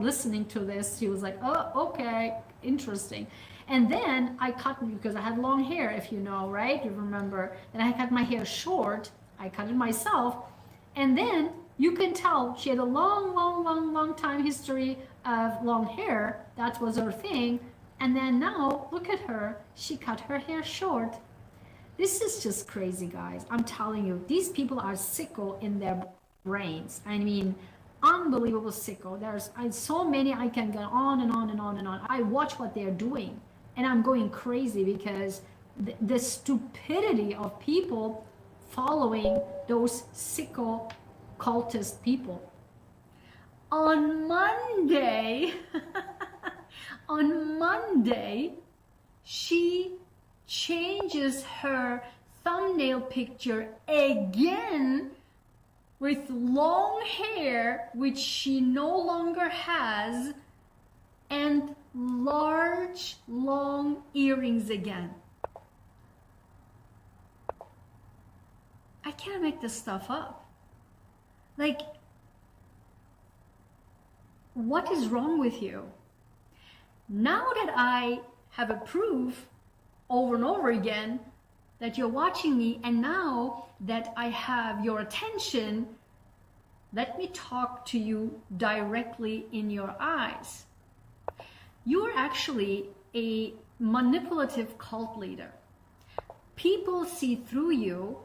listening to this, she was like, oh, okay, interesting. And then I cut, because I had long hair, if you know, right? You remember. And I cut my hair short. I cut it myself. And then you can tell she had a long time history of long hair. That was her thing. And then now, look at her. She cut her hair short. This is just crazy, guys. I'm telling you, these people are sicko in their brains. I mean, unbelievable sicko. There's so many, I can go on and on and on and on. I watch what they're doing and I'm going crazy because the stupidity of people following those sicko cultist people. On Monday, on Monday, she changes her thumbnail picture again with long hair, which she no longer has, and large, long earrings again. I can't make this stuff up. Like, what is wrong with you? Now that I have a proof over and over again that you're watching me, and now that I have your attention, let me talk to you directly in your eyes. You're actually a manipulative cult leader. People see through you.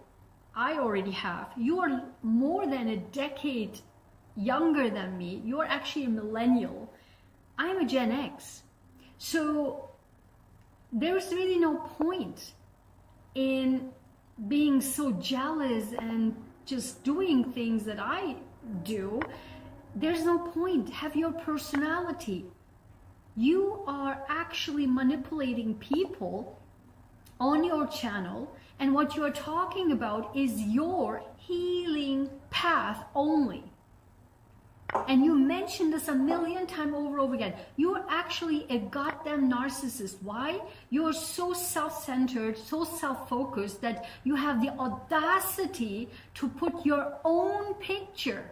I already have. You are more than a decade younger than me. You're actually a millennial. I'm a Gen X. So there's really no point in being so jealous and just doing things that I do. There's no point. Have your personality. You are actually manipulating people on your channel, and what you're talking about is your healing path only. And you mentioned this a million times over and over again. You're actually a goddamn narcissist. Why? You're so self-centered, so self-focused that you have the audacity to put your own picture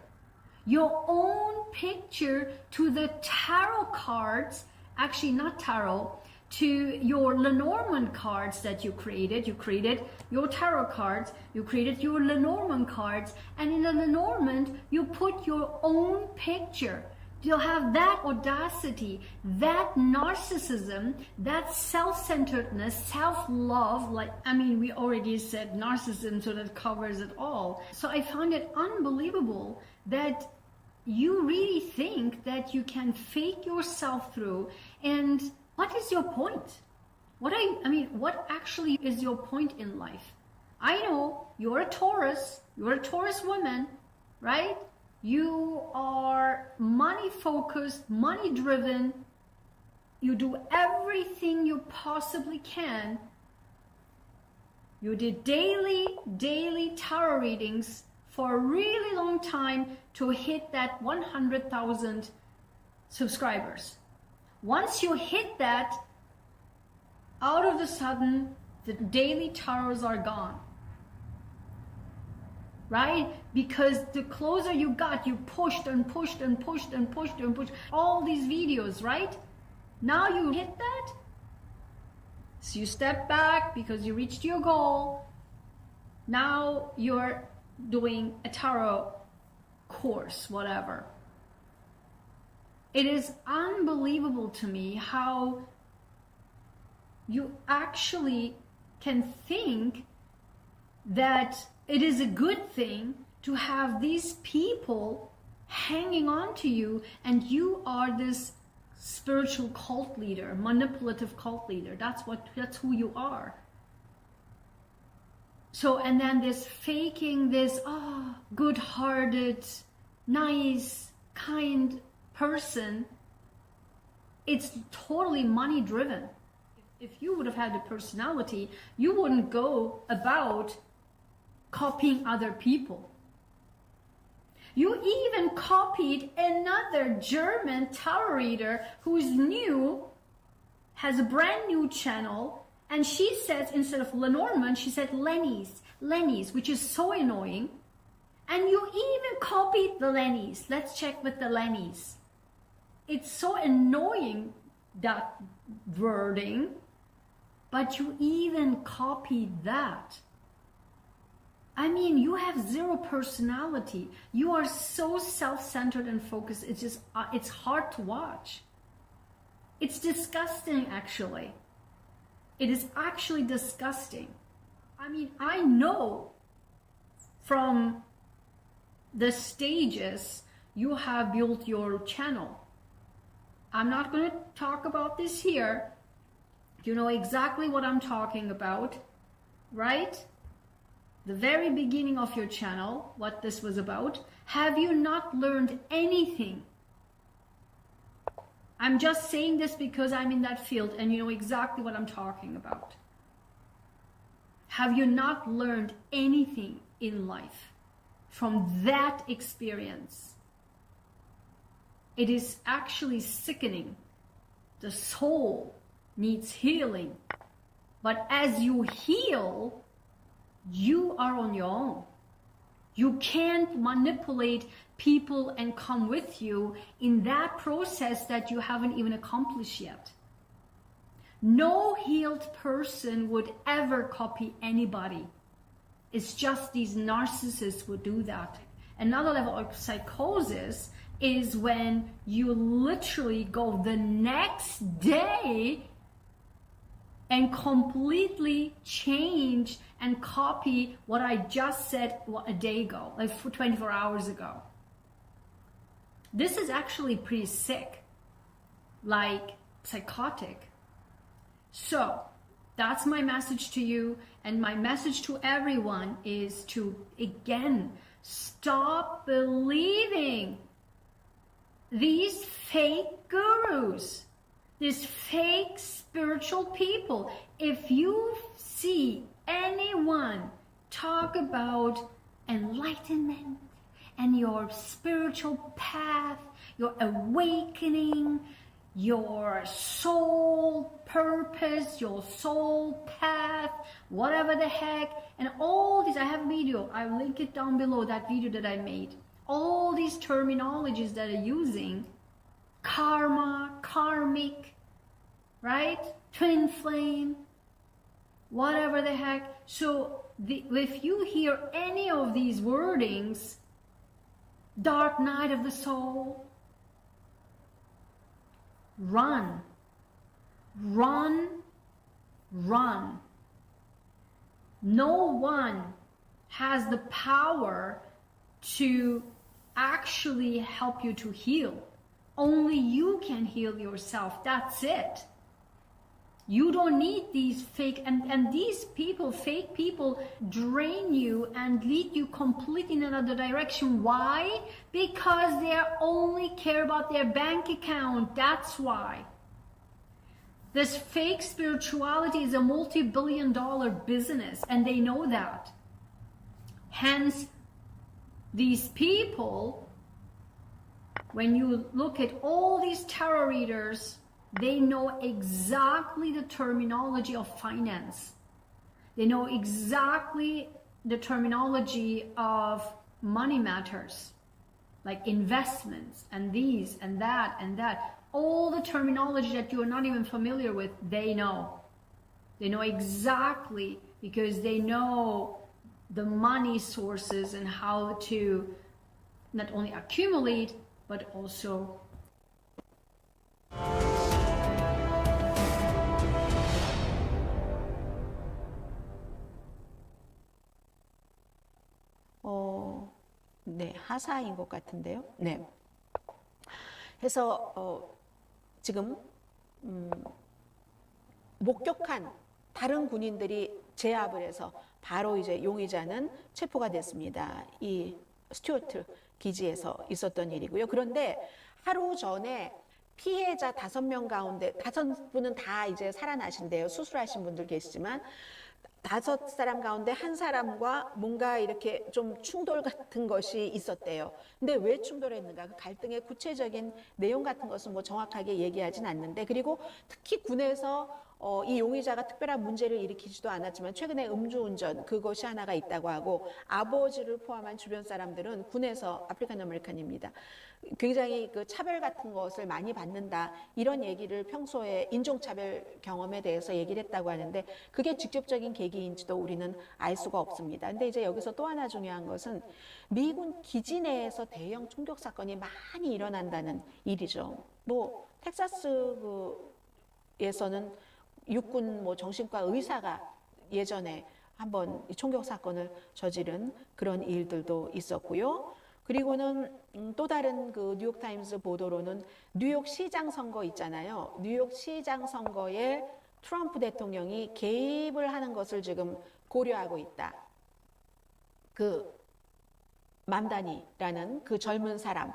to the tarot cards, actually not tarot, to your Lenormand cards that you created. You created your tarot cards, you created your Lenormand cards, and in the Lenormand, you put your own picture. You'll have that audacity, that narcissism, that self-centeredness, self-love. Like, I mean, we already said narcissism, so that covers it all. So I found it unbelievable that you really think that you can fake yourself through. And what is your point? What actually is your point in life? I know you're a Taurus woman, right? You are money focused, money driven. You do everything you possibly can. You did daily tarot readings for a really long time to hit that 100,000 subscribers. Once you hit that, out of the sudden, the daily tarots are gone. Right? Because the closer you got, you pushed and pushed and pushed and pushed and pushed all these videos, right? Now you hit that, so you step back because you reached your goal. Now you're doing a tarot course, whatever. It is unbelievable to me how you actually can think that it is a good thing to have these people hanging on to you, and you are this spiritual cult leader, manipulative cult leader. That's who you are. So, and then this faking this good-hearted, nice, kind person, it's totally money driven. If you would have had a personality, you wouldn't go about copying other people. You even copied another German tarot reader who's new, has a brand new channel, and she says, instead of Lenormand, she said Lenny's, which is so annoying. And you even copied the Lenny's. Let's check with the Lenny's. it's so annoying, that wording, but you even copy that. I mean, you have zero personality. You are so self-centered and focused. It's just, it's hard to watch. It's disgusting, actually. It is actually disgusting. I mean, I know from the stages you have built your channel. I'm not going to talk about this here. You know exactly what I'm talking about, right? The very beginning of your channel, what this was about. Have you not learned anything? I'm just saying this because I'm in that field and you know exactly what I'm talking about. Have you not learned anything in life from that experience? It is actually sickening. The soul needs healing. But as you heal, you are on your own. You can't manipulate people and come with you in that process that you haven't even accomplished yet. No healed person would ever copy anybody. It's just these narcissists would do that. Another level of psychosis is when you literally go the next day and completely change and copy what I just said a day ago, like 24 hours ago. This is actually pretty sick, like psychotic. So that's my message to you, and my message to everyone is to, again, stop believing these fake gurus, these fake spiritual people. If you see anyone talk about enlightenment and your spiritual path, your awakening, your soul purpose, your soul path, whatever the heck, and all these, I have a video, I'll link it down below, that video that I made. All these terminologies that are using, karma, karmic, right? Twin flame, whatever the heck. So if you hear any of these wordings, dark night of the soul, run, run, run. No one has the power to actually help you to heal. Only you can heal yourself. That's it. You don't need these fake, and these people, fake people, drain you and lead you completely in another direction. Why? Because they only care about their bank account. That's why. This fake spirituality is a multi-billion-dollar business, and they know that. Hence, these people, when you look at all these tarot readers, they know exactly the terminology of finance. They know exactly the terminology of money matters, like investments and these and that and that. All the terminology that you are not even familiar with, they know. They know exactly, because they know the money sources and how to not only accumulate, but also 네, 하사인 것 같은데요. 네. 해서 지금 목격한 다른 군인들이 제압을 해서 바로 이제 용의자는 체포가 됐습니다. 이 스튜어트 기지에서 있었던 일이고요. 그런데 하루 전에 피해자 5명 가운데 5분은 다 이제 살아나신대요. 수술하신 분들 계시지만 5사람 가운데 한 사람과 뭔가 이렇게 좀 충돌 같은 것이 있었대요. 근데 왜 충돌했는가? 그 갈등의 구체적인 내용 같은 것은 뭐 정확하게 얘기하진 않는데, 그리고 특히 군에서 이 용의자가 특별한 문제를 일으키지도 않았지만 최근에 음주운전 그것이 하나가 있다고 하고, 아버지를 포함한 주변 사람들은 군에서 아프리칸 아메리칸입니다. 굉장히 그 차별 같은 것을 많이 받는다 이런 얘기를 평소에 인종차별 경험에 대해서 얘기를 했다고 하는데 그게 직접적인 계기인지도 우리는 알 수가 없습니다. 근데 이제 여기서 또 하나 중요한 것은 미군 기지 내에서 대형 총격 사건이 많이 일어난다는 일이죠. 뭐 텍사스에서는 육군 뭐 정신과 의사가 예전에 한번 총격 사건을 저지른 그런 일들도 있었고요. 그리고는 또 다른 그 뉴욕타임스 보도로는 뉴욕 시장 선거 있잖아요. 뉴욕 시장 선거에 트럼프 대통령이 개입을 하는 것을 지금 고려하고 있다. 그 맘다니라는 그 젊은 사람,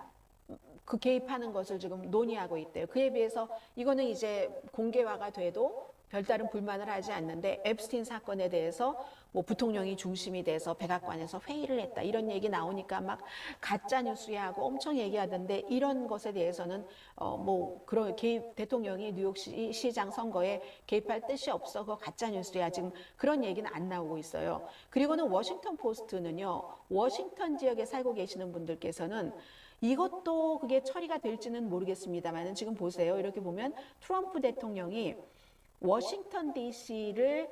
그 개입하는 것을 지금 논의하고 있대요. 그에 비해서 이거는 이제 공개화가 돼도 별다른 불만을 하지 않는데 앱스틴 사건에 대해서 뭐 부통령이 중심이 돼서 백악관에서 회의를 했다 이런 얘기 나오니까 막 가짜 뉴스야 하고 엄청 얘기하던데 이런 것에 대해서는 뭐 그런 개입 대통령이 뉴욕시장 선거에 개입할 뜻이 없어 그거 가짜 뉴스야 지금 그런 얘기는 안 나오고 있어요. 그리고는 워싱턴 포스트는요 워싱턴 지역에 살고 계시는 분들께서는 이것도 그게 처리가 될지는 모르겠습니다만 지금 보세요. 이렇게 보면 트럼프 대통령이 워싱턴 DC를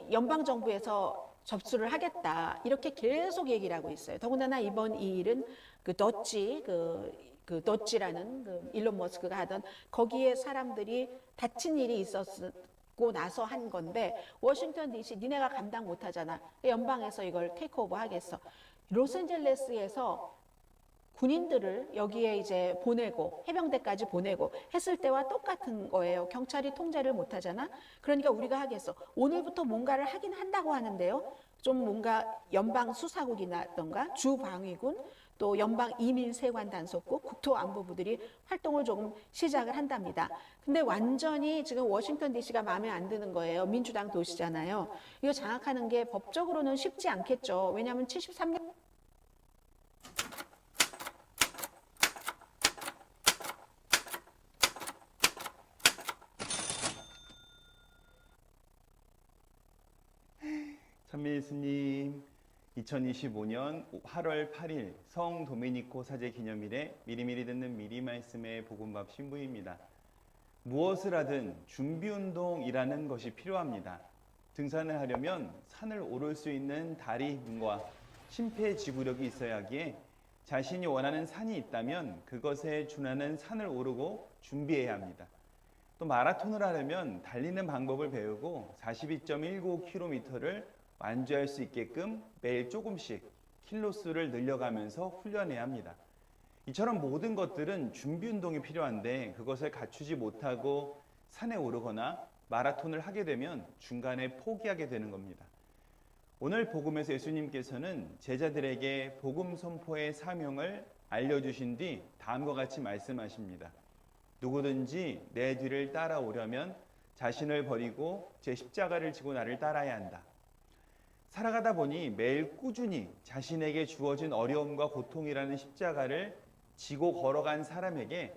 연방정부에서 접수를 하겠다 이렇게 계속 얘기를 하고 있어요. 더군다나 이번 이 일은 그 더치라는 그 일론 머스크가 하던 거기에 사람들이 다친 일이 있었고 나서 한 건데 워싱턴 DC 니네가 감당 못하잖아. 연방에서 이걸 테이크오버 하겠어. 로스앤젤레스에서 군인들을 여기에 이제 보내고 해병대까지 보내고 했을 때와 똑같은 거예요. 경찰이 통제를 못하잖아. 그러니까 우리가 하겠어. 오늘부터 뭔가를 하긴 한다고 하는데요. 좀 뭔가 연방 수사국이라던가 주방위군 또 연방 이민세관 단속국 국토안보부들이 활동을 조금 시작을 한답니다. 근데 완전히 지금 워싱턴 DC가 마음에 안 드는 거예요. 민주당 도시잖아요. 이거 장악하는 게 법적으로는 쉽지 않겠죠. 왜냐하면 73년 찬미 예수님, 2025년 8월 8일 성 도미니코 사제 기념일에 미리미리 듣는 미리 말씀의 복음밥 신부입니다. 무엇을 하든 준비운동이라는 것이 필요합니다. 등산을 하려면 산을 오를 수 있는 다리 힘과 심폐지구력이 있어야 하기에 자신이 원하는 산이 있다면 그것에 준하는 산을 오르고 준비해야 합니다. 또 마라톤을 하려면 달리는 방법을 배우고 42.19km를 완주할 수 있게끔 매일 조금씩 킬로수를 늘려가면서 훈련해야 합니다. 이처럼 모든 것들은 준비 운동이 필요한데 그것을 갖추지 못하고 산에 오르거나 마라톤을 하게 되면 중간에 포기하게 되는 겁니다. 오늘 복음에서 예수님께서는 제자들에게 복음 선포의 사명을 알려주신 뒤 다음과 같이 말씀하십니다. 누구든지 내 뒤를 따라오려면 자신을 버리고 제 십자가를 지고 나를 따라야 한다. 살아가다 보니 매일 꾸준히 자신에게 주어진 어려움과 고통이라는 십자가를 지고 걸어간 사람에게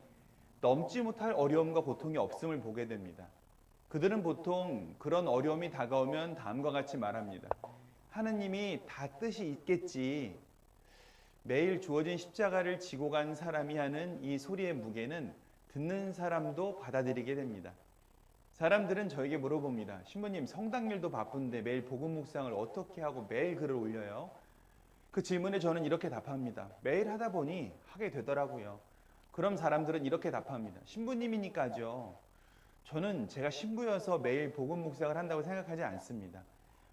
넘지 못할 어려움과 고통이 없음을 보게 됩니다. 그들은 보통 그런 어려움이 다가오면 다음과 같이 말합니다. 하느님이 다 뜻이 있겠지. 매일 주어진 십자가를 지고 간 사람이 하는 이 소리의 무게는 듣는 사람도 받아들이게 됩니다. 사람들은 저에게 물어봅니다. 신부님, 성당일도 바쁜데 매일 복음 묵상을 어떻게 하고 매일 글을 올려요? 그 질문에 저는 이렇게 답합니다. 매일 하다 보니 하게 되더라고요. 그럼 사람들은 이렇게 답합니다. 신부님이니까죠. 저는 제가 신부여서 매일 복음 묵상을 한다고 생각하지 않습니다.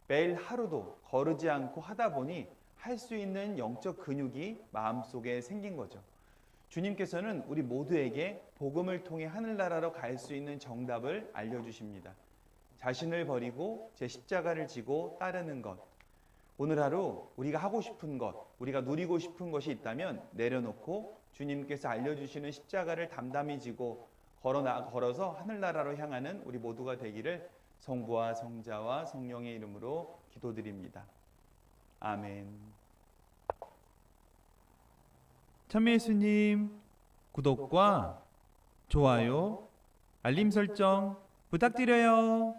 매일 하루도 거르지 않고 하다 보니 할 수 있는 영적 근육이 마음속에 생긴 거죠. 주님께서는 우리 모두에게 복음을 통해 하늘나라로 갈 수 있는 정답을 알려주십니다. 자신을 버리고 제 십자가를 지고 따르는 것. 오늘 하루 우리가 하고 싶은 것, 우리가 누리고 싶은 것이 있다면 내려놓고 주님께서 알려주시는 십자가를 담담히 지고 걸어서 하늘나라로 향하는 우리 모두가 되기를 성부와 성자와 성령의 이름으로 기도드립니다. 아멘. 찬미 예수님, 구독과 좋아요, 알림 설정 부탁드려요.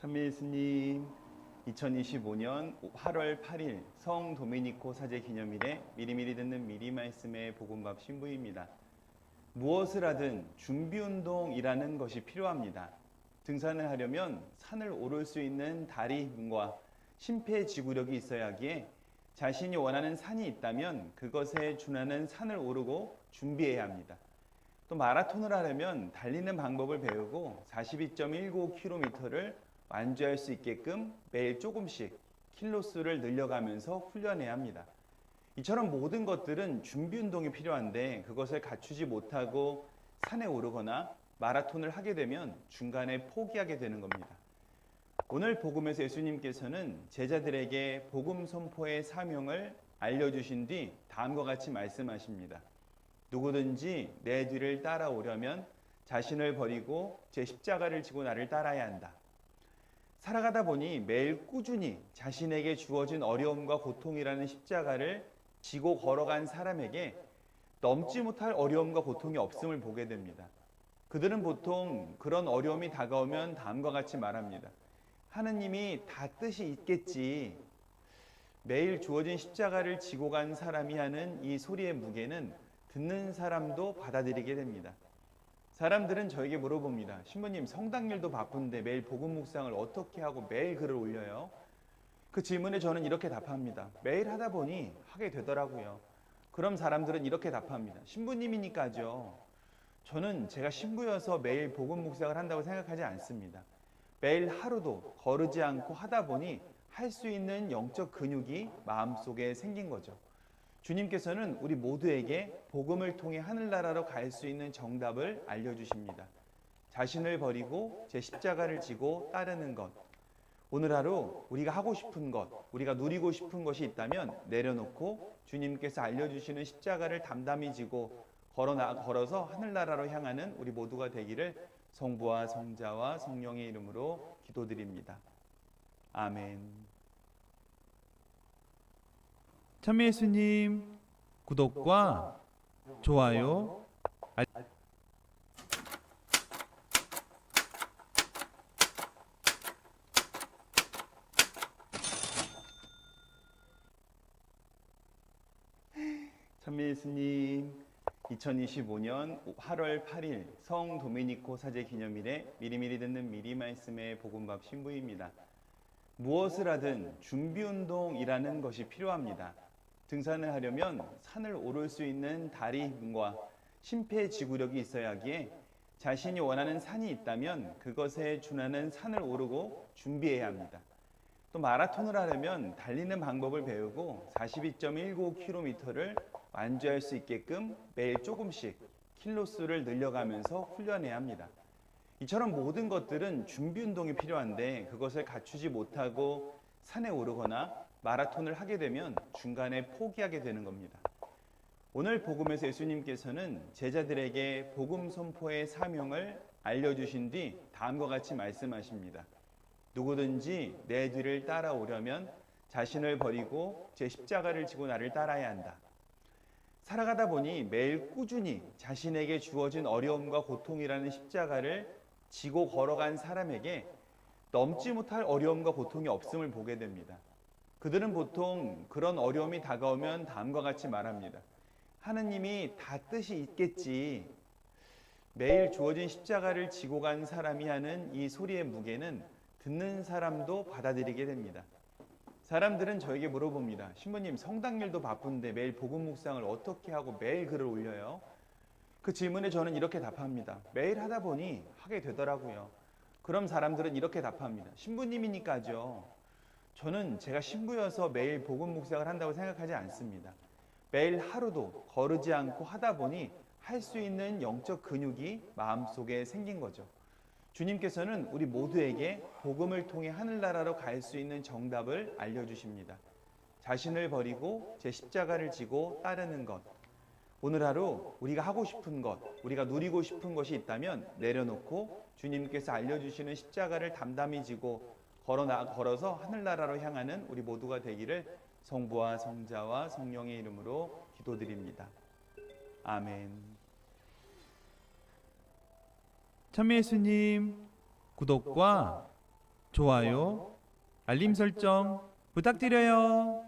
찬미 예수님, 2025년 8월 8일 성 도미니코 사제 기념일에 미리미리 듣는 미리 말씀의 복음밥 신부입니다. 무엇을 하든 준비 운동이라는 것이 필요합니다. 등산을 하려면 산을 오를 수 있는 다리 힘과 심폐지구력이 있어야 하기에 자신이 원하는 산이 있다면 그것에 준하는 산을 오르고 준비해야 합니다. 또 마라톤을 하려면 달리는 방법을 배우고 42.19km를 완주할 수 있게끔 매일 조금씩 킬로수를 늘려가면서 훈련해야 합니다. 이처럼 모든 것들은 준비 운동이 필요한데 그것을 갖추지 못하고 산에 오르거나 마라톤을 하게 되면 중간에 포기하게 되는 겁니다. 오늘 복음에서 예수님께서는 제자들에게 복음 선포의 사명을 알려주신 뒤 다음과 같이 말씀하십니다. 누구든지 내 뒤를 따라오려면 자신을 버리고 제 십자가를 지고 나를 따라야 한다. 살아가다 보니 매일 꾸준히 자신에게 주어진 어려움과 고통이라는 십자가를 지고 걸어간 사람에게 넘지 못할 어려움과 고통이 없음을 보게 됩니다. 그들은 보통 그런 어려움이 다가오면 다음과 같이 말합니다. 하느님이 다 뜻이 있겠지. 매일 주어진 십자가를 지고 간 사람이 하는 이 소리의 무게는 듣는 사람도 받아들이게 됩니다. 사람들은 저에게 물어봅니다. 신부님, 성당일도 바쁜데 매일 복음 묵상을 어떻게 하고 매일 글을 올려요? 그 질문에 저는 이렇게 답합니다. 매일 하다 보니 하게 되더라고요. 그럼 사람들은 이렇게 답합니다. 신부님이니까죠. 저는 제가 신부여서 매일 복음 묵상을 한다고 생각하지 않습니다. 매일 하루도 거르지 않고 하다 보니 할 수 있는 영적 근육이 마음속에 생긴 거죠. 주님께서는 우리 모두에게 복음을 통해 하늘나라로 갈 수 있는 정답을 알려주십니다. 자신을 버리고 제 십자가를 지고 따르는 것. 오늘 하루 우리가 하고 싶은 것, 우리가 누리고 싶은 것이 있다면 내려놓고 주님께서 알려주시는 십자가를 담담히 지고 걸어서 하늘나라로 향하는 우리 모두가 되기를 성부와 성자와 성령의 이름으로 기도드립니다. 아멘. 찬미 예수님, 구독과 좋아요, 찬미 예수님, 2025년 8월 8일 성 도미니코 사제 기념일에 미리미리 듣는 미리 말씀의 복음밥 신부입니다. 무엇을 하든 준비 운동이라는 것이 필요합니다. 등산을 하려면 산을 오를 수 있는 다리 힘과 심폐지구력이 있어야 하기에 자신이 원하는 산이 있다면 그것에 준하는 산을 오르고 준비해야 합니다. 또 마라톤을 하려면 달리는 방법을 배우고 42.19km를 완주할 수 있게끔 매일 조금씩 킬로수를 늘려가면서 훈련해야 합니다. 이처럼 모든 것들은 준비 운동이 필요한데 그것을 갖추지 못하고 산에 오르거나 마라톤을 하게 되면 중간에 포기하게 되는 겁니다. 오늘 복음에서 예수님께서는 제자들에게 복음 선포의 사명을 알려주신 뒤 다음과 같이 말씀하십니다. 누구든지 내 뒤를 따라오려면 자신을 버리고 제 십자가를 지고 나를 따라야 한다. 살아가다 보니 매일 꾸준히 자신에게 주어진 어려움과 고통이라는 십자가를 지고 걸어간 사람에게 넘지 못할 어려움과 고통이 없음을 보게 됩니다. 그들은 보통 그런 어려움이 다가오면 다음과 같이 말합니다. 하느님이 다 뜻이 있겠지. 매일 주어진 십자가를 지고 간 사람이 하는 이 소리의 무게는 듣는 사람도 받아들이게 됩니다. 사람들은 저에게 물어봅니다. 신부님, 성당일도 바쁜데 매일 복음 묵상을 어떻게 하고 매일 글을 올려요? 그 질문에 저는 이렇게 답합니다. 매일 하다 보니 하게 되더라고요. 그럼 사람들은 이렇게 답합니다. 신부님이니까죠. 저는 제가 신부여서 매일 복음 묵상을 한다고 생각하지 않습니다. 매일 하루도 거르지 않고 하다 보니 할 수 있는 영적 근육이 마음속에 생긴 거죠. 주님께서는 우리 모두에게 복음을 통해 하늘나라로 갈 수 있는 정답을 알려주십니다. 자신을 버리고 제 십자가를 지고 따르는 것. 오늘 하루 우리가 하고 싶은 것, 우리가 누리고 싶은 것이 있다면 내려놓고 주님께서 알려주시는 십자가를 담담히 지고 걸어서 하늘나라로 향하는 우리 모두가 되기를 성부와 성자와 성령의 이름으로 기도드립니다. 아멘. 찬미 예수님, 구독과 좋아요, 알림 설정 부탁드려요.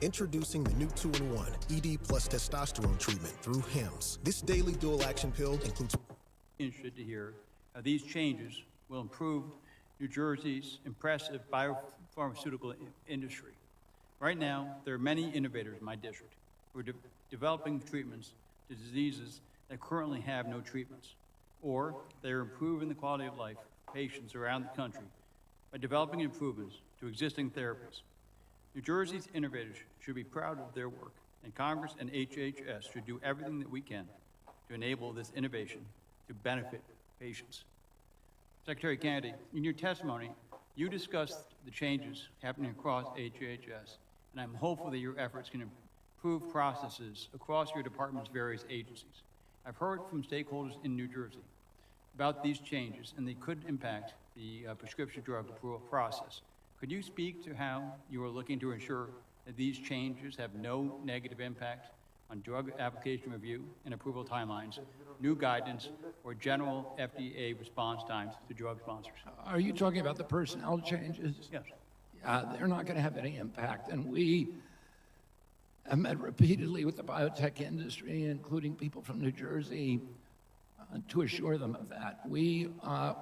Introducing the new 2-in-1 ED plus testosterone treatment through HIMS. This daily dual action pill includes. Interested to hear how these changes will improve New Jersey's impressive biopharmaceutical industry. Right now, there are many innovators in my district who are developing treatments to diseases that currently have no treatments, or they are improving the quality of life of patients around the country by developing improvements to existing therapies. New Jersey's innovators should be proud of their work, and Congress and HHS should do everything that we can to enable this innovation to benefit patients. Secretary Kennedy, in your testimony, you discussed the changes happening across HHS, and I'm hopeful that your efforts can improve processes across your department's various agencies. I've heard from stakeholders in New Jersey about these changes, and they could impact the prescription drug approval process. Could you speak to how you are looking to ensure that these changes have no negative impact on drug application review and approval timelines, new guidance, or general FDA response times to drug sponsors? Are you talking about the personnel changes? Yes. They're not going to have any impact. And we have met repeatedly with the biotech industry, including people from New Jersey, to assure them of that. We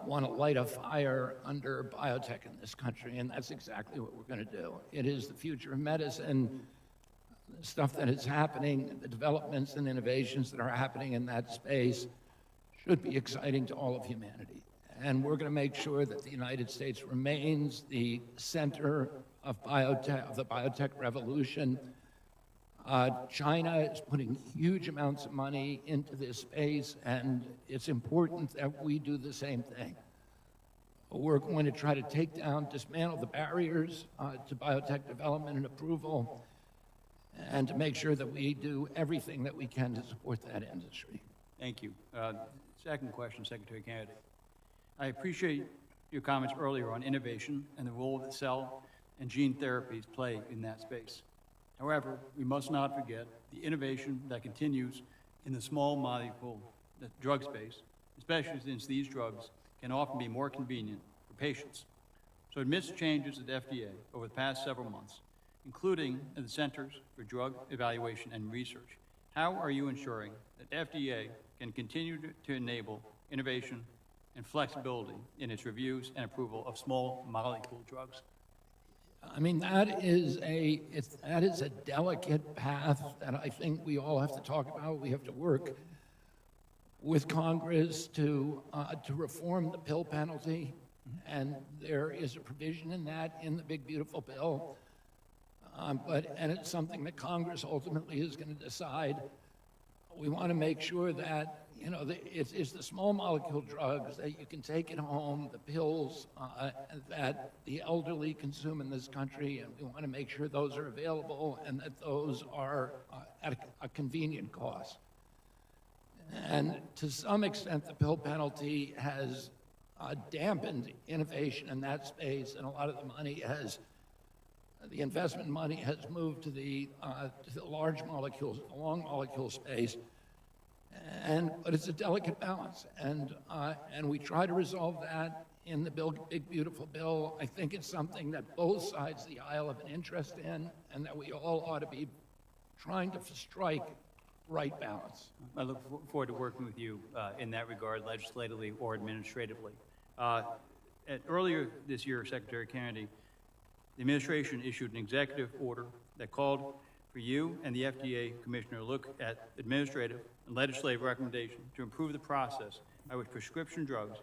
want to light a fire under biotech in this country, and that's exactly what we're going to do. It is the future of medicine. The stuff that is happening, the developments and innovations that are happening in that space should be exciting to all of humanity. And we're going to make sure that the United States remains the center of biotech, of the biotech revolution. China is putting huge amounts of money into this space, and it's important that we do the same thing. We're going to try to dismantle the barriers to biotech development and approval, and to make sure that we do everything that we can to support that industry. Thank you. Second question, Secretary Kennedy. I appreciate your comments earlier on innovation and the role that cell and gene therapies play in that space. However, we must not forget the innovation that continues in the small molecule drug space, especially since these drugs can often be more convenient for patients. So amidst changes at the FDA over the past several months, including at the Centers for Drug Evaluation and Research, how are you ensuring that FDA can continue to enable innovation and flexibility in its reviews and approval of small molecule drugs? I mean, that is a delicate path that I think we all have to talk about. We have to work with Congress to reform the pill penalty, and there is a provision in that in the big beautiful bill. And it's something that Congress ultimately is going to decide. We want to make sure that, you know, it's the small molecule drugs that you can take at home, the pills that the elderly consume in this country, and we want to make sure those are available and that those are at a convenient cost. And to some extent, the pill penalty has dampened innovation in that space, and a lot of the money the investment money has moved to the large molecules, the long molecule space. But it's a delicate balance, and we try to resolve that in the big beautiful bill. I think it's something that both sides of the aisle have an interest in, and that we all ought to be trying to strike right balance. I look forward to working with you in that regard, legislatively or administratively. Earlier this year, Secretary Kennedy, the administration issued an executive order that called for you and the FDA commissioner to look at administrative and legislative recommendations to improve the process by which prescription drugs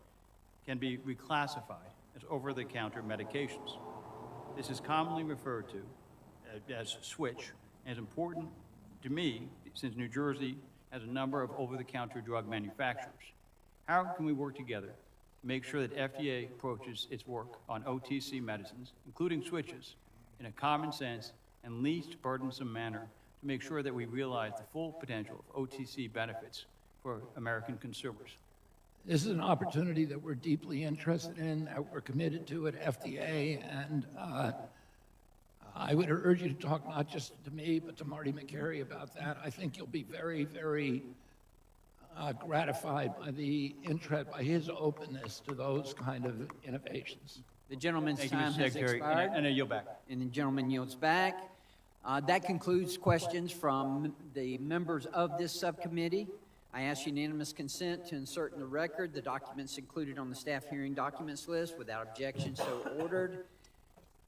can be reclassified as over-the-counter medications. This is commonly referred to as switch, and is important to me since New Jersey has a number of over-the-counter drug manufacturers. How can we work together to make sure that FDA approaches its work on OTC medicines, including switches, in a common sense and least burdensome manner to make sure that we realize the full potential of OTC benefits for American consumers? This is an opportunity that we're deeply interested in, that we're committed to at FDA, and I would urge you to talk not just to me, but to Marty McCary about that. I think you'll be very, very gratified by the interest, by his openness to those kind of innovations. The gentleman's Thank you, time Mr. has Secretary. expired. And I yield back. And the gentleman yields back. That concludes questions from the members of this subcommittee. I ask unanimous consent to insert in the record the documents included on the staff hearing documents list. Without objection, so ordered.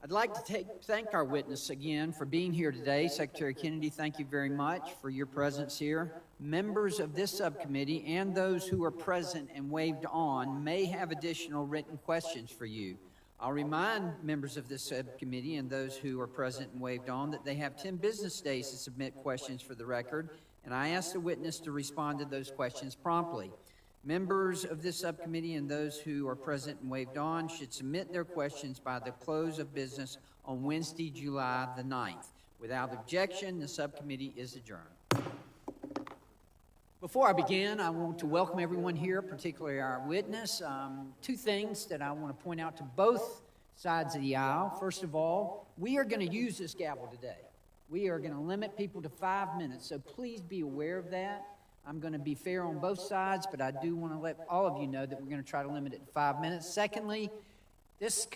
I'd like to thank our witness again for being here today. Secretary Kennedy, thank you very much for your presence here. Members of this subcommittee and those who are present and waved on may have additional written questions for you. I'll remind members of this subcommittee and those who are present and waved on that they have 10 business days to submit questions for the record, and I ask the witness to respond to those questions promptly. Members of this subcommittee and those who are present and waved on should submit their questions by the close of business on Wednesday, July the 9th. Without objection, the subcommittee is adjourned. Before I begin, I want to welcome everyone here, particularly our witness. Two things that I want to point out to both sides of the aisle. First of all, we are going to use this gavel today. We are going to limit people to 5 minutes, so please be aware of that. I'm going to be fair on both sides, but I do want to let all of you know that we're going to try to limit it to 5 minutes. Secondly, this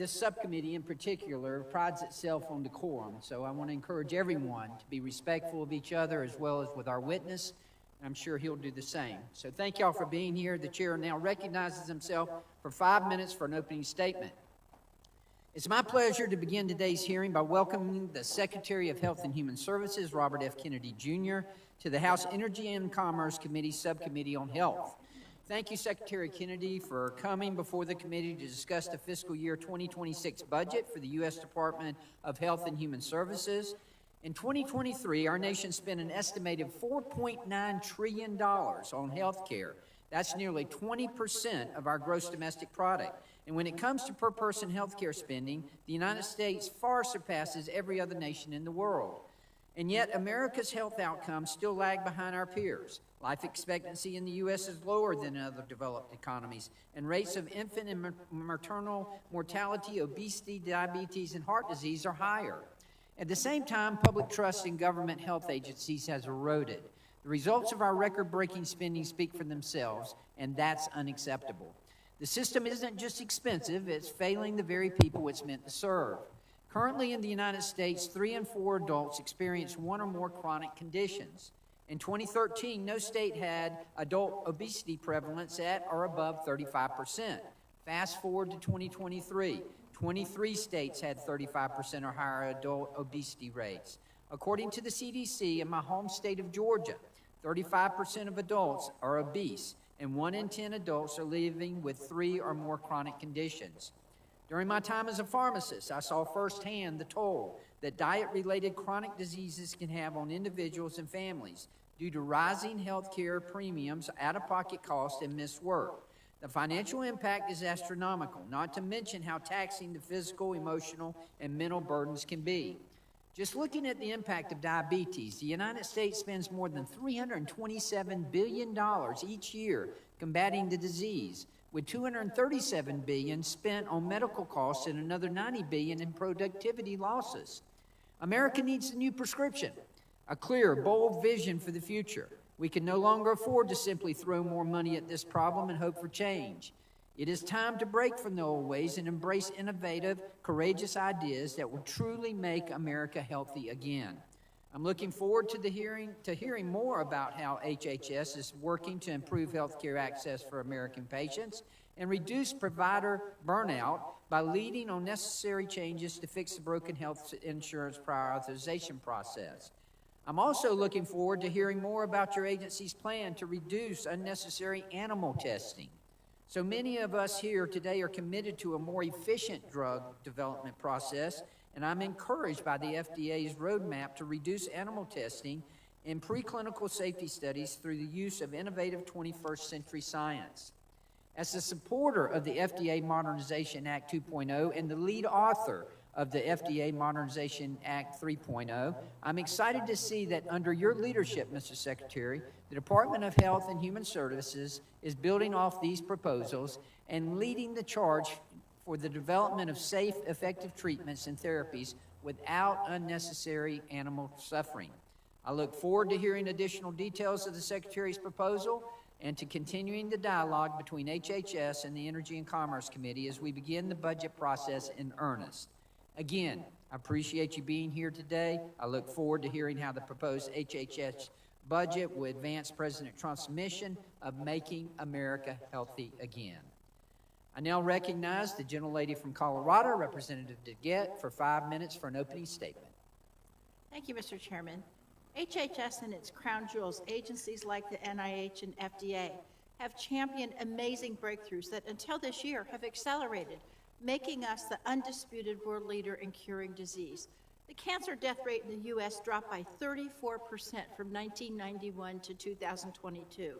subcommittee in particular, prides itself on decorum, so I want to encourage everyone to be respectful of each other as well as with our witness. I'm sure he'll do the same. So thank y'all for being here. The chair now recognizes himself for 5 minutes for an opening statement. It's my pleasure to begin today's hearing by welcoming the Secretary of Health and Human Services, Robert F. Kennedy Jr., to the House Energy and Commerce Committee Subcommittee on Health. Thank you, Secretary Kennedy, for coming before the committee to discuss the fiscal year 2026 budget for the U.S. Department of Health and Human Services. In 2023, our nation spent an estimated $4.9 trillion on health care. That's nearly 20% of our gross domestic product. And when it comes to per-person health care spending, the United States far surpasses every other nation in the world. And yet, America's health outcomes still lag behind our peers. Life expectancy in the U.S. is lower than in other developed economies, and rates of infant and maternal mortality, obesity, diabetes, and heart disease are higher. At the same time, public trust in government health agencies has eroded. The results of our record-breaking spending speak for themselves, and that's unacceptable. The system isn't just expensive, it's failing the very people it's meant to serve. Currently in the United States, 3 in 4 adults experience one or more chronic conditions. In 2013, no state had adult obesity prevalence at or above 35%. Fast forward to 2023. 23 states had 35% or higher adult obesity rates. According to the CDC, in my home state of Georgia, 35% of adults are obese, and 1 in 10 adults are living with 3 or more chronic conditions. During my time as a pharmacist, I saw firsthand the toll that diet-related chronic diseases can have on individuals and families due to rising health care premiums, out-of-pocket costs, and missed work. The financial impact is astronomical, not to mention how taxing the physical, emotional, and mental burdens can be. Just looking at the impact of diabetes, the United States spends more than $327 billion each year combating the disease, with $237 billion spent on medical costs and another $90 billion in productivity losses. America needs a new prescription, a clear, bold vision for the future. We can no longer afford to simply throw more money at this problem and hope for change. It is time to break from the old ways and embrace innovative, courageous ideas that will truly make America healthy again. I'm looking forward to hearing more about how HHS is working to improve healthcare access for American patients and reduce provider burnout by leading on necessary changes to fix the broken health insurance prior authorization process. I'm also looking forward to hearing more about your agency's plan to reduce unnecessary animal testing. So many of us here today are committed to a more efficient drug development process, and I'm encouraged by the FDA's roadmap to reduce animal testing in preclinical safety studies through the use of innovative 21st century science. As a supporter of the FDA Modernization Act 2.0 and the lead author of the FDA Modernization Act 3.0, I'm excited to see that under your leadership, Mr. Secretary, the Department of Health and Human Services is building off these proposals and leading the charge for the development of safe, effective treatments and therapies without unnecessary animal suffering. I look forward to hearing additional details of the Secretary's proposal and to continuing the dialogue between HHS and the Energy and Commerce Committee as we begin the budget process in earnest. Again, I appreciate you being here today. I look forward to hearing how the proposed HHS budget will advance President Trump's mission of making America healthy again. I now recognize the gentlelady from Colorado, Representative DeGette, for 5 minutes for an opening statement. Thank you, Mr. Chairman. HHS and its crown jewels, agencies like the NIH and FDA, have championed amazing breakthroughs that until this year have accelerated, making us the undisputed world leader in curing disease. The cancer death rate in the U.S. dropped by 34% from 1991 to 2022.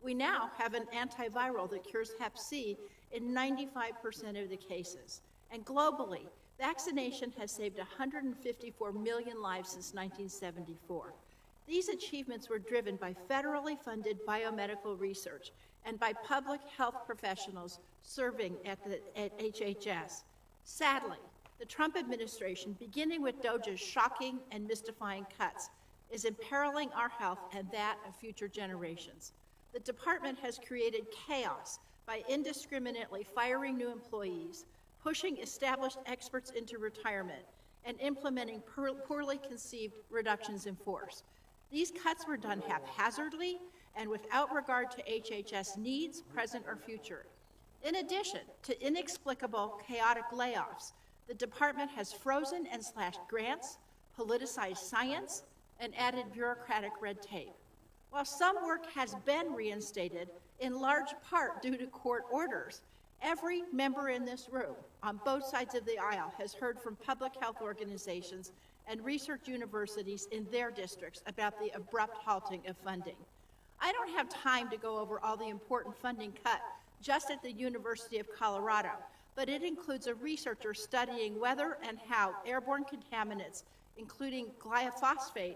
We now have an antiviral that cures Hep C in 95% of the cases. And globally, vaccination has saved 154 million lives since 1974. These achievements were driven by federally funded biomedical research and by public health professionals serving at HHS. Sadly, the Trump administration, beginning with DOJA's shocking and mystifying cuts, is imperiling our health and that of future generations. The department has created chaos by indiscriminately firing new employees, pushing established experts into retirement, and implementing poorly conceived reductions in force. These cuts were done haphazardly and without regard to HHS needs, present or future. In addition to inexplicable, chaotic layoffs, the department has frozen and slashed grants, politicized science, and added bureaucratic red tape. While some work has been reinstated, in large part due to court orders, every member in this room, on both sides of the aisle, has heard from public health organizations and research universities in their districts about the abrupt halting of funding. I don't have time to go over all the important funding cut just at the University of Colorado, but it includes a researcher studying whether and how airborne contaminants, including glyphosate,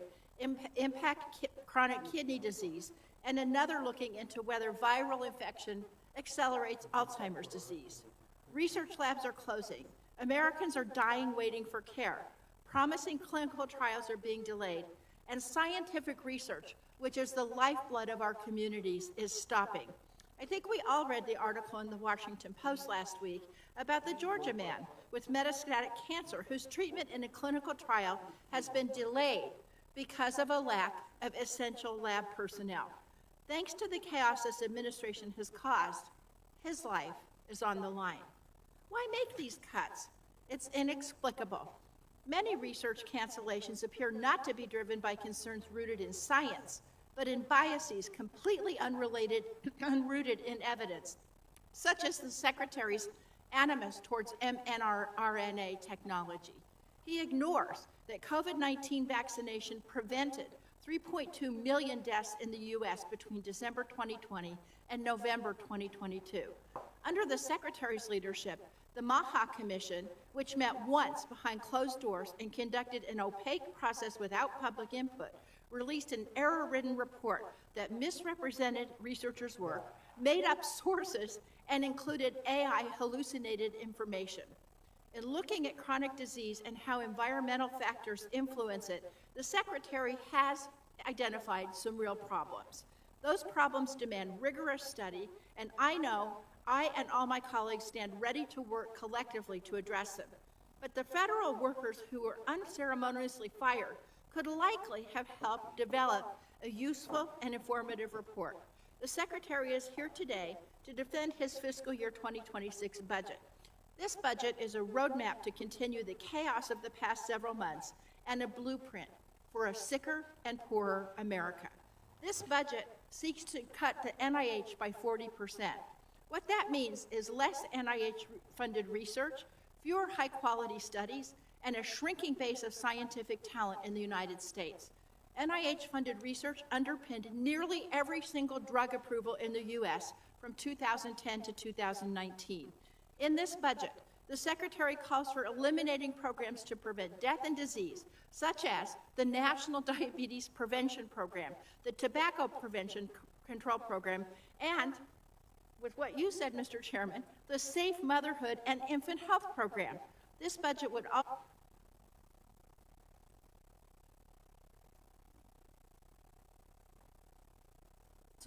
impact chronic kidney disease, and another looking into whether viral infection accelerates Alzheimer's disease. Research labs are closing. Americans are dying waiting for care. Promising clinical trials are being delayed, and scientific research, which is the lifeblood of our communities, is stopping. I think we all read the article in the Washington Post last week about the Georgia man with metastatic cancer whose treatment in a clinical trial has been delayed because of a lack of essential lab personnel. Thanks to the chaos this administration has caused, his life is on the line. Why make these cuts? It's inexplicable. Many research cancellations appear not to be driven by concerns rooted in science, but in biases completely unrelated, unrooted in evidence, such as the Secretary's animus towards mRNA technology. He ignores that COVID-19 vaccination prevented 3.2 million deaths in the U.S. between December 2020 and November 2022. Under the Secretary's leadership, the Maha Commission, which met once behind closed doors and conducted an opaque process without public input, released an error-ridden report that misrepresented researchers' work, made up sources, and included AI hallucinated information. In looking at chronic disease and how environmental factors influence it, the Secretary has identified some real problems. Those problems demand rigorous study, and I know I and all my colleagues stand ready to work collectively to address them. But the federal workers who were unceremoniously fired could likely have helped develop a useful and informative report. The Secretary is here today to defend his fiscal year 2026 budget. This budget is a roadmap to continue the chaos of the past several months and a blueprint for a sicker and poorer America. This budget seeks to cut the NIH by 40%. What that means is less NIH-funded research, fewer high-quality studies, and a shrinking base of scientific talent in the United States. NIH-funded research underpinned nearly every single drug approval in the U.S. from 2010 to 2019. In this budget, the Secretary calls for eliminating programs to prevent death and disease, such as the National Diabetes Prevention Program, the Tobacco Prevention Control Program, and, with what you said, Mr. Chairman, the Safe Motherhood and Infant Health Program. This budget would also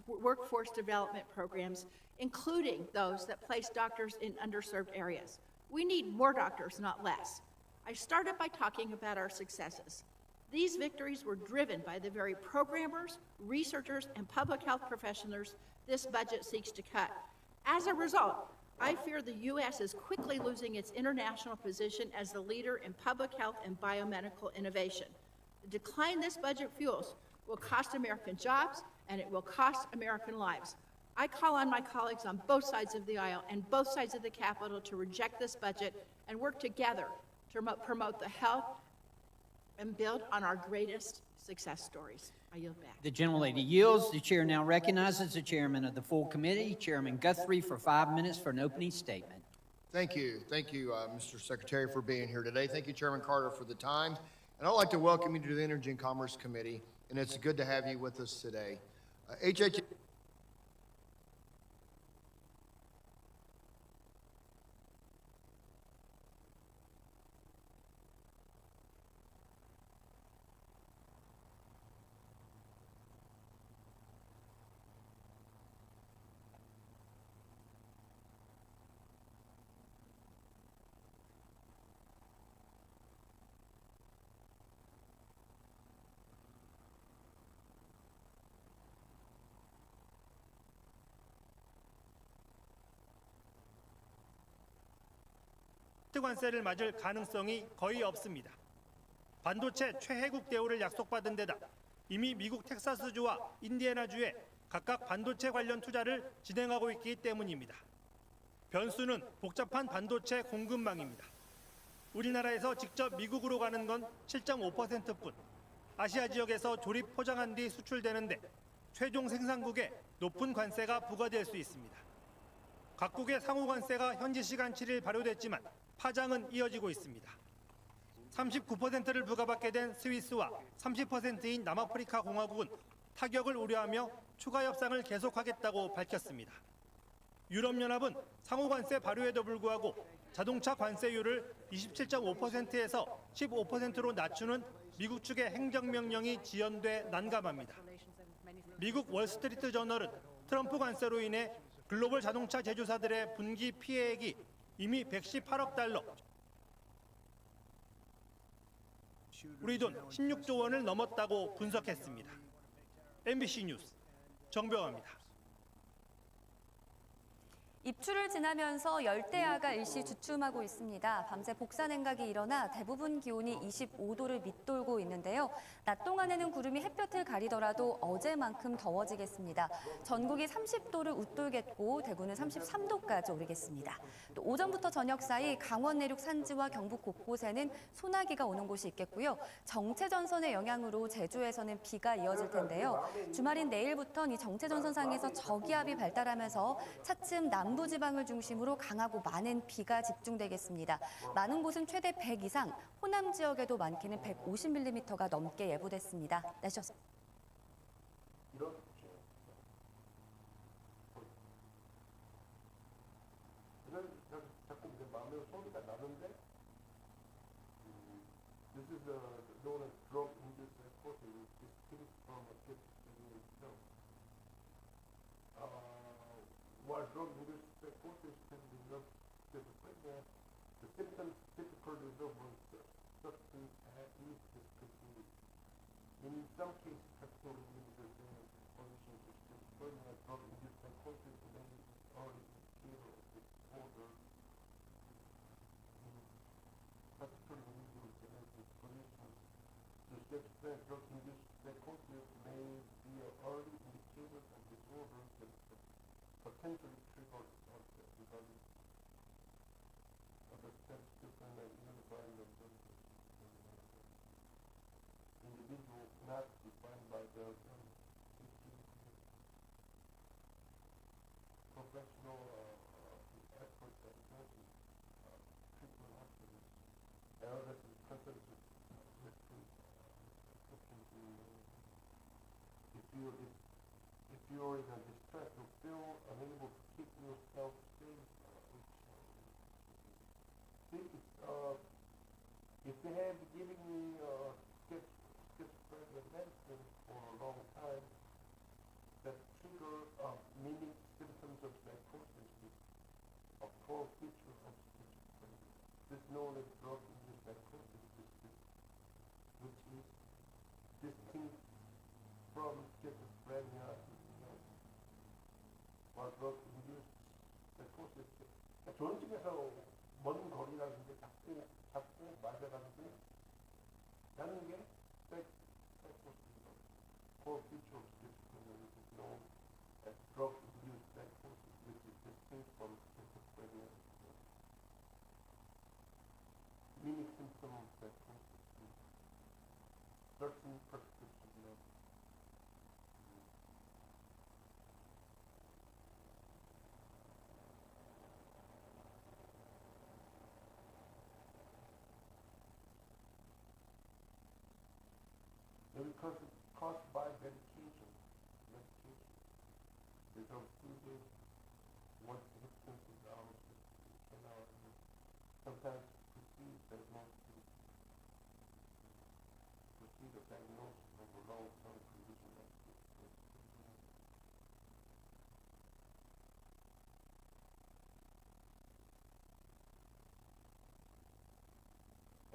workforce development programs, including those that place doctors in underserved areas. We need more doctors, not less. I started by talking about our successes. These victories were driven by the very programmers, researchers, and public health professionals this budget seeks to cut. As a result, I fear the U.S. is quickly losing its international position as the leader in public health and biomedical innovation. The decline this budget fuels will cost American jobs, and it will cost American lives. I call on my colleagues on both sides of the aisle and both sides of the Capitol to reject this budget and work together to promote the health and build on our greatest success stories. I yield back. The gentlelady yields. The chair now recognizes the chairman of the full committee, Chairman Guthrie, for 5 minutes for an opening statement. Thank you. Thank you, Mr. Secretary, for being here today. Thank you, Chairman Carter, for the time. And I'd like to welcome you to the Energy and Commerce Committee. and it's good to have you with us today. HHS 관세를 맞을 가능성이 거의 없습니다. 반도체 최혜국 대우를 약속받은 데다 이미 미국 텍사스주와 인디애나주에 각각 반도체 관련 투자를 진행하고 있기 때문입니다. 변수는 복잡한 반도체 공급망입니다. 우리나라에서 직접 미국으로 가는 건 7.5%뿐 아시아 지역에서 조립 포장한 뒤 수출되는데 최종 생산국에 높은 관세가 부과될 수 있습니다. 각국의 상호 관세가 현지 시간 7일 발효됐지만 파장은 이어지고 있습니다. 39%를 부과받게 된 스위스와 30%인 남아프리카 공화국은 타격을 우려하며 추가 협상을 계속하겠다고 밝혔습니다. 유럽연합은 상호 관세 발효에도 불구하고 자동차 관세율을 27.5%에서 15%로 낮추는 미국 측의 행정명령이 지연돼 난감합니다. 미국 월스트리트 저널은 트럼프 관세로 인해 글로벌 자동차 제조사들의 분기 피해액이 이미 118억 달러, 우리 돈 16조 원을 넘었다고 분석했습니다. MBC 뉴스 정병화입니다. 입추를 지나면서 열대야가 일시 주춤하고 있습니다. 밤새 복사냉각이 일어나 대부분 기온이 25도를 밑돌고 있는데요. 낮 동안에는 구름이 햇볕을 가리더라도 어제만큼 더워지겠습니다. 전국이 30도를 웃돌겠고 대구는 33도까지 오르겠습니다. 또 오전부터 저녁 사이 강원 내륙 산지와 경북 곳곳에는 소나기가 오는 곳이 있겠고요. 정체전선의 영향으로 제주에서는 비가 이어질 텐데요. 주말인 내일부터는 이 정체전선상에서 저기압이 발달하면서 차츰 남부지방을 중심으로 강하고 많은 비가 집중되겠습니다. 많은 곳은 최대 100 이상, 호남 지역에도 많게는 150mm가 넘게 예보됐습니다. 날씨였습니다. In some cases, capital users pollution to schizophrenia, drug-induced psychosis, may already indicate disorder. Particularly users pollution to schizophrenia, drug-induced psychosis may be an early indicator of disorders that potentially trigger onset regarding other steps different and unifying themselves. Individual not defined by their professional effort and choices, treatment options, errors and consensus with if you're in a distress, you feel unable to keep yourself safe, if they have given me schizophrenia medicine for a long time, that trigger meaning symptoms of psychosis is a core feature of schizophrenia. This known as drug-induced psychosis, which is distinct from schizophrenia, or drug-induced psychosis. 좋은 집에서 먼 거리라는 게 자꾸 맞아가지고 나는 게 core feature of schizophrenia is known as drug-induced psychosis, which is distinct from schizophrenia. Meaning symptom of psychosis is certain prescription medicine. Because it costs without students, what distance is ours, and our, sometimes proceed diagnosis, proceed a diagnosis of a long-term condition like this.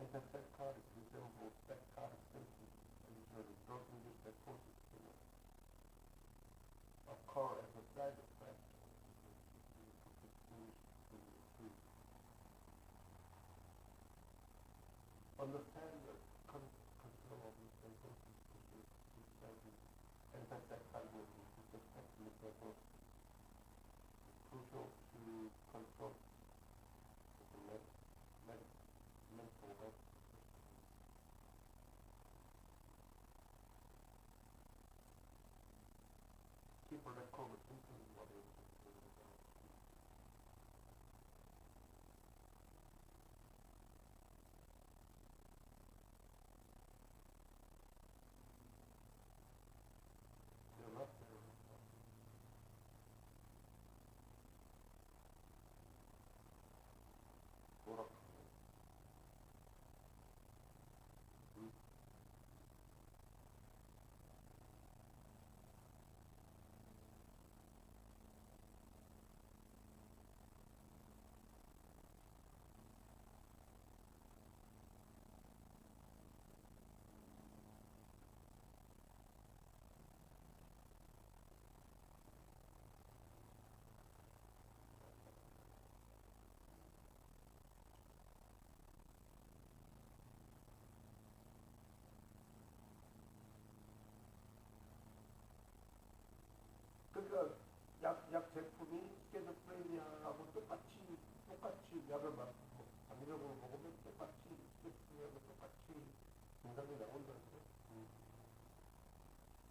Antipsychotics resemble psychotic symptoms and usually drug-induced psychosis can occur as a side effect of understand the control of the psychosis precisely antipsychotic is effectively diagnosed. It's crucial to consult with the mental health. Keep a record of symptoms what is they're not there. 그러니까 약 제품이 스키즈프레니아하고 똑같이 약을 맞고 암이라고 먹으면 똑같이 스키즈프레니아하고 똑같이 증상이 나온다는데.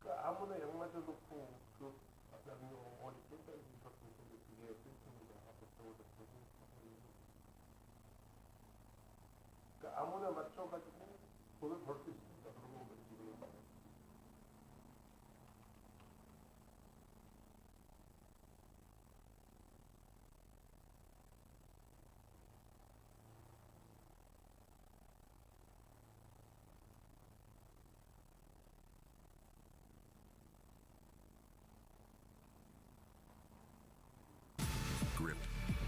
그러니까 아무나 약 맞아놓고 그 암이 어디 끝까지 있었는데 그게 심통이다 하고 저거도 그러니까 아무나 맞춰가지고 돈을 벌 수 있습니다. 그런 거는 지금. Grip,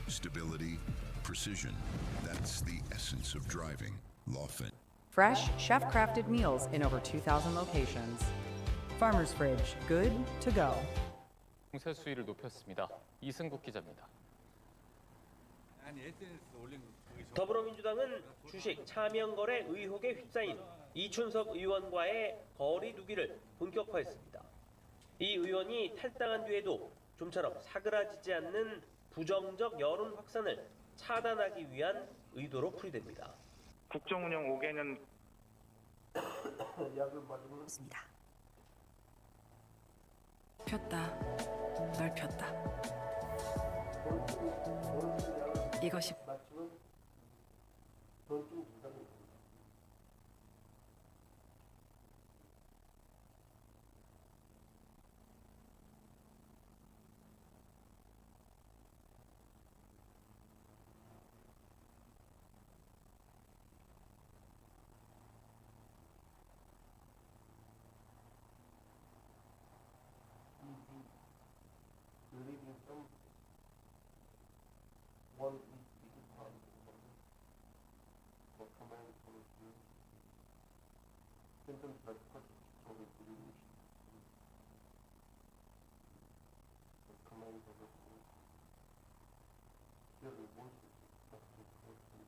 stability, precision. That's the essence of driving. Lawfin. Fresh, chef-crafted meals in over 2,000 locations. Farmer's Fridge, good to go. 공세 수위를 높였습니다. 이승국 기자입니다. 더불어민주당은 주식 차명거래 의혹에 휩싸인 이춘석 의원과의 거리 두기를 본격화했습니다. 이 의원이 탈당한 뒤에도 좀처럼 사그라지지 않는 부정적 여론 확산을 차단하기 위한 의도로 풀이됩니다. 국정운영 5개년 약을 맞으면 폈다, 넓혔다. 이것이 맞으면 돈좀 부담이 relieving some one speaking part of the body for command policy symptoms like control Lineage for command policy still the voices of the person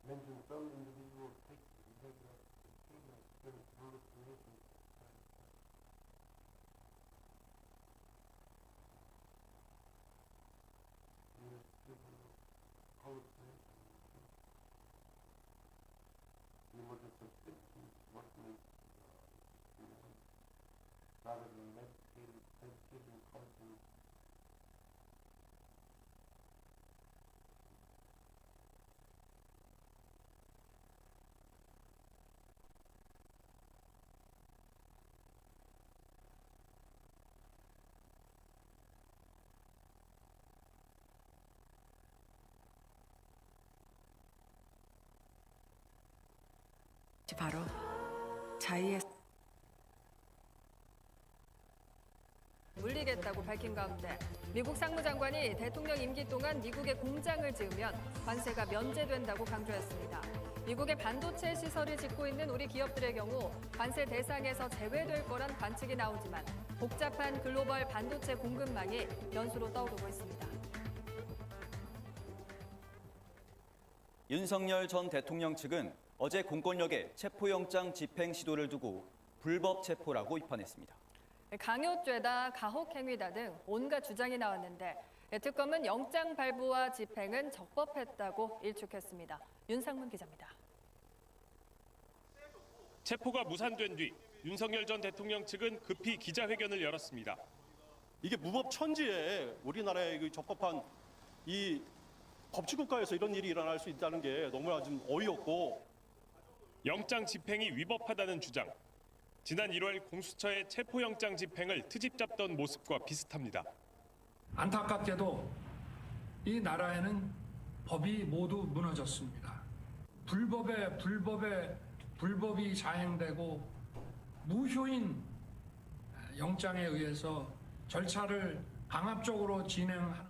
mentioned some individuals take irregular treatment during proliferation. What the substitute, what makes rather than medication causing 바로 자의의 물리겠다고 밝힌 가운데 미국 상무장관이 대통령 임기 동안 미국에 공장을 지으면 관세가 면제된다고 강조했습니다. 미국의 반도체 시설을 짓고 있는 우리 기업들의 경우 관세 대상에서 제외될 거란 관측이 나오지만 복잡한 글로벌 반도체 공급망이 변수로 떠오르고 있습니다. 윤석열 전 대통령 측은 어제 공권력의 체포영장 집행 시도를 두고 불법 체포라고 비판했습니다. 강요죄다, 가혹행위다 등 온갖 주장이 나왔는데 특검은 영장 발부와 집행은 적법했다고 일축했습니다. 윤상문 기자입니다. 체포가 무산된 뒤 윤석열 전 대통령 측은 급히 기자회견을 열었습니다. 이게 무법천지에 우리나라의 적법한 이 법치국가에서 이런 일이 일어날 수 있다는 게 너무나 좀 어이없고 영장 집행이 위법하다는 주장. 지난 1월 공수처의 체포영장 집행을 트집 잡던 모습과 비슷합니다. 안타깝게도 이 나라에는 법이 모두 무너졌습니다. 불법이 자행되고 무효인 영장에 의해서 절차를 강압적으로 진행하는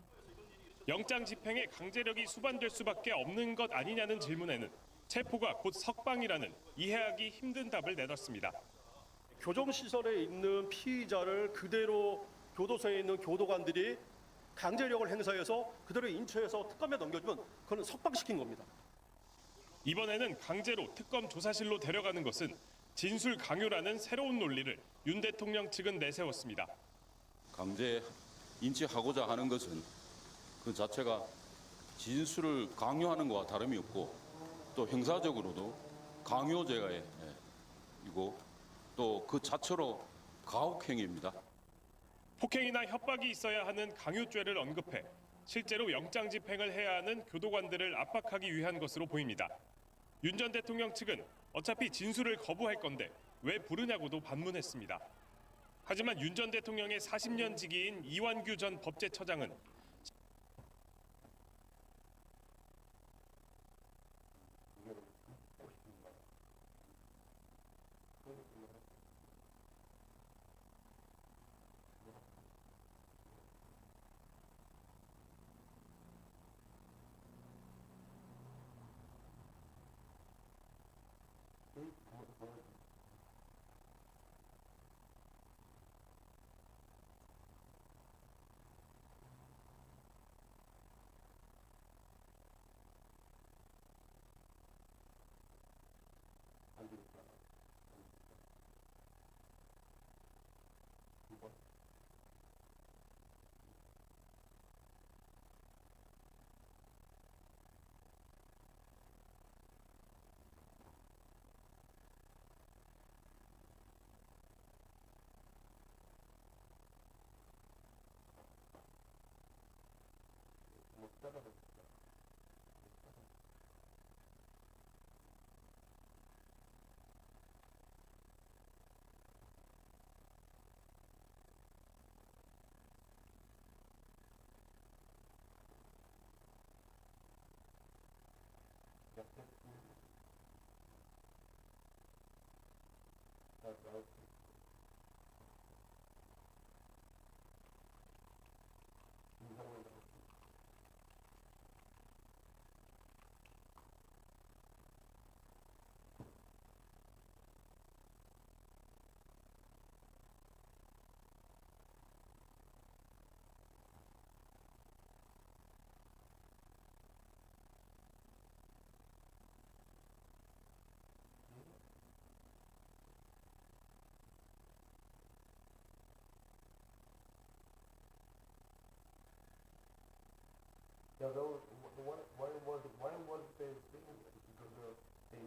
영장 집행에 강제력이 수반될 수밖에 없는 것 아니냐는 질문에는 체포가 곧 석방이라는 이해하기 힘든 답을 내놨습니다. 교정시설에 있는 피의자를 그대로 교도소에 있는 교도관들이 강제력을 행사해서 그대로 인처해서 특검에 넘겨주면 그건 석방시킨 겁니다. 이번에는 강제로 특검 조사실로 데려가는 것은 진술 강요라는 새로운 논리를 윤 대통령 측은 내세웠습니다. 강제 인치하고자 하는 것은 그 자체가 진술을 강요하는 것과 다름이 없고 또 형사적으로도 강요죄가 이고 또 그 자체로 가혹행위입니다. 폭행이나 협박이 있어야 하는 강요죄를 언급해 실제로 영장 집행을 해야 하는 교도관들을 압박하기 위한 것으로 보입니다. 윤 전 대통령 측은 어차피 진술을 거부할 건데 왜 부르냐고도 반문했습니다. 하지만 윤 전 대통령의 40년 지기인 이완규 전 법제처장은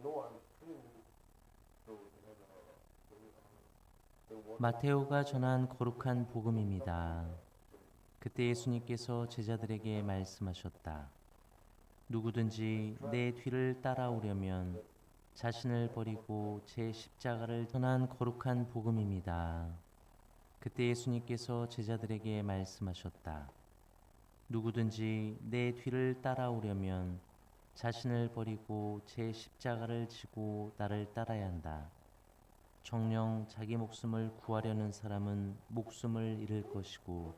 know I'm praying. So 마테오가 전한 거룩한 복음입니다. 그때 예수님께서 제자들에게 말씀하셨다. 누구든지 내 뒤를 따라오려면 자신을 버리고 제 십자가를 전한 거룩한 복음입니다. 그때 예수님께서 제자들에게 말씀하셨다. 누구든지 내 뒤를 따라오려면 자신을 버리고 제 십자가를 지고 나를 따라야 한다. 정녕 자기 목숨을 구하려는 사람은 목숨을 잃을 것이고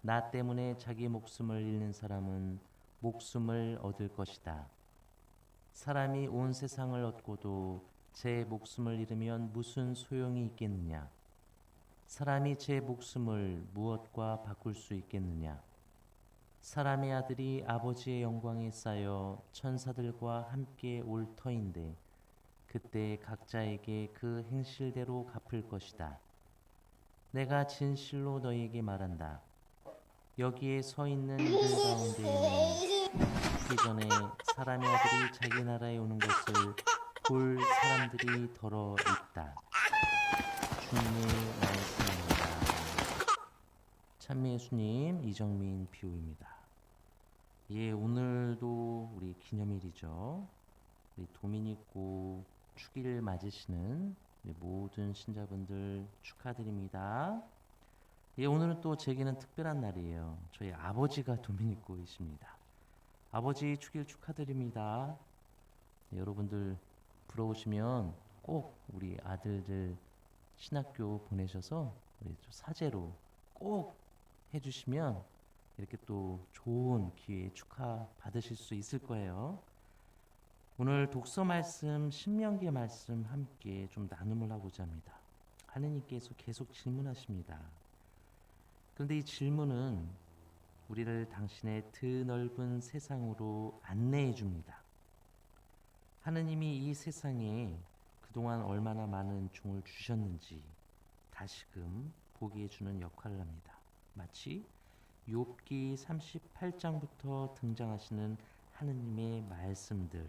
나 때문에 자기 목숨을 잃는 사람은 목숨을 얻을 것이다. 사람이 온 세상을 얻고도 제 목숨을 잃으면 무슨 소용이 있겠느냐? 사람이 제 목숨을 무엇과 바꿀 수 있겠느냐? 사람의 아들이 아버지의 영광에 쌓여 천사들과 함께 올 터인데 그때 각자에게 그 행실대로 갚을 것이다. 내가 진실로 너희에게 말한다. 여기에 서 있는 이들 가운데에는 죽기 전에 사람의 아들이 자기 나라에 오는 것을 볼 사람들이 더러 있다. 주님의 말씀입니다. 참미 예수님, 이정민 비호입니다. 예, 오늘도 우리 기념일이죠. 우리 도미니코 축일을 맞으시는 모든 신자분들 축하드립니다. 예, 오늘은 또 제게는 특별한 날이에요. 저희 아버지가 도미니코이십니다. 아버지 축일 축하드립니다. 예, 여러분들 부러우시면 꼭 우리 아들들 신학교 보내셔서 우리 사제로 꼭 해주시면 이렇게 또 좋은 기회에 축하 받으실 수 있을 거예요. 오늘 독서 말씀, 신명기 말씀 함께 좀 나눔을 하고자 합니다. 하느님께서 계속 질문하십니다. 그런데 이 질문은 우리를 당신의 드넓은 세상으로 안내해 줍니다. 하느님이 이 세상에 그동안 얼마나 많은 종을 주셨는지 다시금 보게 해주는 역할을 합니다. 마치 욥기 38장부터 등장하시는 하느님의 말씀들,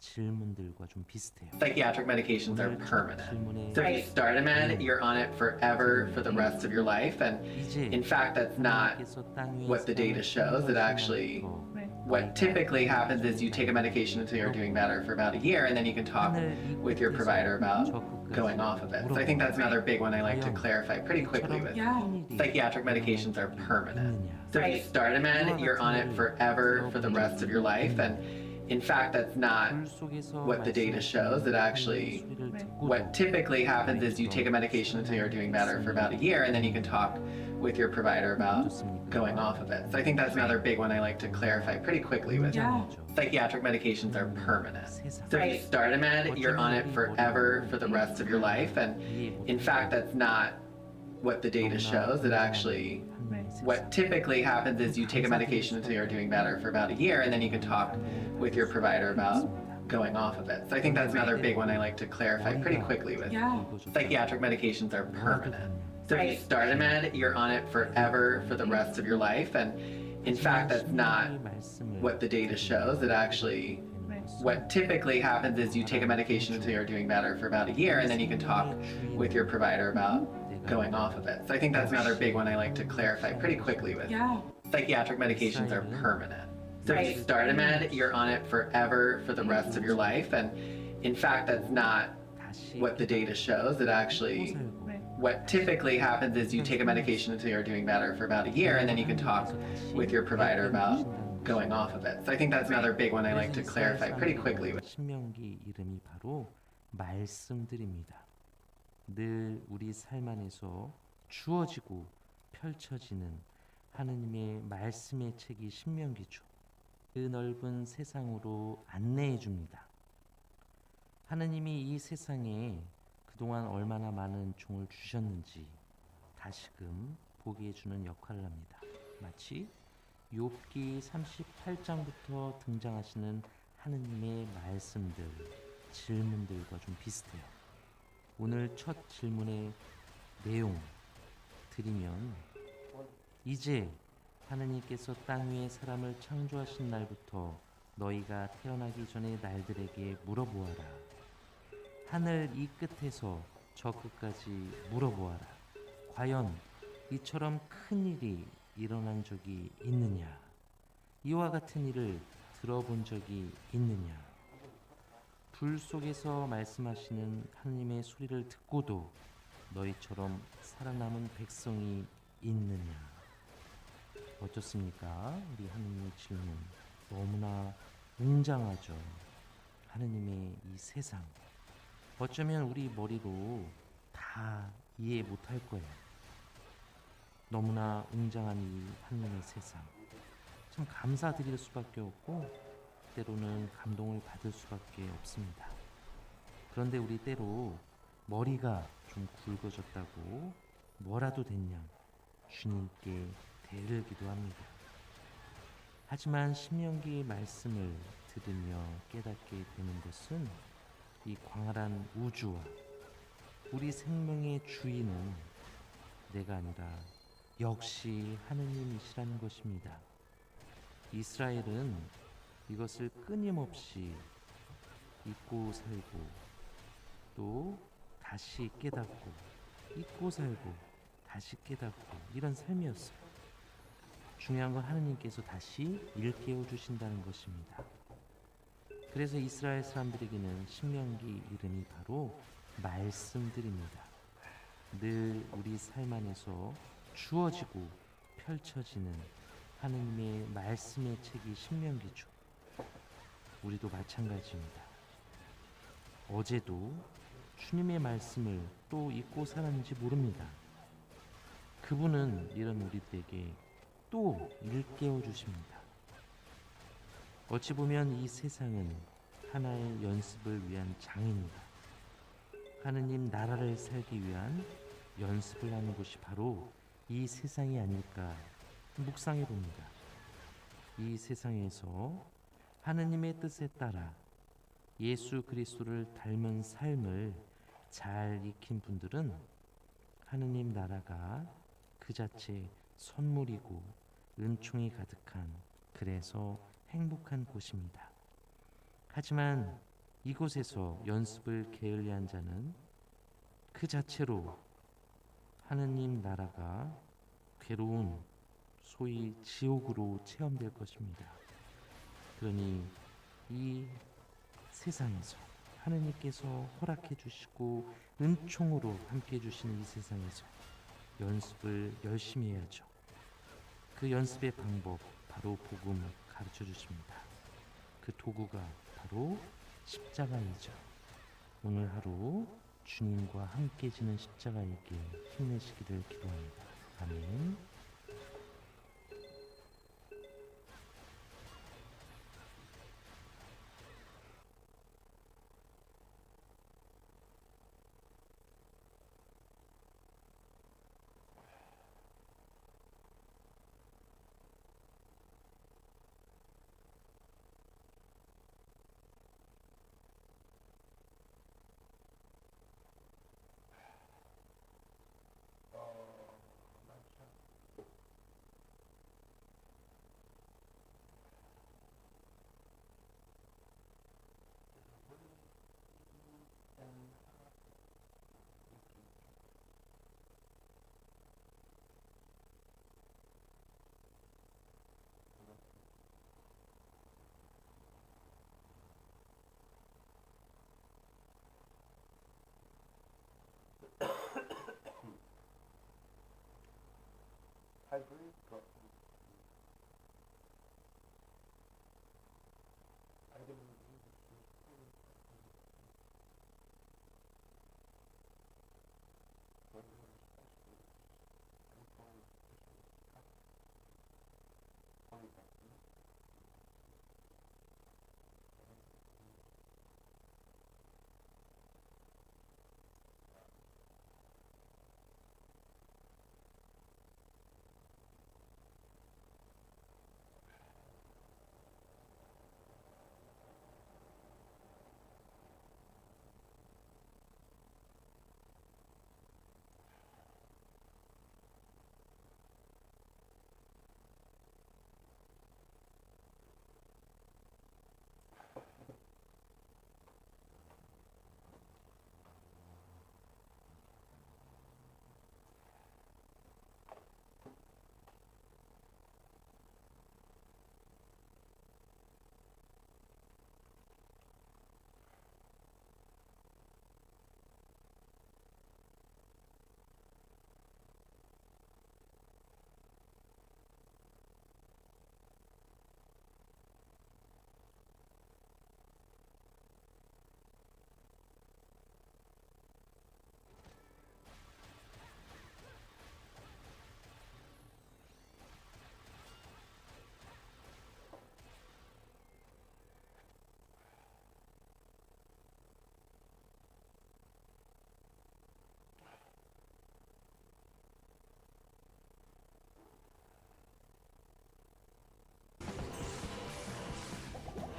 질문들과 좀 비슷해요. Psychiatric medications are permanent. So if you start a med, you're on it forever for the rest of your life. And in fact, that's not what the data shows. It actually, what typically happens is you take a medication until you're doing better for about a year, and then you can talk with your provider about going off of it. So I think that's another big one I like to clarify pretty quickly with. Psychiatric medications are permanent. So if you start a med, you're on it forever for the rest of your life. And in fact, that's not what the data shows. It actually, what typically happens is you take a medication until you're doing better for about a year, and then you can talk with your provider about going off of it. So I think that's another big one I like to clarify pretty quickly with. Psychiatric medications are permanent. So if you start a med, you're on it forever for the rest of your life. And in fact, that's not what the data shows. It actually, what typically happens is you take a medication until you're doing better for about a year, and then you can talk with your provider about going off of it. So I think that's another big one I like to clarify pretty quickly with. Psychiatric medications are permanent. So if you start a med, you're on it forever for the rest of your life. And in fact, that's not what the data shows. It actually, what typically happens is you take a medication until you're doing better for about a year, and then you can talk with your provider about going off of it. So I think that's another big one I like to clarify pretty quickly with. Psychiatric medications are permanent. So if you start a med, you're on it forever for the rest of your life. And in fact, that's not what the data shows. It actually, what typically happens is you take a medication until you're doing better for about a year, and then you can talk with your provider about going off of it. So I think that's another big one I like to clarify pretty quickly with. 신명기 이름이 바로 말씀들입니다. 늘 우리 삶 안에서 주어지고 펼쳐지는 하느님의 말씀의 책이 신명기죠. 그 넓은 세상으로 안내해 줍니다. 하느님이 이 세상에 그동안 얼마나 많은 종을 주셨는지 다시금 보게 해주는 역할을 합니다. 마치 욥기 38장부터 등장하시는 하느님의 말씀들, 질문들과 좀 비슷해요. 오늘 첫 질문의 내용 드리면 이제 하느님께서 땅 위에 사람을 창조하신 날부터 너희가 태어나기 전의 날들에게 물어보아라. 하늘 이 끝에서 저 끝까지 물어보아라. 과연 이처럼 큰 일이 일어난 적이 있느냐? 이와 같은 일을 들어본 적이 있느냐? 불 속에서 말씀하시는 하나님의 소리를 듣고도 너희처럼 살아남은 백성이 있느냐? 어떻습니까? 우리 하나님의 질문 너무나 웅장하죠. 하나님의 이 세상 어쩌면 우리 머리로 다 이해 못할 거예요. 너무나 웅장한 이 하나님의 세상 참 감사드릴 수밖에 없고 때로는 감동을 받을 수밖에 없습니다. 그런데 우리 때로 머리가 좀 굵어졌다고 뭐라도 됐냐 주님께 대들기도 합니다. 하지만 신명기의 말씀을 들으며 깨닫게 되는 것은 이 광활한 우주와 우리 생명의 주인은 내가 아니라 역시 하느님이시라는 것입니다. 이스라엘은 이것을 끊임없이 잊고 살고 또 다시 깨닫고 잊고 살고 다시 깨닫고 이런 삶이었어요. 중요한 건 하느님께서 다시 일깨워 주신다는 것입니다. 그래서 이스라엘 사람들에게는 신명기 이름이 바로 말씀들입니다. 늘 우리 삶 안에서 주어지고 펼쳐지는 하느님의 말씀의 책이 신명기죠. 우리도 마찬가지입니다. 어제도 주님의 말씀을 또 잊고 살았는지 모릅니다. 그분은 이런 우리들에게 또 일깨워 주십니다. 어찌 보면 이 세상은 하나의 연습을 위한 장입니다. 하느님 나라를 살기 위한 연습을 하는 곳이 바로 이 세상이 아닐까 묵상해 봅니다. 이 세상에서 하느님의 뜻에 따라 예수 그리스도를 닮은 삶을 잘 익힌 분들은 하느님 나라가 그 자체 선물이고 은총이 가득한 그래서 행복한 곳입니다. 하지만 이곳에서 연습을 게을리한 자는 그 자체로 하느님 나라가 괴로운 소위 지옥으로 체험될 것입니다. 그러니 이 세상에서 하느님께서 허락해 주시고 은총으로 함께 해주시는 이 세상에서 연습을 열심히 해야죠. 그 연습의 방법 바로 복음 가르쳐 주십니다. 그 도구가 바로 십자가이죠. 오늘 하루 주님과 함께 지는 십자가의 길 힘내시기를 기도합니다. 아멘. hybrid problem. I don't know.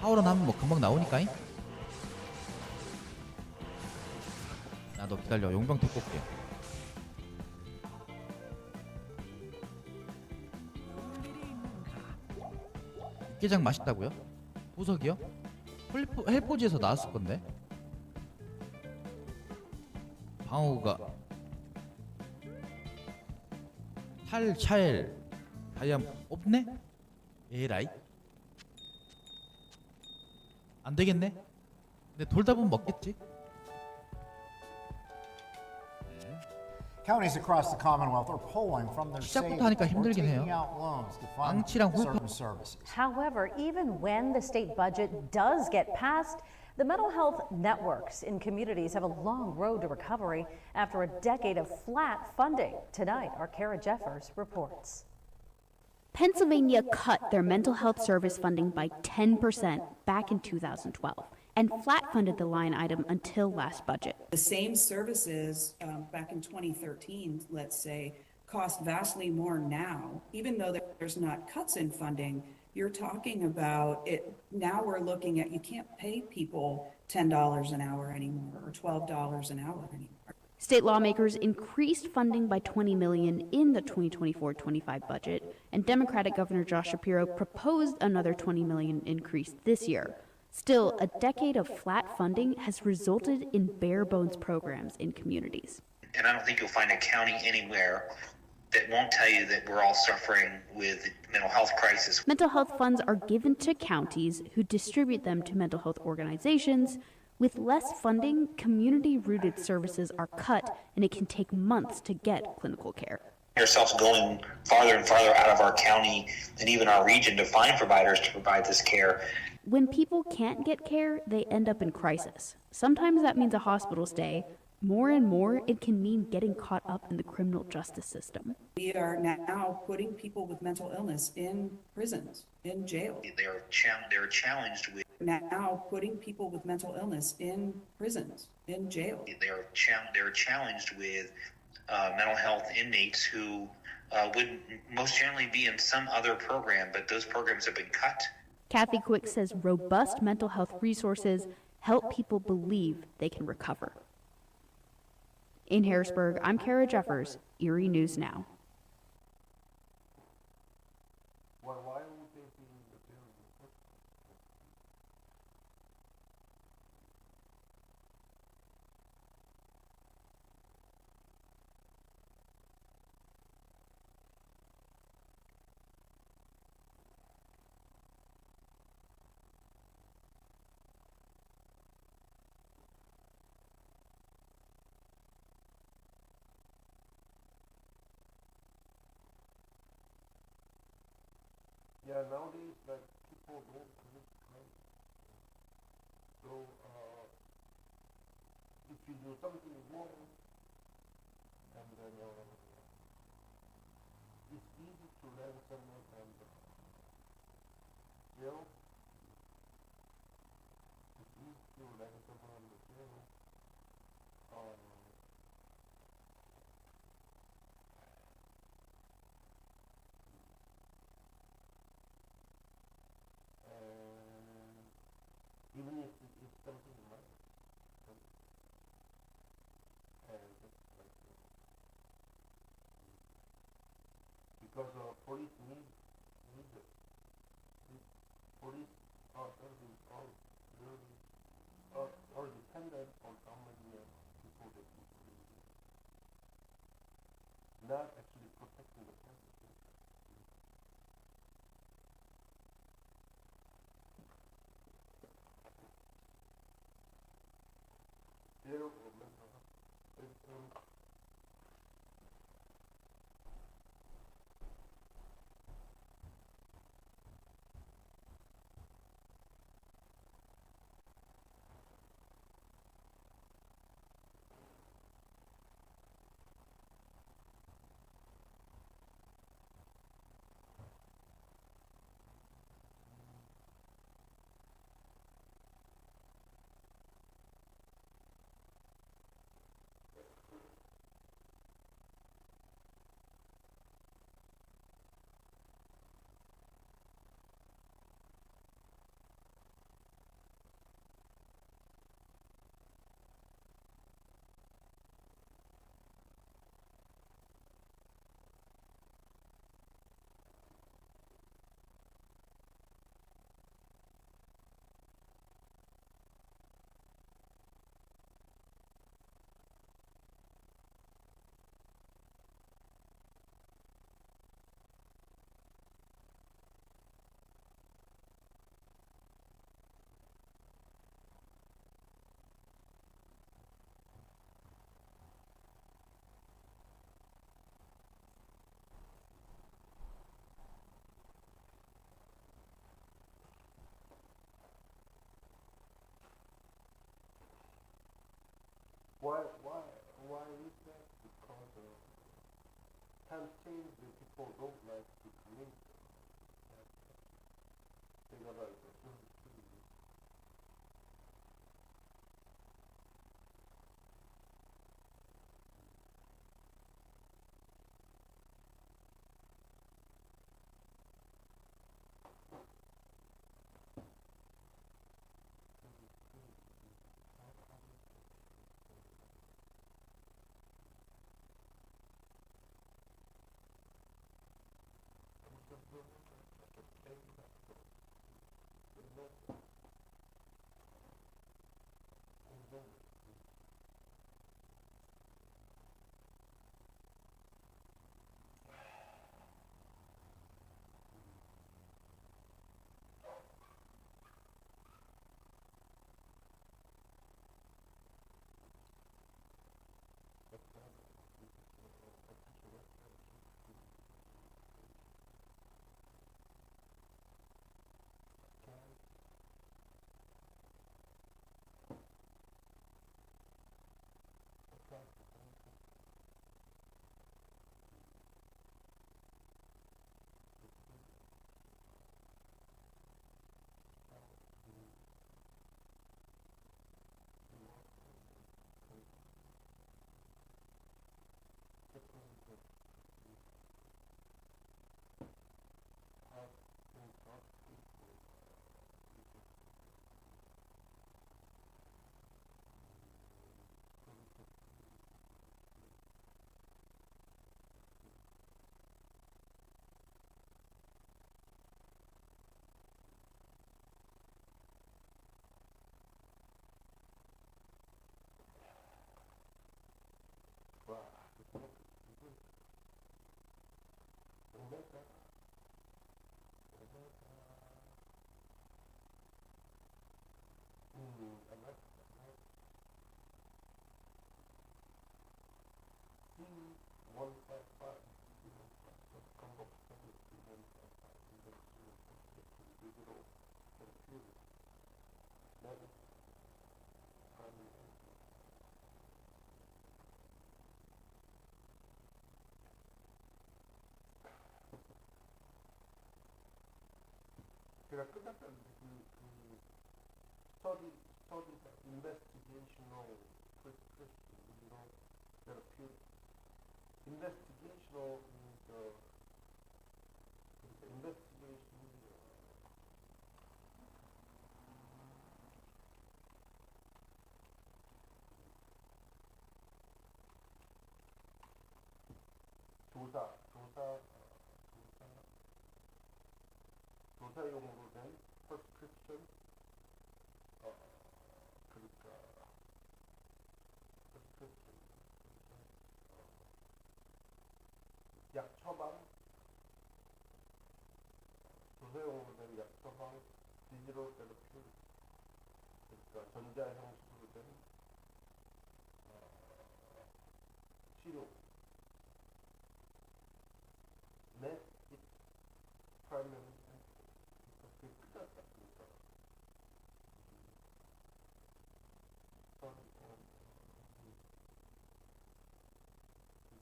파워런 하면 뭐 금방 나오니까잉. 야, 너 기다려. 용병 데리고 올게. 육개장 맛있다고요? 보석이요? 헬포지에서 나왔을 건데. 방어구가 탈차엘 다이암 없네? 에라이. 안 되겠네. 근데 돌다 보면 먹겠지. Counties across the Commonwealth are pulling from their savings 시작부터 하니까 or 힘들긴 taking 해요. out loans to fund 망치랑 certain 홀파. services. However, even when the state budget does get passed, the mental health networks in communities have a long road to recovery after a decade of flat funding. Tonight, our Kara Jeffers reports. Pennsylvania cut their mental health service funding by 10% back in 2012 and flat funded the line item until last budget. The same services back in 2013, let's say, cost vastly more now. Even though there's not cuts in funding, you're talking about it. Now we're looking at, you can't pay people $10 an hour anymore or $12 an hour anymore. State lawmakers increased funding by $20 million in the 2024-25 budget, and Democratic Governor Josh Shapiro proposed another $20 million increase this year. Still, a decade of flat funding has resulted in bare-bones programs in communities. And I don't think you'll find a county anywhere that won't tell you that we're all suffering with mental health crisis. Mental health funds are given to counties who distribute them to mental health organizations. With less funding, community-rooted services are cut, and it can take months to get clinical care. Ourselves going farther and farther out of our county and even our region to find providers to provide this care. When people can't get care, they end up in crisis. Sometimes that means a hospital stay. More and more, it can mean getting caught up in the criminal justice system. We are now putting people with mental illness in prisons, in jail. They're challenged with. Now putting people with mental illness in prisons, in jail. They're challenged with mental health inmates who would most generally be in some other program, but those programs have been cut. Kathy Quick says robust mental health resources help people believe they can recover. In Harrisburg, I'm Kara Jeffers, Erie News Now. Yeah, nowadays, like, people don't commit crime. So, if you do something wrong, and then it's easy to land someone and jail. It's easy to land someone in the jail. Even if it's something right, and because police need police services are really are dependent on how many people they keep releasing, not actually protecting the person. campaigns that people don't like to come in. They got like a 제가 끝났던 study investigational prescription, therapeutic. Investigational is investigation. 조사용으로 된 prescription, 그러니까 prescription, 약 처방, 조사용으로 된 약 처방, 디지털 테라피, 그러니까 전자 형식으로 된 치료. 내 primary 그게 끝났다.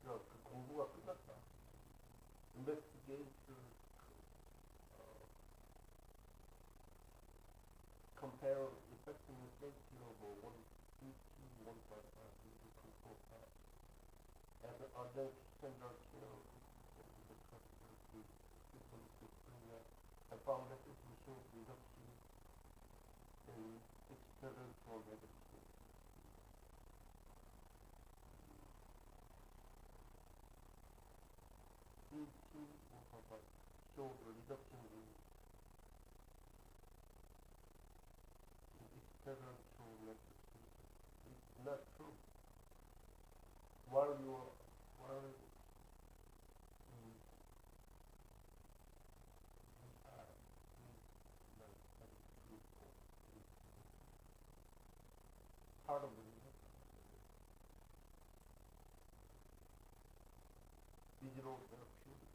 그러니까 그 공부가 끝났다. Investigate, compare effectiveness ratio of 1:155 control path, and other standard care. I found that it shows reduction in experimental medicine. Showed a reduction in experimental medicine. It's not true. While part of the digital therapeutics,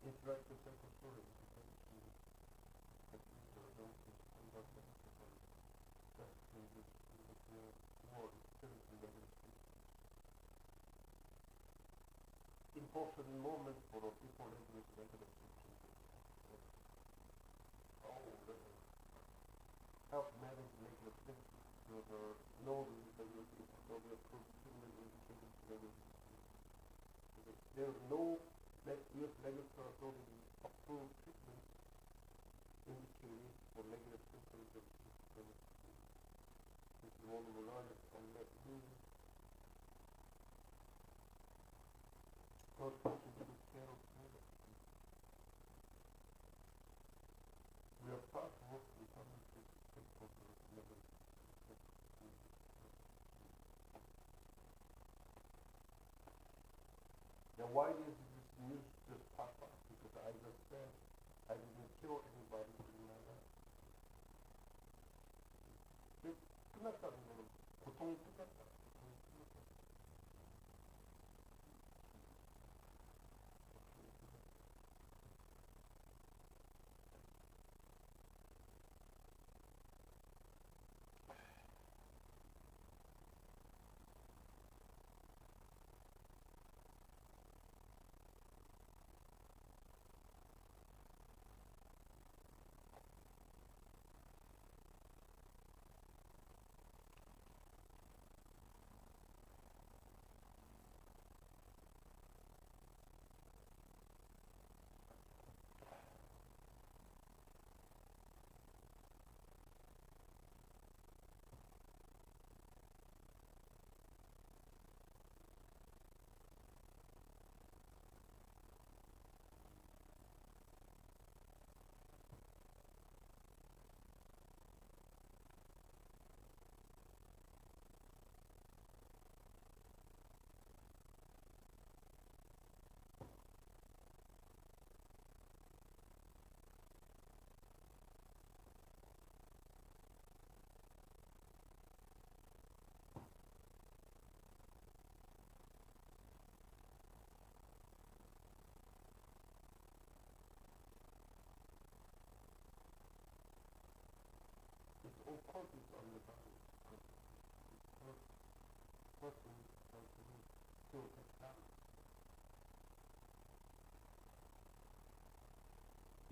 interactive psychosocial intervention, or experience in medicine. important moment for the people living with negative symptoms. Help manage negative symptoms. So know the disability, so the treatment indicated negative symptoms. There is no U.S. regulatory authority approved treatment indicated for negative symptoms of schizophrenia. This is one of the largest unmet needs. We are proud to work with other stakeholders. Now, why did this news just pop up? Because I just said I didn't kill anybody in my life. 끝났다는 거는 보통 끝났다.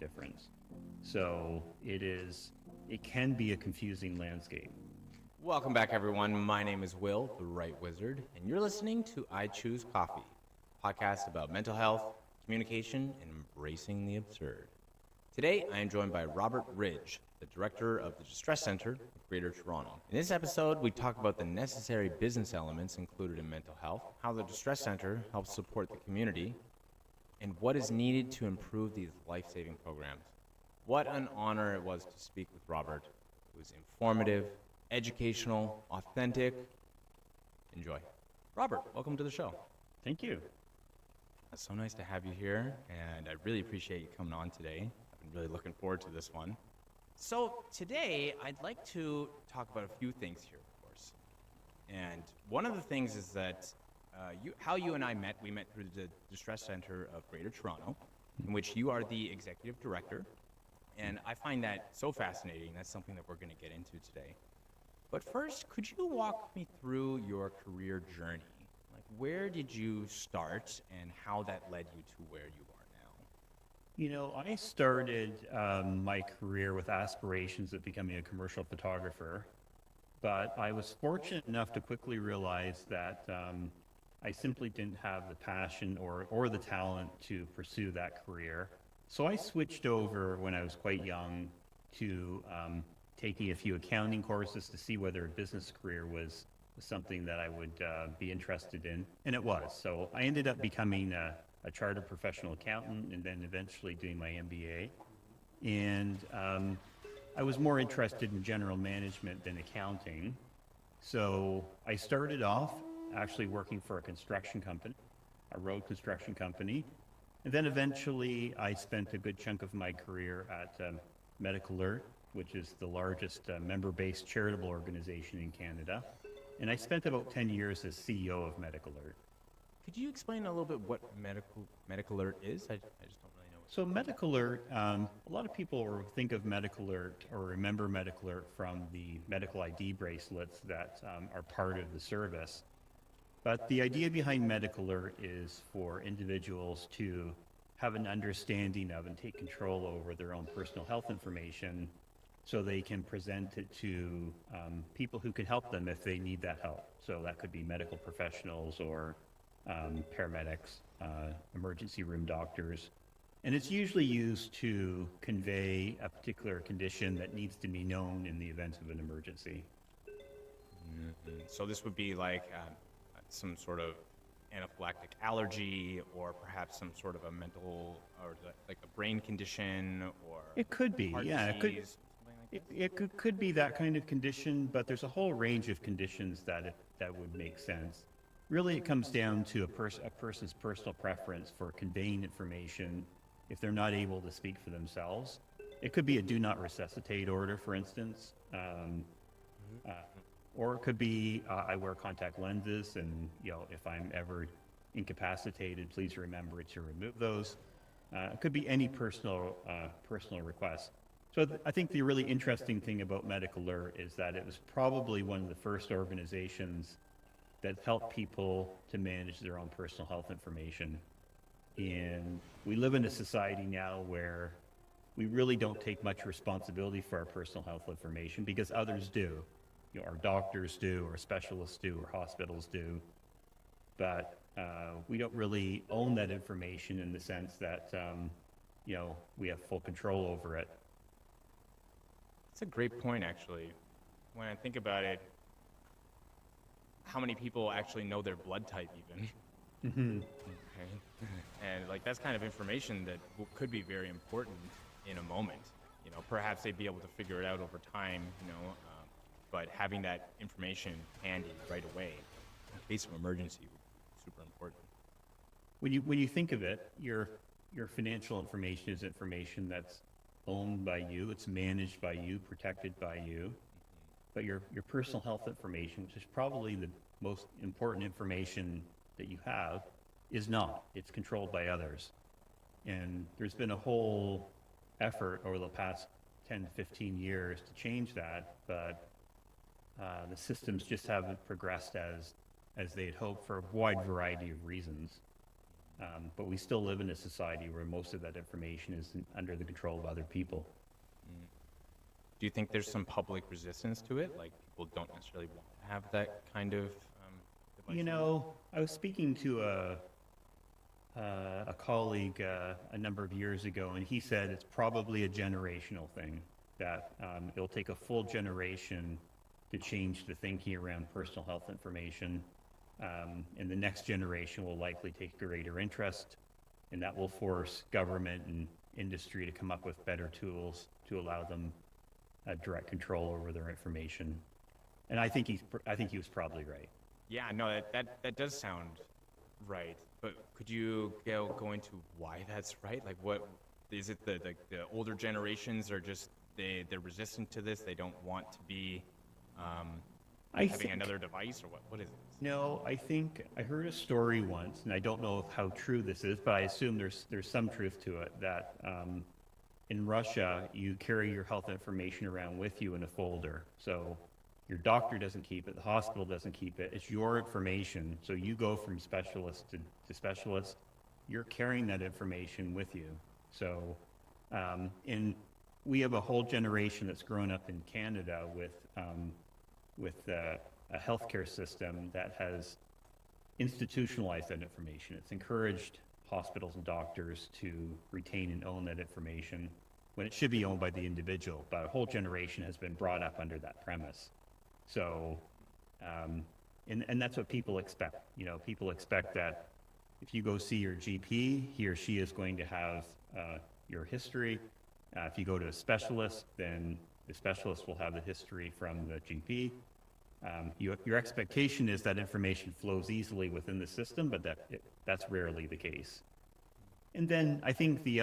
Difference. So it can be a confusing landscape. Welcome back, everyone. My name is Will, the Right Wizard, and you're listening to I Choose Coffee, a podcast about mental health, communication, and embracing the absurd. Today, I am joined by Robert Ridge, the director of the Distress Center of Greater Toronto. In this episode, we talk about the necessary business elements included in mental health, how the Distress Center helps support the community, and what is needed to improve these life-saving programs. What an honor it was to speak with Robert. It was informative, educational, authentic. Enjoy. Robert, welcome to the show. Thank you. It's so nice to have you here, and I really appreciate you coming on today. I've been really looking forward to this one. So today, I'd like to talk about a few things here, of course. And one of the things is that how you and I met, we met through the Distress Center of Greater Toronto, in which you are the executive director. And I find that so fascinating. That's something that we're going to get into today. But first, could you walk me through your career journey? Like, where did you start and how that led you to where you are now? You know, I started my career with aspirations of becoming a commercial photographer, but I was fortunate enough to quickly realize that I simply didn't have the passion or the talent to pursue that career. So I switched over when I was quite young to taking a few accounting courses to see whether a business career was something that I would be interested in, and it was. So I ended up becoming a chartered professional accountant and then eventually doing my MBA. And I was more interested in general management than accounting. So I started off actually working for a construction company, a road construction company. And then eventually I spent a good chunk of my career at Medical Alert, which is the largest member-based charitable organization in Canada. And I spent about 10 years as CEO of Medical Alert. Could you explain a little bit what Medical Alert is? I just don't really know. So Medical Alert, a lot of people think of Medical Alert or remember Medical Alert from the medical ID bracelets that are part of the service. But the idea behind Medical Alert is for individuals to have an understanding of and take control over their own personal health information so they can present it to people who can help them if they need that help. So that could be medical professionals or paramedics, emergency room doctors. And it's usually used to convey a particular condition that needs to be known in the event of an emergency. So this would be like some sort of anaphylactic allergy, or perhaps some sort of a mental, or like a brain condition, or It could be, heart yeah. disease, It could be that kind of condition, but there's a whole range of conditions that would make sense. Really, it comes down to a person's personal preference for conveying information if they're not able to speak for themselves. It could be a do not resuscitate order, for instance. Or it could be, I wear contact lenses, and if I'm ever incapacitated, please remember to remove those. It could be any personal request. So I think the really interesting thing about Medical Alert is that it was probably one of the first organizations that helped people to manage their own personal health information. And we live in a society now where we really don't take much responsibility for our personal health information because others do. Our doctors do, or specialists do, or hospitals do. But we don't really own that information in the sense that, we have full control over it. It's a great point, actually. When I think about it, how many people actually know their blood type even? Okay. And like that's kind of information that could be very important in a moment. Perhaps they'd be able to figure it out over time, but having that information handy right away in case of emergency would be super important. When you think of it, your financial information is information that's owned by you, it's managed by you, protected by you. But your personal health information, which is probably the most important information that you have, is not. It's controlled by others. And there's been a whole effort over the past 10 to 15 years to change that, but the systems just haven't progressed as they'd hoped for a wide variety of reasons. But we still live in a society where most of that information is under the control of other people. Do you think there's some public resistance to it? Like people don't necessarily want to have that kind of device? I was speaking to a colleague a number of years ago, and he said it's probably a generational thing, that it'll take a full generation to change the thinking around personal health information. And the next generation will likely take greater interest, and that will force government and industry to come up with better tools to allow them direct control over their information. And I think he was probably right. Yeah, no, that does sound right. But could you go into why that's right? Like, what is it? The older generations are just they're resistant to this. They don't want to be having another device, or what? What is it? No, I think I heard a story once, and I don't know how true this is, but I assume there's some truth to it, that in Russia, you carry your health information around with you in a folder. So your doctor doesn't keep it, the hospital doesn't keep it. It's your information. So you go from specialist to specialist. You're carrying that information with you. So we have a whole generation that's grown up in Canada with a healthcare system that has institutionalized that information. It's encouraged hospitals and doctors to retain and own that information when it should be owned by the individual. But a whole generation has been brought up under that premise. So, and that's what people expect. People expect that if you go see your GP, he or she is going to have your history. If you go to a specialist, then the specialist will have the history from the GP. Your expectation is that information flows easily within the system, but that's rarely the case. And then I think the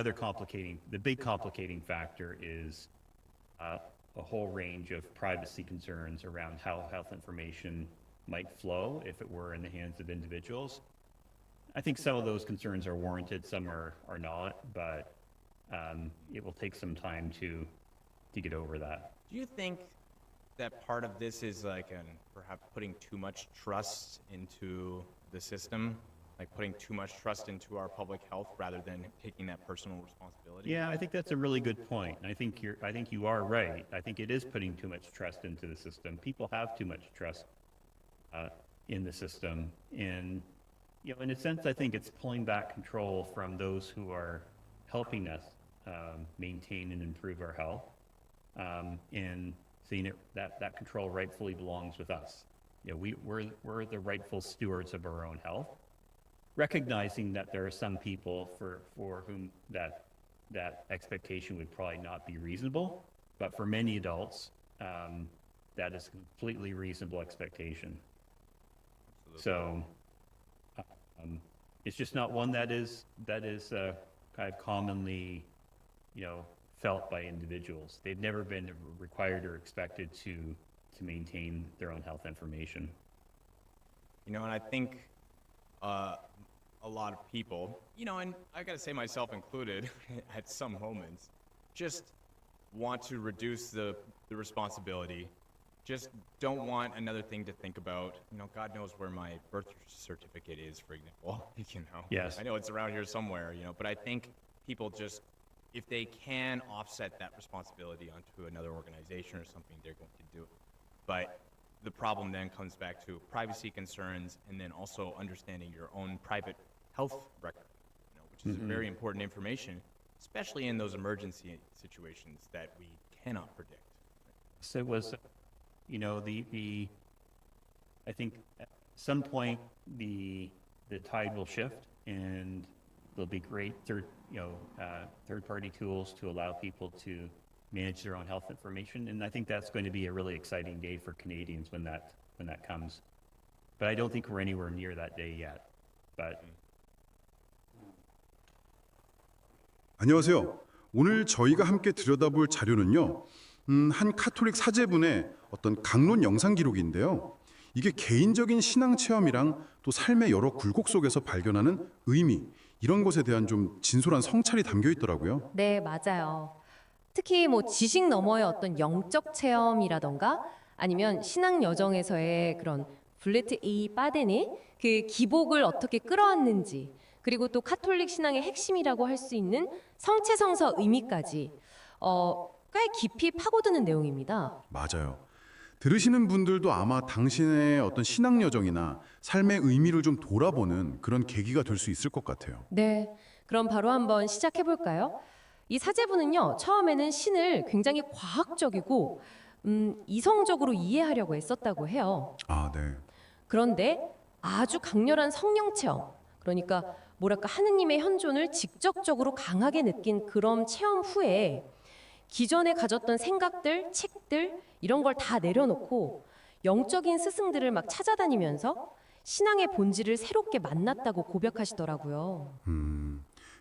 big complicating factor is a whole range of privacy concerns around how health information might flow if it were in the hands of individuals. I think some of those concerns are warranted, some are not, but it will take some time to get over that. Do you think that part of this is like perhaps putting too much trust into the system, like putting too much trust into our public health rather than taking that personal responsibility? Yeah, I think that's a really good point. I think you are right. I think it is putting too much trust into the system. People have too much trust in the system, and in a sense, I think it's pulling back control from those who are helping us maintain and improve our health, and seeing that control rightfully belongs with us. We're the rightful stewards of our own health, recognizing that there are some people for whom that expectation would probably not be reasonable, but for many adults, that is a completely reasonable expectation. So it's just not one that is kind of commonly, felt by individuals. They've never been required or expected to maintain their own health information. And I think a lot of people, and I gotta say myself included, at some moments, just want to reduce the responsibility. Just don't want another thing to think about. God knows where my birth certificate is, for example. Yes. I know it's around here somewhere. But I think people just, if they can offset that responsibility onto another organization or something, they're going to do it. But the problem then comes back to privacy concerns, and then also understanding your own private health record, which is very important information, especially in those emergency situations that we cannot predict. So it was, I think at some point the tide will shift, and there'll be great third-party tools to allow people to manage their own health information, and I think that's going to be a really exciting day for Canadians when that comes. But I don't think we're anywhere near that day yet. But 안녕하세요. 오늘 저희가 함께 들여다볼 자료는요, 한 카톨릭 사제분의 어떤 강론 영상 기록인데요. 이게 개인적인 신앙 체험이랑 또 삶의 여러 굴곡 속에서 발견하는 의미, 이런 것에 대한 좀 진솔한 성찰이 담겨 있더라고요. 네, 맞아요. 특히 지식 너머의 어떤 영적 체험이라던가 아니면 신앙 여정에서의 그런 블레트 이 빠데니 그 기복을 어떻게 끌어왔는지, 그리고 또 카톨릭 신앙의 핵심이라고 할 수 있는 성체성서 의미까지 꽤 깊이 파고드는 내용입니다. 맞아요. 들으시는 분들도 아마 당신의 어떤 신앙 여정이나 삶의 의미를 좀 돌아보는 그런 계기가 될 수 있을 것 같아요. 네, 그럼 바로 한번 시작해 볼까요? 이 사제분은요, 처음에는 신을 굉장히 과학적이고 이성적으로 이해하려고 했었다고 해요. 아, 네. 그런데 아주 강렬한 성령 체험, 그러니까 하느님의 현존을 직접적으로 강하게 느낀 그런 체험 후에 기존에 가졌던 생각들, 책들 이런 걸 다 내려놓고 영적인 스승들을 막 찾아다니면서 신앙의 본질을 새롭게 만났다고 고백하시더라고요.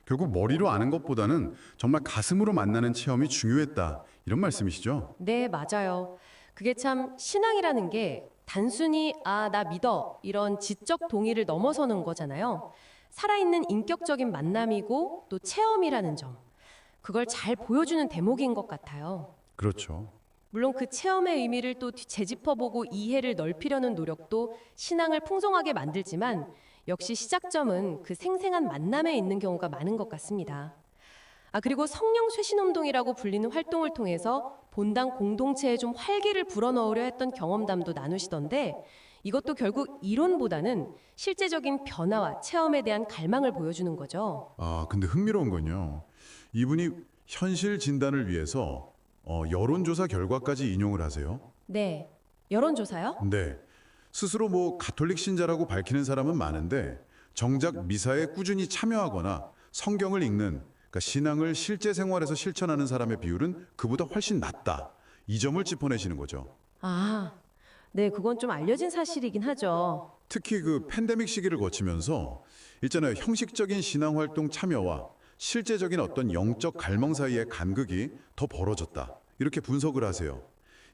결국 머리로 아는 것보다는 정말 가슴으로 만나는 체험이 중요했다, 이런 말씀이시죠? 네, 맞아요. 그게 참 신앙이라는 게 단순히 나 믿어 이런 지적 동의를 넘어서는 거잖아요. 살아있는 인격적인 만남이고 또 체험이라는 점, 그걸 잘 보여주는 대목인 것 같아요. 그렇죠. 물론 그 체험의 의미를 또 재짚어보고 이해를 넓히려는 노력도 신앙을 풍성하게 만들지만 역시 시작점은 그 생생한 만남에 있는 경우가 많은 것 같습니다. 그리고 성령 쇄신운동이라고 불리는 활동을 통해서 본당 공동체에 좀 활기를 불어넣으려 했던 경험담도 나누시던데, 이것도 결국 이론보다는 실제적인 변화와 체험에 대한 갈망을 보여주는 거죠. 근데 흥미로운 건요, 이분이 현실 진단을 위해서 여론조사 결과까지 인용을 하세요. 네, 여론조사요? 네. 스스로 가톨릭 신자라고 밝히는 사람은 많은데 정작 미사에 꾸준히 참여하거나 성경을 읽는, 그러니까 신앙을 실제 생활에서 실천하는 사람의 비율은 그보다 훨씬 낮다, 이 점을 짚어내시는 거죠. 네, 그건 좀 알려진 사실이긴 하죠. 특히 그 팬데믹 시기를 거치면서 있잖아요, 형식적인 신앙 활동 참여와 실제적인 어떤 영적 갈망 사이의 간극이 더 벌어졌다, 이렇게 분석을 하세요.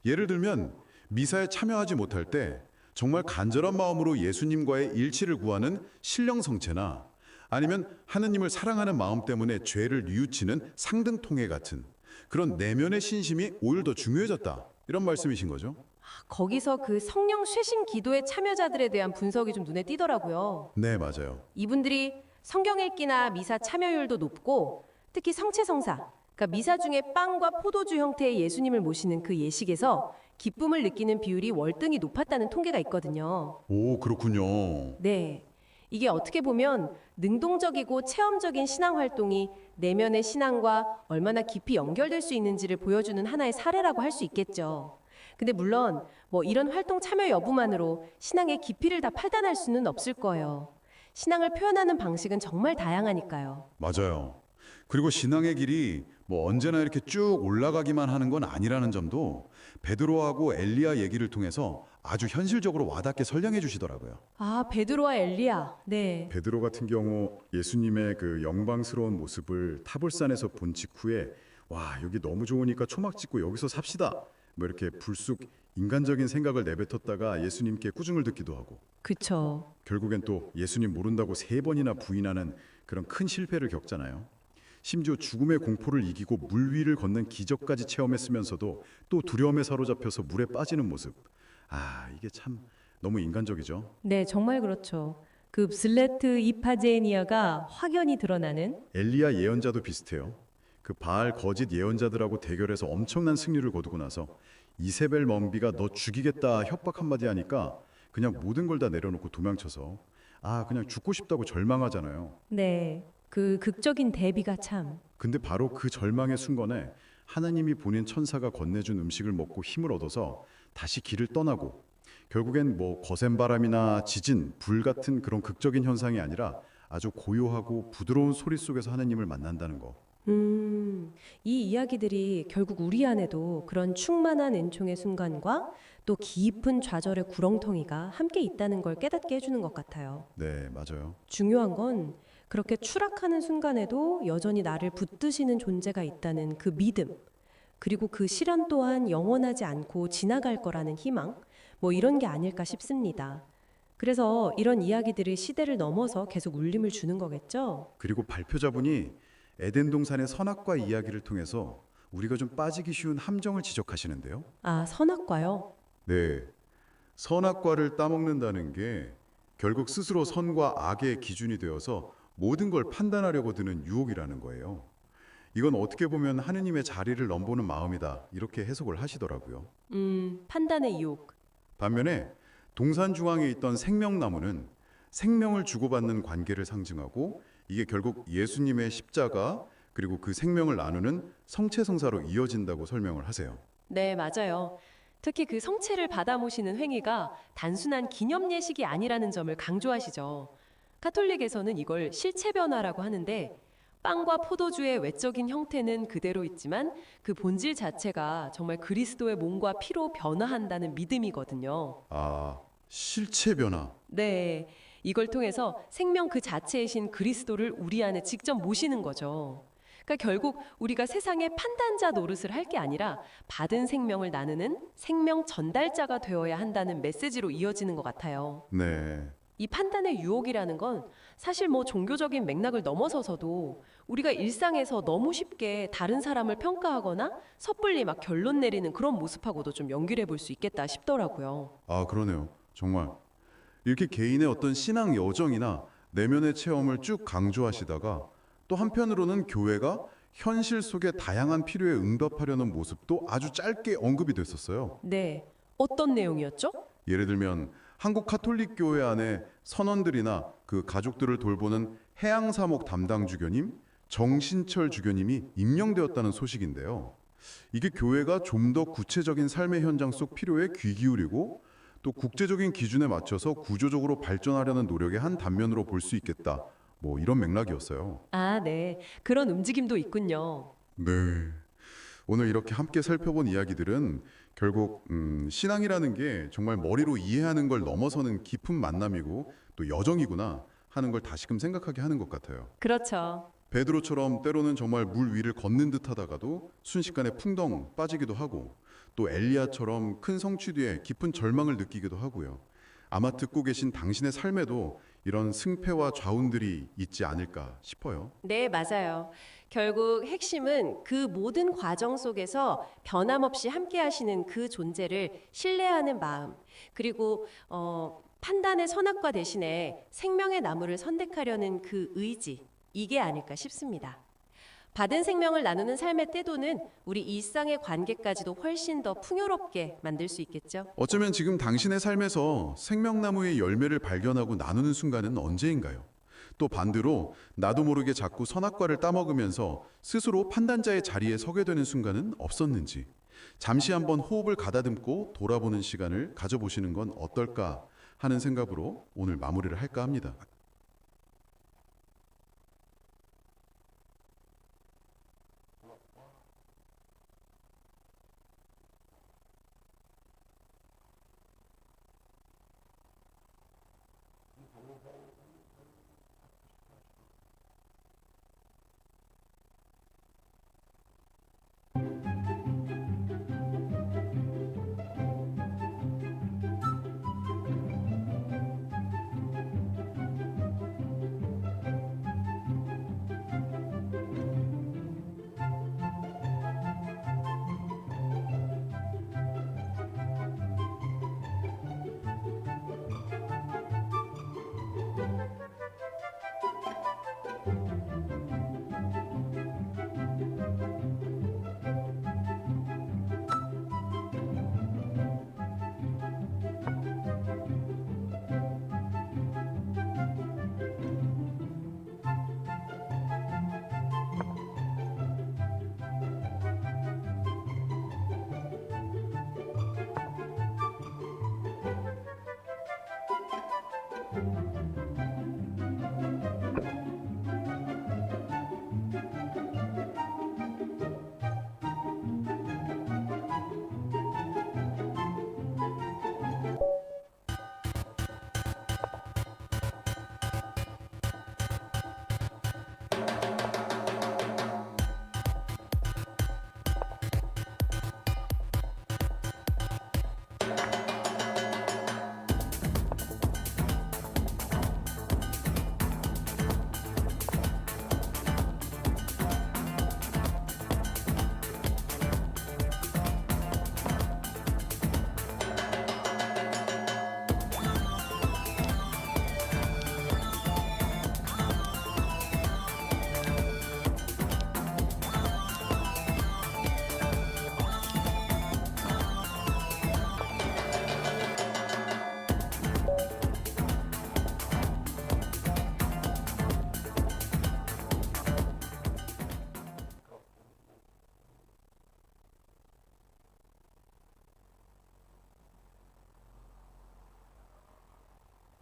예를 들면 미사에 참여하지 못할 때 정말 간절한 마음으로 예수님과의 일치를 구하는 신령 성체나 아니면 하느님을 사랑하는 마음 때문에 죄를 뉘우치는 상등 통회 같은 그런 내면의 신심이 오히려 더 중요해졌다, 이런 말씀이신 거죠. 거기서 그 성령 쇄신 기도의 참여자들에 대한 분석이 좀 눈에 띄더라고요. 네, 맞아요. 이분들이 성경 읽기나 미사 참여율도 높고 특히 성체성사, 그러니까 미사 중에 빵과 포도주 형태의 예수님을 모시는 그 예식에서 기쁨을 느끼는 비율이 월등히 높았다는 통계가 있거든요. 오, 그렇군요. 네. 이게 어떻게 보면 능동적이고 체험적인 신앙 활동이 내면의 신앙과 얼마나 깊이 연결될 수 있는지를 보여주는 하나의 사례라고 할 수 있겠죠. 근데 물론 뭐 이런 활동 참여 여부만으로 신앙의 깊이를 다 판단할 수는 없을 거예요. 신앙을 표현하는 방식은 정말 다양하니까요. 맞아요. 그리고 신앙의 길이 뭐 언제나 이렇게 쭉 올라가기만 하는 건 아니라는 점도 베드로하고 엘리야 얘기를 통해서 아주 현실적으로 와닿게 설명해 주시더라고요. 아, 베드로와 엘리야. 네. 베드로 같은 경우 예수님의 그 영광스러운 모습을 타볼산에서 본 직후에 와, 여기 너무 좋으니까 초막 짓고 여기서 삽시다. 뭐 이렇게 불쑥 인간적인 생각을 내뱉었다가 예수님께 꾸중을 듣기도 하고. 그쵸. 결국엔 또 예수님 모른다고 3번이나 부인하는 그런 큰 실패를 겪잖아요. 심지어 죽음의 공포를 이기고 물 위를 걷는 기적까지 체험했으면서도 또 두려움에 사로잡혀서 물에 빠지는 모습. 아, 이게 참 너무 인간적이죠. 네, 정말 그렇죠. 그 블레트 이파제니아가 확연히 드러나는 엘리야 예언자도 비슷해요. 그 바알 거짓 예언자들하고 대결해서 엄청난 승리를 거두고 나서 이세벨 멍비가 너 죽이겠다 협박 한마디 하니까 그냥 모든 걸 다 내려놓고 도망쳐서 그냥 죽고 싶다고 절망하잖아요. 네, 그 극적인 대비가 참. 근데 바로 그 절망의 순간에 하나님이 보낸 천사가 건네준 음식을 먹고 힘을 얻어서 다시 길을 떠나고 결국엔 뭐 거센 바람이나 지진, 불 같은 그런 극적인 현상이 아니라 아주 고요하고 부드러운 소리 속에서 하나님을 만난다는 거. 이 이야기들이 결국 우리 안에도 그런 충만한 은총의 순간과 또 깊은 좌절의 구렁텅이가 함께 있다는 걸 깨닫게 해주는 것 같아요. 네, 맞아요. 중요한 건 그렇게 추락하는 순간에도 여전히 나를 붙드시는 존재가 있다는 그 믿음, 그리고 그 시련 또한 영원하지 않고 지나갈 거라는 희망, 뭐 이런 게 아닐까 싶습니다. 그래서 이런 이야기들이 시대를 넘어서 계속 울림을 주는 거겠죠? 그리고 발표자분이 에덴 동산의 선악과 이야기를 통해서 우리가 좀 빠지기 쉬운 함정을 지적하시는데요. 아, 선악과요? 네. 선악과를 따먹는다는 게 결국 스스로 선과 악의 기준이 되어서 모든 걸 판단하려고 드는 유혹이라는 거예요. 이건 어떻게 보면 하느님의 자리를 넘보는 마음이다. 이렇게 해석을 하시더라고요. 판단의 유혹. 반면에 동산 중앙에 있던 생명나무는 생명을 주고받는 관계를 상징하고 이게 결국 예수님의 십자가 그리고 그 생명을 나누는 성체성사로 이어진다고 설명을 하세요. 네, 맞아요. 특히 그 성체를 받아 모시는 행위가 단순한 기념 예식이 아니라는 점을 강조하시죠. 카톨릭에서는 이걸 실체 변화라고 하는데 빵과 포도주의 외적인 형태는 그대로 있지만 그 본질 자체가 정말 그리스도의 몸과 피로 변화한다는 믿음이거든요. 아, 실체 변화. 네, 이걸 통해서 생명 그 자체이신 그리스도를 우리 안에 직접 모시는 거죠. 그러니까 결국 우리가 세상의 판단자 노릇을 할 게 아니라 받은 생명을 나누는 생명 전달자가 되어야 한다는 메시지로 이어지는 것 같아요. 네. 이 판단의 유혹이라는 건 사실 뭐 종교적인 맥락을 넘어서서도 우리가 일상에서 너무 쉽게 다른 사람을 평가하거나 섣불리 막 결론 내리는 그런 모습하고도 좀 연결해 볼 수 있겠다 싶더라고요. 아, 그러네요. 정말. 이렇게 개인의 어떤 신앙 여정이나 내면의 체험을 쭉 강조하시다가 또 한편으로는 교회가 현실 속의 다양한 필요에 응답하려는 모습도 아주 짧게 언급이 됐었어요. 네. 어떤 내용이었죠? 예를 들면 한국 카톨릭 교회 안에 선원들이나 그 가족들을 돌보는 해양사목 담당 주교님, 정신철 주교님이 임명되었다는 소식인데요. 이게 교회가 좀 더 구체적인 삶의 현장 속 필요에 귀 기울이고 또 국제적인 기준에 맞춰서 구조적으로 발전하려는 노력의 한 단면으로 볼 수 있겠다. 뭐 이런 맥락이었어요. 아, 네. 그런 움직임도 있군요. 네. 오늘 이렇게 함께 살펴본 이야기들은 결국 신앙이라는 게 정말 머리로 이해하는 걸 넘어서는 깊은 만남이고 또 여정이구나 하는 걸 다시금 생각하게 하는 것 같아요. 그렇죠. 베드로처럼 때로는 정말 물 위를 걷는 듯 하다가도 순식간에 풍덩 빠지기도 하고 또 엘리야처럼 큰 성취 뒤에 깊은 절망을 느끼기도 하고요. 아마 듣고 계신 당신의 삶에도 이런 승패와 좌운들이 있지 않을까 싶어요. 네, 맞아요. 결국 핵심은 그 모든 과정 속에서 변함없이 함께 하시는 그 존재를 신뢰하는 마음, 그리고 판단의 선악과 대신에 생명의 나무를 선택하려는 그 의지, 이게 아닐까 싶습니다. 받은 생명을 나누는 삶의 태도는 우리 일상의 관계까지도 훨씬 더 풍요롭게 만들 수 있겠죠. 어쩌면 지금 당신의 삶에서 생명나무의 열매를 발견하고 나누는 순간은 언제인가요? 또 반대로 나도 모르게 자꾸 선악과를 따먹으면서 스스로 판단자의 자리에 서게 되는 순간은 없었는지 잠시 한번 호흡을 가다듬고 돌아보는 시간을 가져보시는 건 어떨까 하는 생각으로 오늘 마무리를 할까 합니다.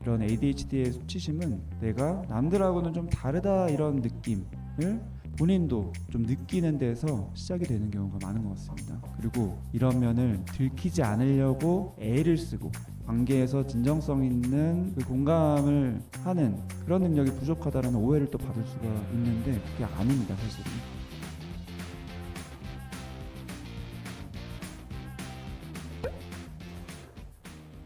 이런 ADHD의 수치심은 내가 남들하고는 좀 다르다 이런 느낌을 본인도 좀 느끼는 데서 시작이 되는 경우가 많은 것 같습니다. 그리고 이런 면을 들키지 않으려고 애를 쓰고 관계에서 진정성 있는 그 공감을 하는 그런 능력이 부족하다는 오해를 또 받을 수가 있는데 그게 아닙니다, 사실은.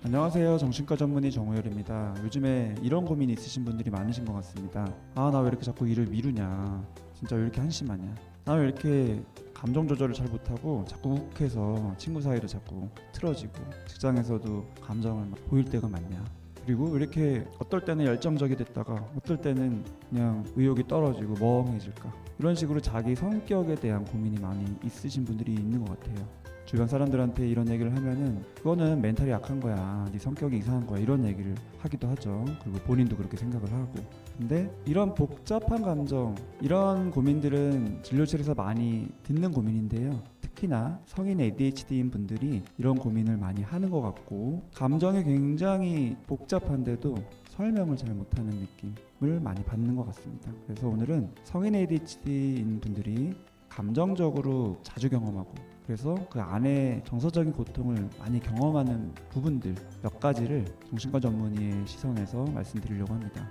안녕하세요. 정신과 전문의 정우열입니다. 요즘에 이런 고민이 있으신 분들이 많으신 것 같습니다. 아, 나 왜 이렇게 자꾸 일을 미루냐, 진짜 왜 이렇게 한심하냐, 나 왜 이렇게 감정 조절을 잘 못하고 자꾸 욱해서 친구 사이도 자꾸 틀어지고 직장에서도 감정을 막 보일 때가 많냐, 그리고 왜 이렇게 어떨 때는 열정적이 됐다가 어떨 때는 그냥 의욕이 떨어지고 멍해질까, 이런 식으로 자기 성격에 대한 고민이 많이 있으신 분들이 있는 것 같아요. 주변 사람들한테 이런 얘기를 하면은 그거는 멘탈이 약한 거야, 네 성격이 이상한 거야, 이런 얘기를 하기도 하죠. 그리고 본인도 그렇게 생각을 하고. 근데 이런 복잡한 감정, 이런 고민들은 진료실에서 많이 듣는 고민인데요. 특히나 성인 ADHD인 분들이 이런 고민을 많이 하는 것 같고, 감정이 굉장히 복잡한데도 설명을 잘 못하는 느낌을 많이 받는 것 같습니다. 그래서 오늘은 성인 ADHD인 분들이 감정적으로 자주 경험하고, 그래서 그 안에 정서적인 고통을 많이 경험하는 부분들 몇 가지를 정신과 전문의의 시선에서 말씀드리려고 합니다.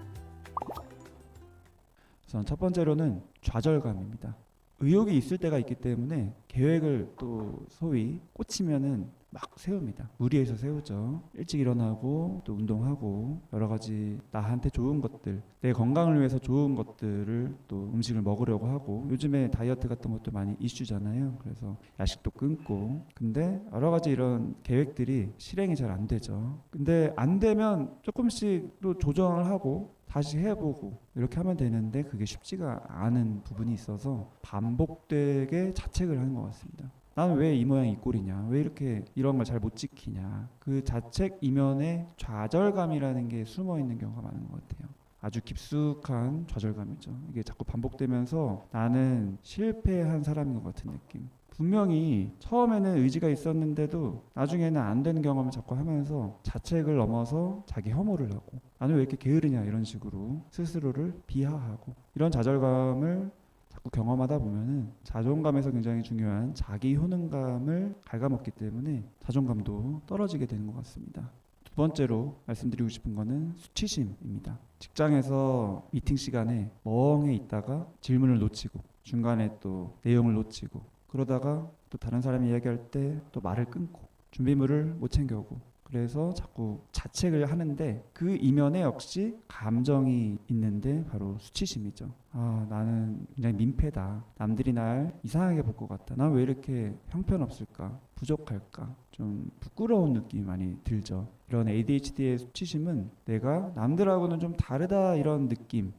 우선 첫 번째로는 좌절감입니다. 의욕이 있을 때가 있기 때문에 계획을 또 소위 꽂히면은 막 세웁니다. 무리해서 세우죠. 일찍 일어나고 또 운동하고 여러 가지 나한테 좋은 것들, 내 건강을 위해서 좋은 것들을 또 음식을 먹으려고 하고 요즘에 다이어트 같은 것도 많이 이슈잖아요. 그래서 야식도 끊고 근데 여러 가지 이런 계획들이 실행이 잘 안 되죠. 근데 안 되면 조금씩 또 조정을 하고 다시 해보고 이렇게 하면 되는데 그게 쉽지가 않은 부분이 있어서 반복되게 자책을 하는 것 같습니다. 나는 왜 이 모양 이 꼴이냐? 왜 이렇게 이런 걸 잘 못 지키냐? 그 자책 이면에 좌절감이라는 게 숨어 있는 경우가 많은 것 같아요. 아주 깊숙한 좌절감이죠. 이게 자꾸 반복되면서 나는 실패한 사람인 것 같은 느낌. 분명히 처음에는 의지가 있었는데도 나중에는 안 되는 경험을 자꾸 하면서 자책을 넘어서 자기 혐오를 하고 나는 왜 이렇게 게으르냐 이런 식으로 스스로를 비하하고 이런 좌절감을 자꾸 경험하다 보면은 자존감에서 굉장히 중요한 자기 효능감을 갉아먹기 때문에 자존감도 떨어지게 되는 것 같습니다. 두 번째로 말씀드리고 싶은 거는 수치심입니다. 직장에서 미팅 시간에 멍해 있다가 질문을 놓치고 중간에 또 내용을 놓치고 그러다가 또 다른 사람이 이야기할 때 또 말을 끊고 준비물을 못 챙겨오고 그래서 자꾸 자책을 하는데 그 이면에 역시 감정이 있는데 바로 수치심이죠. 아, 나는 굉장히 민폐다. 남들이 날 이상하게 볼 것 같다. 난 왜 이렇게 형편없을까? 부족할까? 좀 부끄러운 느낌이 많이 들죠. 이런 ADHD의 수치심은 내가 남들하고는 좀 다르다 이런 느낌을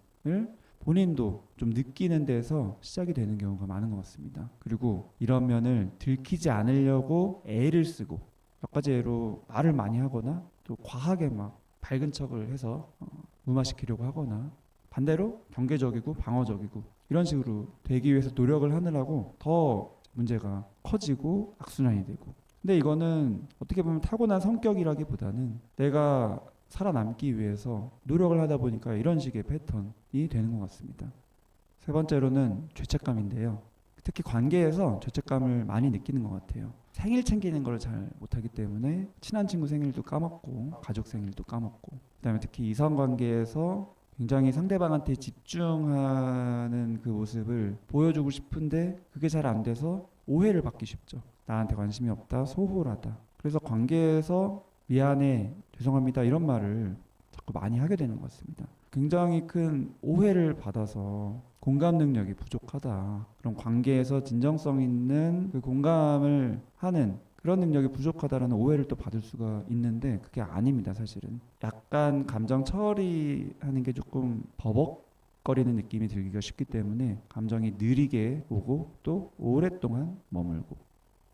본인도 좀 느끼는 데서 시작이 되는 경우가 많은 것 같습니다. 그리고 이런 면을 들키지 않으려고 애를 쓰고 몇 가지 예로 말을 많이 하거나 또 과하게 막 밝은 척을 해서 무마시키려고 하거나 반대로 경계적이고 방어적이고 이런 식으로 되기 위해서 노력을 하느라고 더 문제가 커지고 악순환이 되고 근데 이거는 어떻게 보면 타고난 성격이라기보다는 내가 살아남기 위해서 노력을 하다 보니까 이런 식의 패턴이 되는 것 같습니다. 세 번째로는 죄책감인데요. 특히 관계에서 죄책감을 많이 느끼는 것 같아요. 생일 챙기는 걸 잘 못하기 때문에 친한 친구 생일도 까먹고 가족 생일도 까먹고 그다음에 특히 이성관계에서 굉장히 상대방한테 집중하는 그 모습을 보여주고 싶은데 그게 잘 안 돼서 오해를 받기 쉽죠. 나한테 관심이 없다, 소홀하다. 그래서 관계에서 미안해, 죄송합니다 이런 말을 자꾸 많이 하게 되는 것 같습니다. 굉장히 큰 오해를 받아서 공감 능력이 부족하다. 그런 관계에서 진정성 있는 그 공감을 하는 그런 능력이 부족하다라는 오해를 또 받을 수가 있는데 그게 아닙니다, 사실은. 약간 감정 처리하는 게 조금 버벅거리는 느낌이 들기가 쉽기 때문에 감정이 느리게 오고 또 오랫동안 머물고.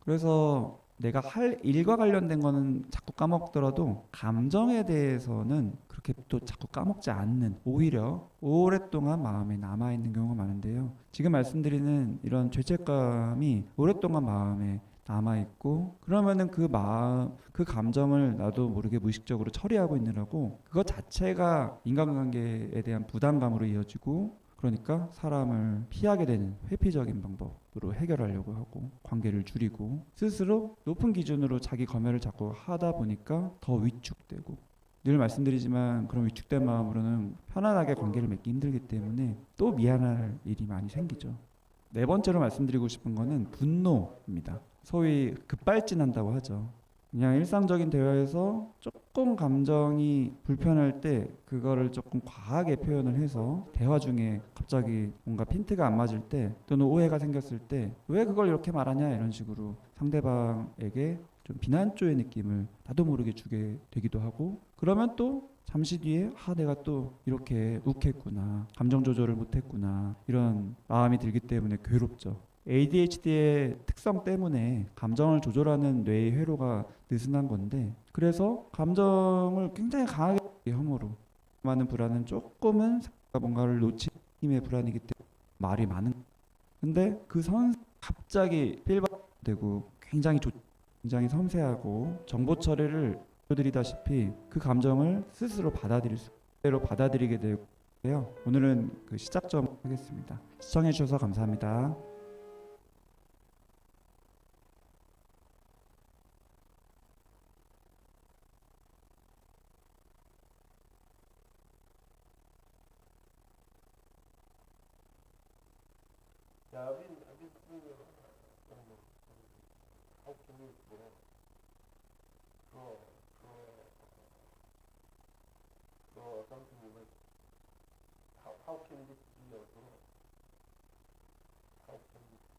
그래서 내가 할 일과 관련된 거는 자꾸 까먹더라도 감정에 대해서는 그렇게 또 자꾸 까먹지 않는 오히려 오랫동안 마음에 남아있는 경우가 많은데요. 지금 말씀드리는 이런 죄책감이 오랫동안 마음에 남아있고 그러면은 그 마음, 그 감정을 나도 모르게 무의식적으로 처리하고 있느라고 그것 자체가 인간관계에 대한 부담감으로 이어지고 그러니까 사람을 피하게 되는 회피적인 방법으로 해결하려고 하고 관계를 줄이고 스스로 높은 기준으로 자기 검열을 자꾸 하다 보니까 더 위축되고 늘 말씀드리지만 그런 위축된 마음으로는 편안하게 관계를 맺기 힘들기 때문에 또 미안할 일이 많이 생기죠. 네 번째로 말씀드리고 싶은 거는 분노입니다. 소위 급발진한다고 하죠. 그냥 일상적인 대화에서 조금 감정이 불편할 때 그거를 조금 과하게 표현을 해서 대화 중에 갑자기 뭔가 핀트가 안 맞을 때 또는 오해가 생겼을 때 왜 그걸 이렇게 말하냐 이런 식으로 상대방에게 좀 비난조의 느낌을 나도 모르게 주게 되기도 하고 그러면 또 잠시 뒤에 내가 또 이렇게 욱했구나 감정 조절을 못했구나 이런 마음이 들기 때문에 괴롭죠. ADHD의 특성 때문에 감정을 조절하는 뇌의 회로가 느슨한 건데 그래서 감정을 굉장히 강하게 혐오로 많은 불안은 조금은 뭔가를 놓친 힘의 불안이기 때문에 말이 많은 근데 그 선 갑자기 필박되고 굉장히 섬세하고 정보 처리를 보여드리다시피 그 감정을 스스로 받아들이게 되고요. 오늘은 그 시작점 하겠습니다. 시청해 주셔서 감사합니다. Yeah, I've been thinking, how can you, something like, how can this be a drug?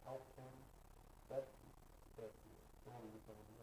How can that be that story is on the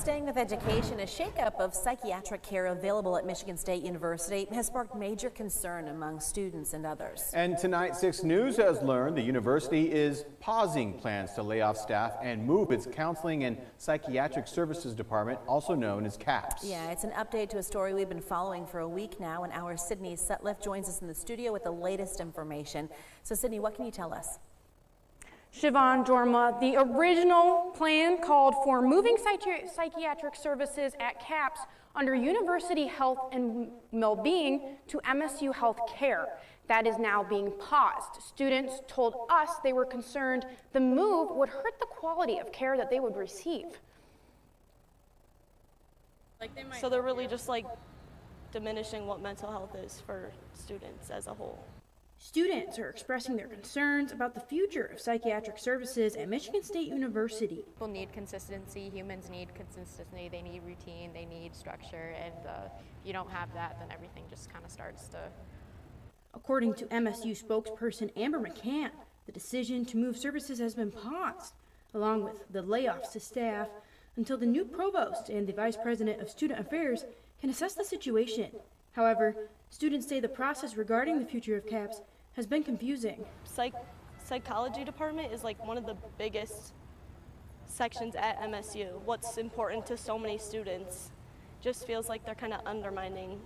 Staying with education, a shakeup of psychiatric care available at Michigan State University has sparked major concern among students and others. And tonight, 6 News has learned the university is pausing plans to lay off staff and move its Counseling and Psychiatric Services Department, also known as CAPS. Yeah, it's an update to a story we've been following for a week now, and our Sydney Sutliff joins us in the studio with the latest information. So, Sydney, what can you tell us? Siobhan, Jorma, the original plan called for moving psychiatric services at CAPS under University Health and Wellbeing to MSU Health Care. That is now being paused. Students told us they were concerned the move would hurt the quality of care that they would receive. So they're really just like diminishing what mental health is for students as a whole. Students are expressing their concerns about the future of psychiatric services at Michigan State University. People need consistency, humans need consistency, they need routine, they need structure, and if you don't have that, then everything just kind of starts to... According to MSU spokesperson Amber McCann, the decision to move services has been paused, along with the layoffs to staff, until the new provost and the vice president of student affairs can assess the situation. However, students say the process regarding the future of CAPS has been confusing. Psychology department is like one of the biggest sections at MSU. What's important to so many students just feels like they're kind of undermining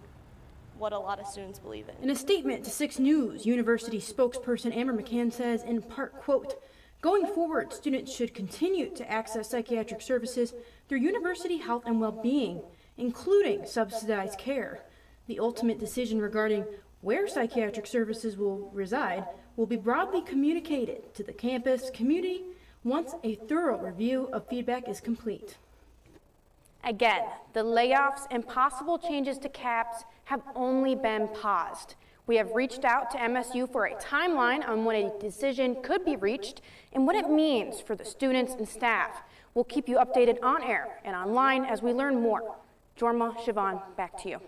what a lot of students believe in. In a statement to 6 News, university spokesperson Amber McCann says in part, quote, "Going forward, students should continue to access psychiatric services through University Health and Wellbeing, including subsidized care. The ultimate decision regarding where psychiatric services will reside will be broadly communicated to the campus community once a thorough review of feedback is complete." Again, the layoffs and possible changes to CAPS have only been paused. We have reached out to MSU for a timeline on when a decision could be reached and what it means for the students and staff. We'll keep you updated on air and online as we learn more. Jorma, Siobhan, back to you.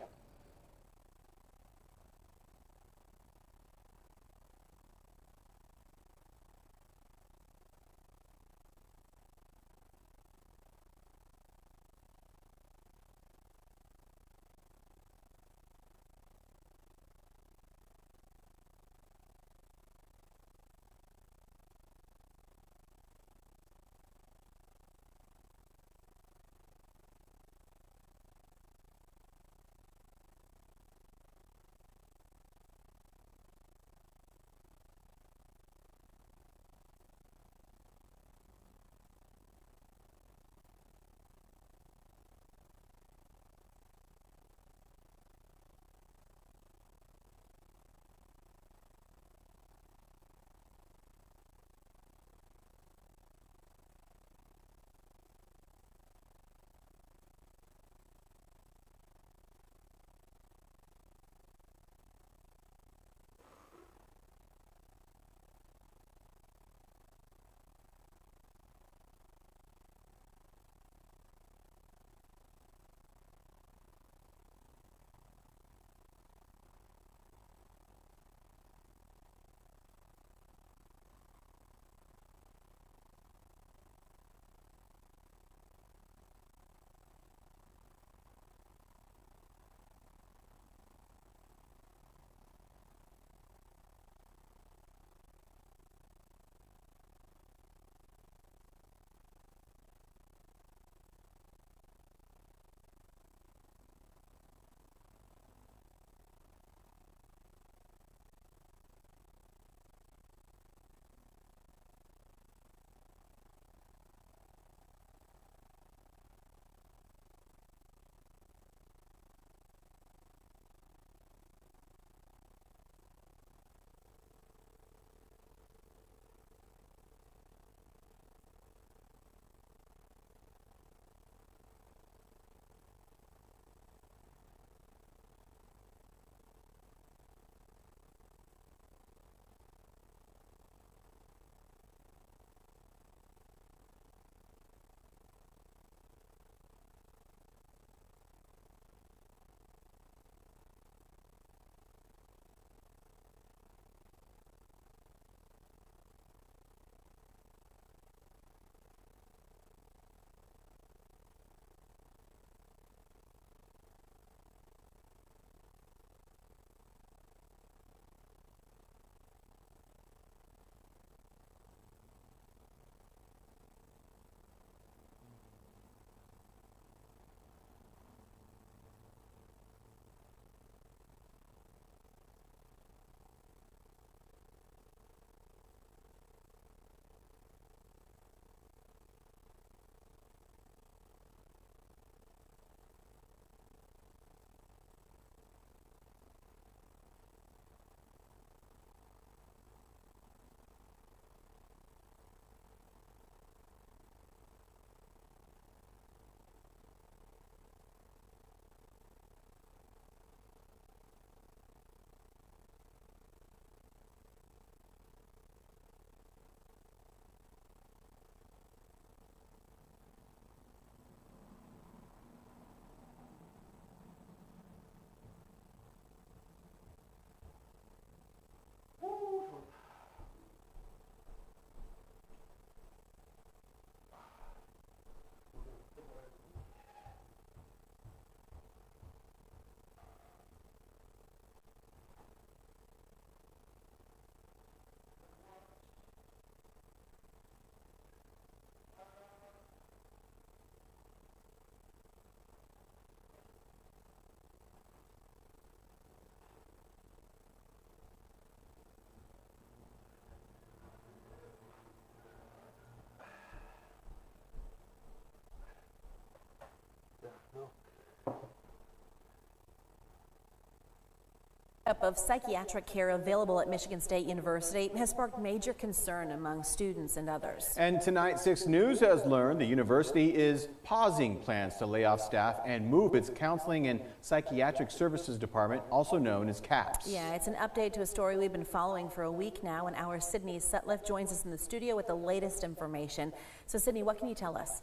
Of psychiatric care available at Michigan State University has sparked major concern among students and others. And tonight, 6 News has learned the university is pausing plans to lay off staff and move its counseling and psychiatric services department, also known as CAPS. Yeah, it's an update to a story we've been following for a week now, and our Sydney Sutliff joins us in the studio with the latest information. So, Sydney, what can you tell us?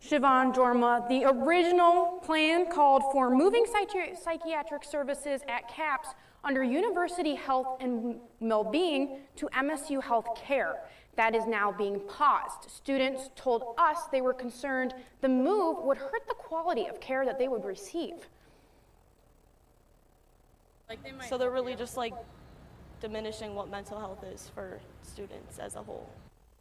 Siobhan, Jorma, the original plan called for moving psychiatric services at CAPS under University Health and Wellbeing to MSU Health Care. That is now being paused. Students told us they were concerned the move would hurt the quality of care that they would receive. So they're really just like diminishing what mental health is for students as a whole.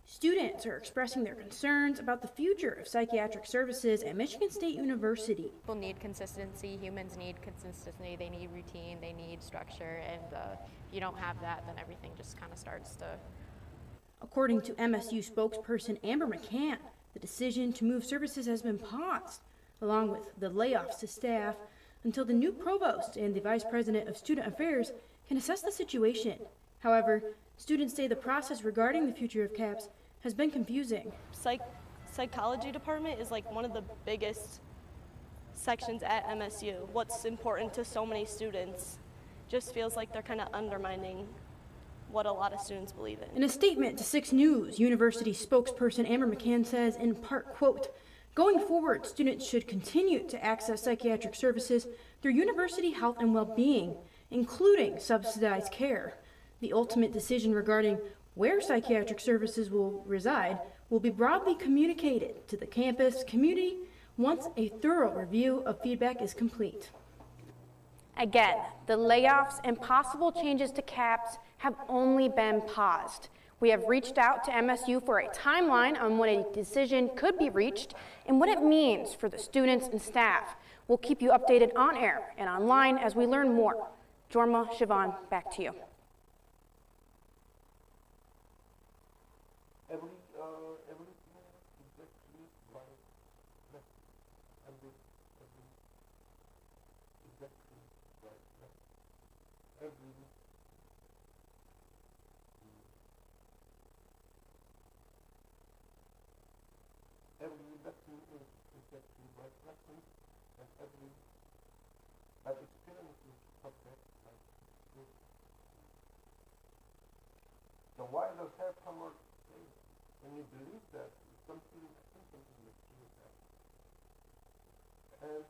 Students are expressing their concerns about the future of psychiatric services at Michigan State University. People need consistency, humans need consistency, they need routine, they need structure, and if you don't have that, then everything just kind of starts to... According to MSU spokesperson Amber McCann, the decision to move services has been paused, along with the layoffs to staff, until the new provost and the vice president of student affairs can assess the situation. However, students say the process regarding the future of CAPS has been confusing. Psychology department is like one of the biggest sections at MSU. What's important to so many students just feels like they're kind of undermining what a lot of students believe in. In a statement to 6 News, university spokesperson Amber McCann says in part, quote, "Going forward, students should continue to access psychiatric services through university health and well-being, including subsidized care. The ultimate decision regarding where psychiatric services will reside will be broadly communicated to the campus community once a thorough review of feedback is complete." Again, the layoffs and possible changes to CAPS have only been paused. We have reached out to MSU for a timeline on when a decision could be reached and what it means for the students and staff. We'll keep you updated on air and online as we learn more. Jorma, Siobhan, back to you. Every lesson is exactly right lesson, and every experience is subject like this. So why does have homework say when you believe that something material happens? And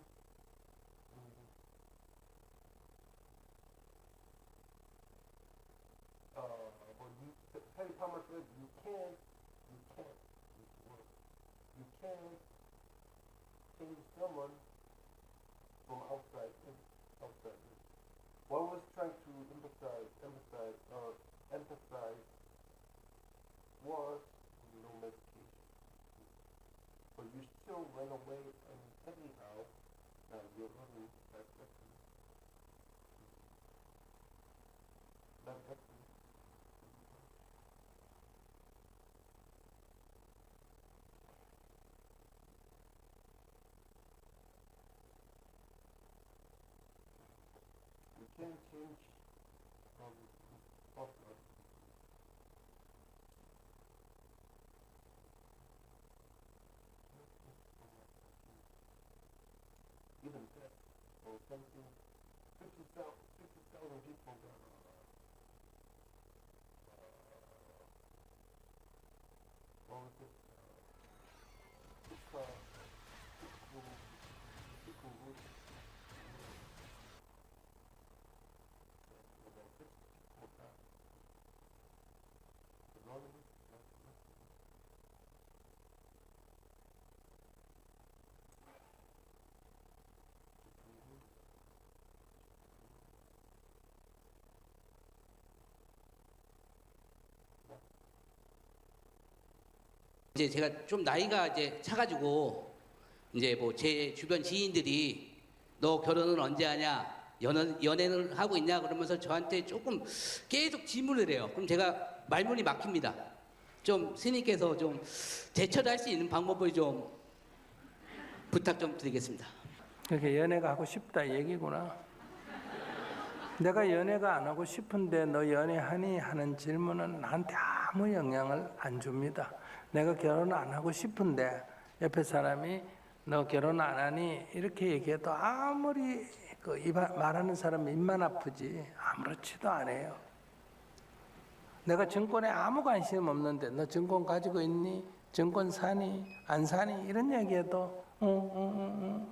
when you Harry Palmer says you can't change someone from outside in. What was trying to emphasize was no medication. But you still went away and anyhow, now you're running that lesson. You can't change from offline. Even that, or something, 50,000 people got what was it? 이제 제가 좀 나이가 이제 차가지고 이제 뭐 제 주변 지인들이 너 결혼은 언제 하냐, 연애는 하고 있냐 그러면서 저한테 조금 계속 질문을 해요. 그럼 제가 말문이 막힙니다. 좀 스님께서 좀 대처를 할 수 있는 방법을 좀 부탁 좀 드리겠습니다. 그렇게 연애가 하고 싶다 얘기구나. 내가 연애가 안 하고 싶은데 너 연애하니 하는 질문은 나한테 아무 영향을 안 줍니다. 내가 결혼 안 하고 싶은데 옆에 사람이 너 결혼 안 하니 이렇게 얘기해도 아무리 말하는 사람 입만 아프지 아무렇지도 않아요. 내가 증권에 아무 관심 없는데 너 증권 가지고 있니? 증권 사니? 안 사니? 이런 얘기해도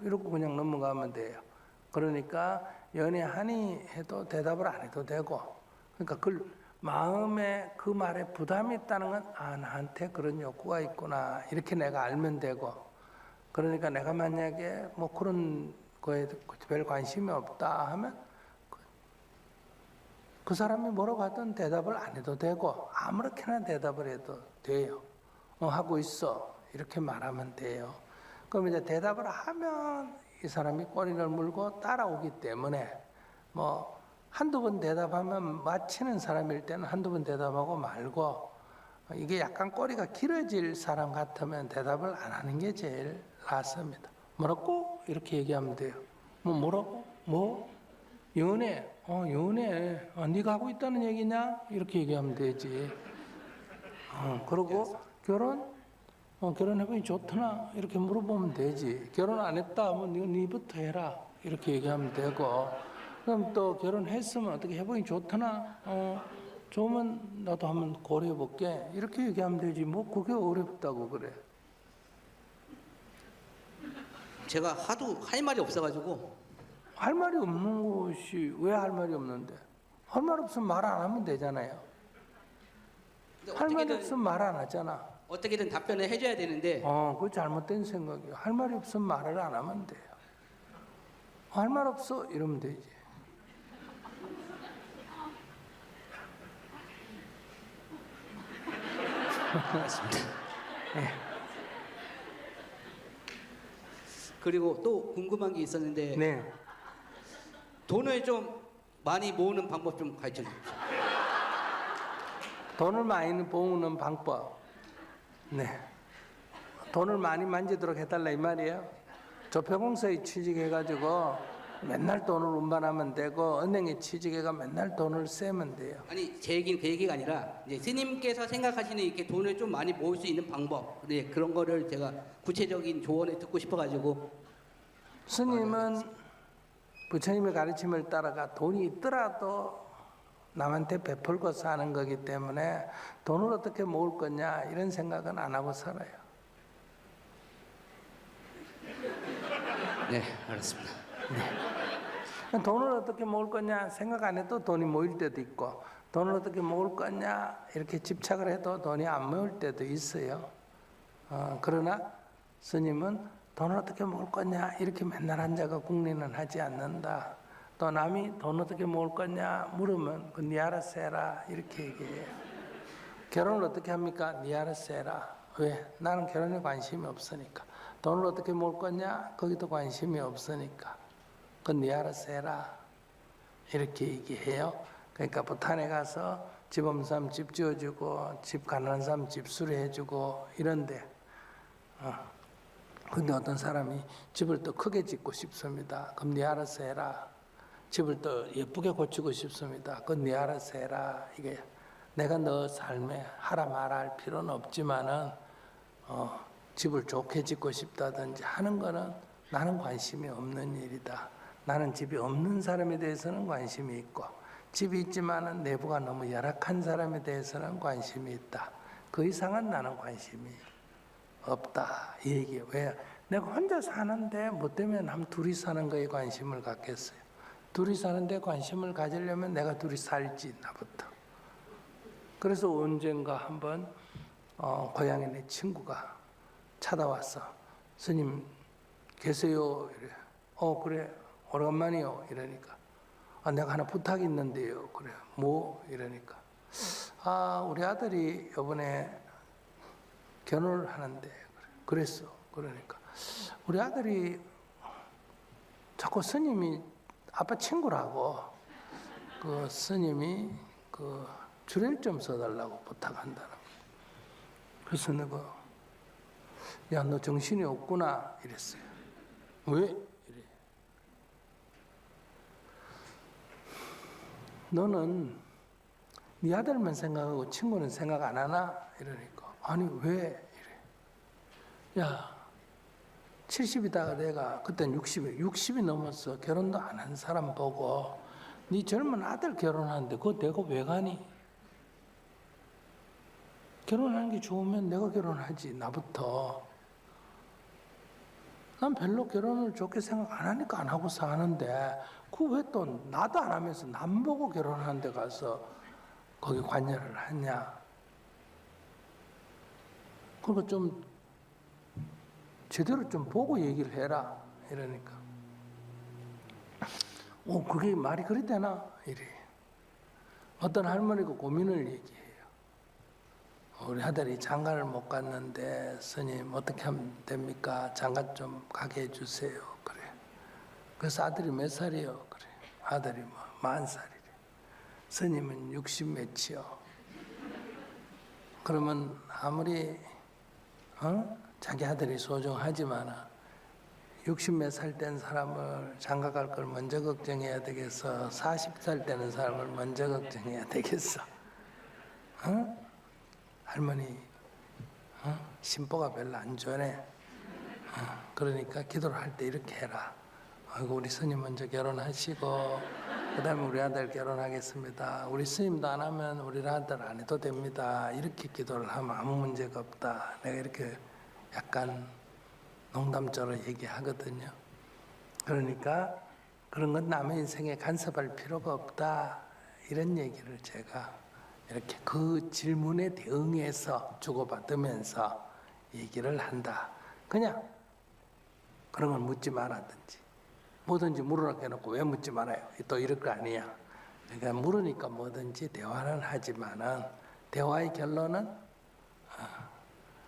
이러고 그냥 넘어가면 돼요. 그러니까 연애하니 해도 대답을 안 해도 되고, 그러니까 그 마음에 그 말에 부담이 있다는 건 나한테 그런 욕구가 있구나 이렇게 내가 알면 되고, 그러니까 내가 만약에 뭐 그런 거에 별 관심이 없다 하면 그 사람이 뭐라고 하든 대답을 안 해도 되고 아무렇게나 대답을 해도 돼요. 하고 있어 이렇게 말하면 돼요. 그럼 이제 대답을 하면 이 사람이 꼬리를 물고 따라오기 때문에 뭐 한두 번 대답하면 마치는 사람일 때는 한두 번 대답하고 말고, 이게 약간 꼬리가 길어질 사람 같으면 대답을 안 하는 게 제일 낫습니다. 뭐라고? 이렇게 얘기하면 돼요. 뭐라고? 뭐? 연애? 연애. 네가 하고 있다는 얘기냐? 이렇게 얘기하면 되지. 그리고 결혼? 결혼해보니 좋더나? 이렇게 물어보면 되지. 결혼 안 했다? 뭐 네부터 해라. 이렇게 얘기하면 되고, 그럼 또 결혼했으면 어떻게 해보니 좋더나? 좋으면 나도 한번 고려해볼게. 이렇게 얘기하면 되지. 뭐 그게 어렵다고 그래. 제가 하도 할 말이 없어가지고. 할 말이 없는 것이 왜 할 말이 없는데? 할 말 없으면 말 안 하면 되잖아요. 할 말이 없으면 말 안 하잖아. 어떻게든 답변을 해줘야 되는데. 그거 잘못된 생각이에요. 할 말이 없으면 말을 안 하면 돼요. 할 말 없어? 이러면 되지. 맞습니다. 네. 그리고 또 궁금한 게 있었는데. 네. 돈을 좀 많이 모으는 방법 좀 가르쳐 주십시오. 돈을 많이 모으는 방법. 네. 돈을 많이 만지도록 해달라 이 말이에요. 조폐공사에 취직해가지고 맨날 돈을 운반하면 되고, 은행에 취직해가 맨날 돈을 쐬면 돼요. 아니 제 얘기는 그 얘기가 아니라 이제 스님께서 생각하시는 이렇게 돈을 좀 많이 모을 수 있는 방법, 네, 그런 거를 제가 구체적인 조언을 듣고 싶어가지고. 스님은 부처님의 가르침을 따라가 돈이 있더라도 남한테 베풀고 사는 거기 때문에 돈을 어떻게 모을 거냐 이런 생각은 안 하고 살아요. 네, 알았습니다. 네. 돈을 어떻게 모을 거냐 생각 안 해도 돈이 모일 때도 있고, 돈을 어떻게 모을 거냐 이렇게 집착을 해도 돈이 안 모일 때도 있어요. 그러나 스님은 돈을 어떻게 모을 거냐 이렇게 맨날 앉아가 궁리는 하지 않는다. 또 남이 돈 어떻게 모을 거냐 물으면 그 니 알아서 해라 이렇게 얘기해요. 결혼을 어떻게 합니까? 니 알아서 해라. 왜? 나는 결혼에 관심이 없으니까. 돈을 어떻게 모을 거냐? 거기도 관심이 없으니까. 그건 니 알아서 해라 이렇게 얘기해요. 그러니까 부탄에 가서 집 없는 사람 집 지어주고, 집 가난한 사람 집 수리해주고 이런데, 근데 어떤 사람이 집을 더 크게 짓고 싶습니다. 그럼 네 알아서 해라. 집을 더 예쁘게 고치고 싶습니다. 그건 네 알아서 해라. 이게 내가 너 삶에 하라 말아 할 필요는 없지만은 집을 좋게 짓고 싶다든지 하는 거는 나는 관심이 없는 일이다. 나는 집이 없는 사람에 대해서는 관심이 있고, 집이 있지만은 내부가 너무 열악한 사람에 대해서는 관심이 있다. 그 이상은 나는 관심이 없다 이 얘기예요. 왜? 내가 혼자 사는데 뭐 때문에 남 둘이 사는 거에 관심을 갖겠어요. 둘이 사는데 관심을 가지려면 내가 둘이 살지 나부터. 그래서 언젠가 한번 고향에 내 친구가 찾아와서 스님 계세요? 이래. 그래 오래간만이요. 이러니까 내가 하나 부탁이 있는데요. 그래 뭐? 이러니까 우리 아들이 이번에 결혼을 하는데 그랬어. 그러니까 우리 아들이 자꾸 스님이 아빠 친구라고 그 스님이 그 주례를 좀 써달라고 부탁한다는. 그래서 내가 야 너 정신이 없구나 이랬어요. 왜? 이래. 너는 네 아들만 생각하고 친구는 생각 안 하나? 이러니까 아니 왜? 이래. 야 70이다가 내가 그땐 60이 넘었어. 결혼도 안 한 사람 보고 네 젊은 아들 결혼하는데 그거 내가 왜 가니? 결혼하는 게 좋으면 내가 결혼하지. 나부터. 난 별로 결혼을 좋게 생각 안 하니까 안 하고 사는데 그 왜 또 나도 안 하면서 남 보고 결혼하는 데 가서 거기 관여를 하냐. 그러니까 좀 제대로 좀 보고 얘기를 해라. 이러니까 그게 말이 그리 되나? 이래. 어떤 할머니가 고민을 얘기해요. 우리 아들이 장가를 못 갔는데 스님 어떻게 하면 됩니까? 장가 좀 가게 해주세요. 그래. 그래서 아들이 몇 살이요? 그래. 아들이 40살이래. 스님은 60몇이요. 그러면 아무리 자기 아들이 소중하지만 60몇 살 된 사람을 장가 갈 걸 먼저 걱정해야 되겠어? 40살 되는 사람을 먼저 걱정해야 되겠어? 할머니 심보가 별로 안 좋네. 그러니까 기도를 할 때 이렇게 해라. 아이고 우리 스님 먼저 결혼하시고 그 다음에 우리 아들 결혼하겠습니다. 우리 스님도 안 하면 우리 아들 안 해도 됩니다. 이렇게 기도를 하면 아무 문제가 없다. 내가 이렇게 약간 농담처럼 얘기하거든요. 그러니까 그런 건 남의 인생에 간섭할 필요가 없다. 이런 얘기를 제가 이렇게 그 질문에 대응해서 주고받으면서 얘기를 한다. 그냥 그런 건 묻지 말았든지 뭐든지 물으라고 해놓고 왜 묻지 말아요? 또 이럴 거 아니야. 그러니까 물으니까 뭐든지 대화는 하지만은 대화의 결론은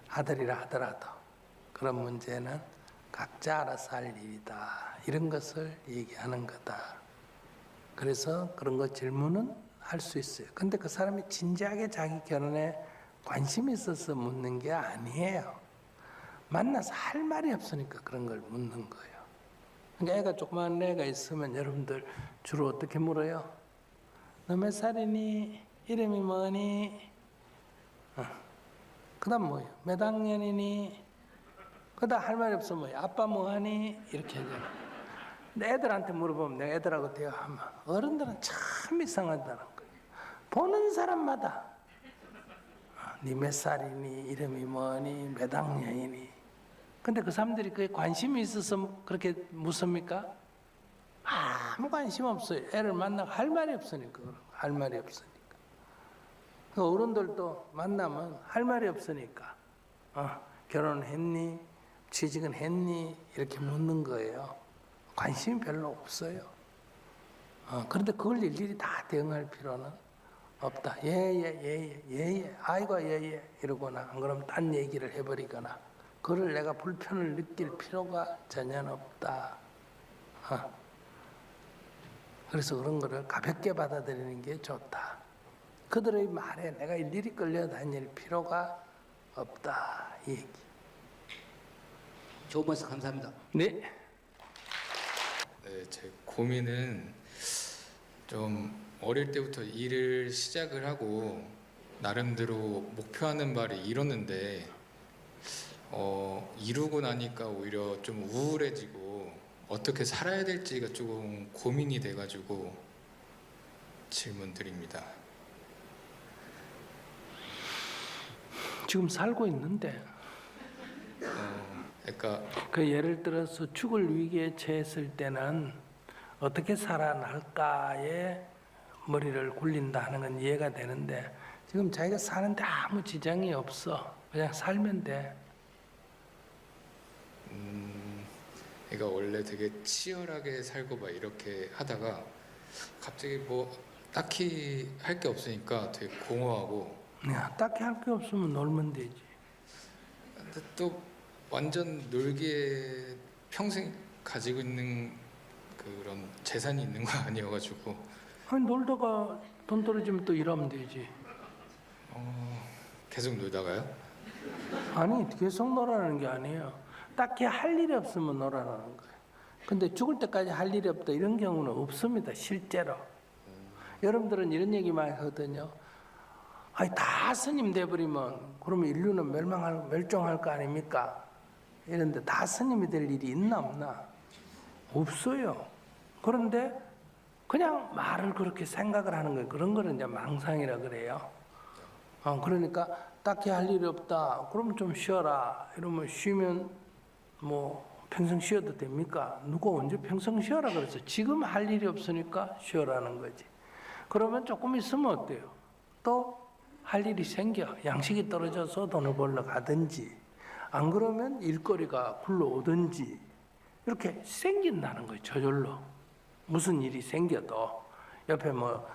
아들이라 하더라도 그런 문제는 각자 알아서 할 일이다. 이런 것을 얘기하는 거다. 그래서 그런 거 질문은 할 수 있어요. 근데 그 사람이 진지하게 자기 결혼에 관심이 있어서 묻는 게 아니에요. 만나서 할 말이 없으니까 그런 걸 묻는 거예요. 그러니까 애가 조그만 애가 있으면 여러분들 주로 어떻게 물어요? 너 몇 살이니? 이름이 뭐니? 그 다음 뭐예요? 몇 학년이니? 그 다음 할 말이 없으면 뭐예요? 아빠 뭐하니? 이렇게 하잖아요. 근데 애들한테 물어보면 내가 애들하고 대화하면 어른들은 참 이상하다는 거예요. 보는 사람마다 네 몇 살이니? 이름이 뭐니? 몇 학년이니? 근데 그 사람들이 그에 관심이 있어서 그렇게 묻습니까? 아무 관심 없어요. 애를 만나고 할 말이 없으니까. 할 말이 없으니까. 그 어른들도 만나면 할 말이 없으니까. 결혼했니? 취직은 했니? 이렇게 묻는 거예요. 관심이 별로 없어요. 그런데 그걸 일일이 다 대응할 필요는 없다. 예. 아이고 예. 이러거나 안 그러면 딴 얘기를 해버리거나 그걸 내가 불편을 느낄 필요가 전혀 없다. 그래서 그런 거를 가볍게 받아들이는 게 좋다. 그들의 말에 내가 일일이 끌려다닐 필요가 없다. 이 얘기. 좋은 말씀 감사합니다. 네. 네, 제 고민은 좀 어릴 때부터 일을 시작을 하고 나름대로 목표하는 바를 이뤘는데 이루고 나니까 오히려 좀 우울해지고 어떻게 살아야 될지가 조금 고민이 돼가지고 질문드립니다. 지금 살고 있는데 그러니까 그 예를 들어서 죽을 위기에 처했을 때는 어떻게 살아날까에 머리를 굴린다 하는 건 이해가 되는데 지금 자기가 사는데 아무 지장이 없어. 그냥 살면 돼. 그러니까 원래 되게 치열하게 살고 막 이렇게 하다가 갑자기 뭐 딱히 할 게 없으니까 되게 공허하고 야, 딱히 할 게 없으면 놀면 되지. 근데 또 완전 놀기에 평생 가지고 있는 그런 재산이 있는 거 아니어가지고 아니 놀다가 돈 떨어지면 또 일하면 되지. 계속 놀다가요? 아니 계속 놀아라는 게 아니에요. 딱히 할 일이 없으면 놀아라는 거예요. 근데 죽을 때까지 할 일이 없다 이런 경우는 없습니다. 실제로. 여러분들은 이런 얘기 많이 하거든요. 아니 다 스님 돼버리면 그러면 인류는 멸종할 거 아닙니까? 이런데 다 스님이 될 일이 있나 없나? 없어요. 그런데 그냥 말을 그렇게 생각을 하는 거예요. 그런 거는 이제 망상이라 그래요. 그러니까 딱히 할 일이 없다. 그러면 좀 쉬어라. 이러면 쉬면 뭐 평생 쉬어도 됩니까? 누가 언제 평생 쉬어라 그랬어? 지금 할 일이 없으니까 쉬어라는 거지. 그러면 조금 있으면 어때요? 또 할 일이 생겨. 양식이 떨어져서 돈을 벌러 가든지 안 그러면 일거리가 굴러오든지 이렇게 생긴다는 거예요. 저절로. 무슨 일이 생겨도 옆에 뭐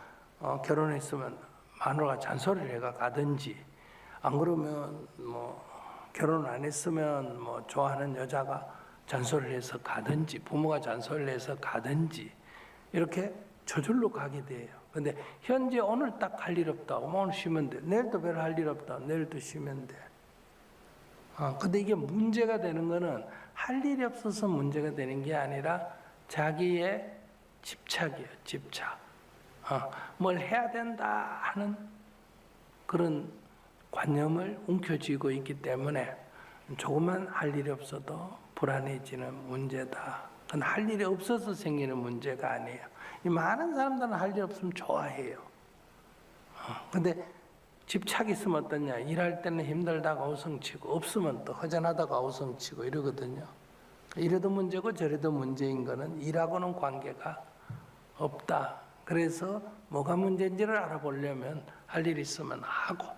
결혼했으면 마누라가 잔소리를 해가 가든지 안 그러면 뭐 결혼 안 했으면 뭐 좋아하는 여자가 잔소리를 해서 가든지 부모가 잔소리를 해서 가든지 이렇게 저절로 가게 돼요. 근데 현재 오늘 딱 할 일 없다. 오늘 쉬면 돼. 내일도 별 할 일 없다. 내일도 쉬면 돼. 근데 이게 문제가 되는 거는 할 일이 없어서 문제가 되는 게 아니라 자기의 집착이에요. 집착. 뭘 해야 된다 하는 그런 관념을 움켜쥐고 있기 때문에 조금만 할 일이 없어도 불안해지는 문제다. 그건 할 일이 없어서 생기는 문제가 아니에요. 이 많은 사람들은 할 일 없으면 좋아해요. 근데 집착이 있으면 어떠냐? 일할 때는 힘들다가 우성치고 없으면 또 허전하다가 우성치고 이러거든요. 이래도 문제고 저래도 문제인 거는 일하고는 관계가 없다. 그래서 뭐가 문제인지를 알아보려면 할 일 있으면 하고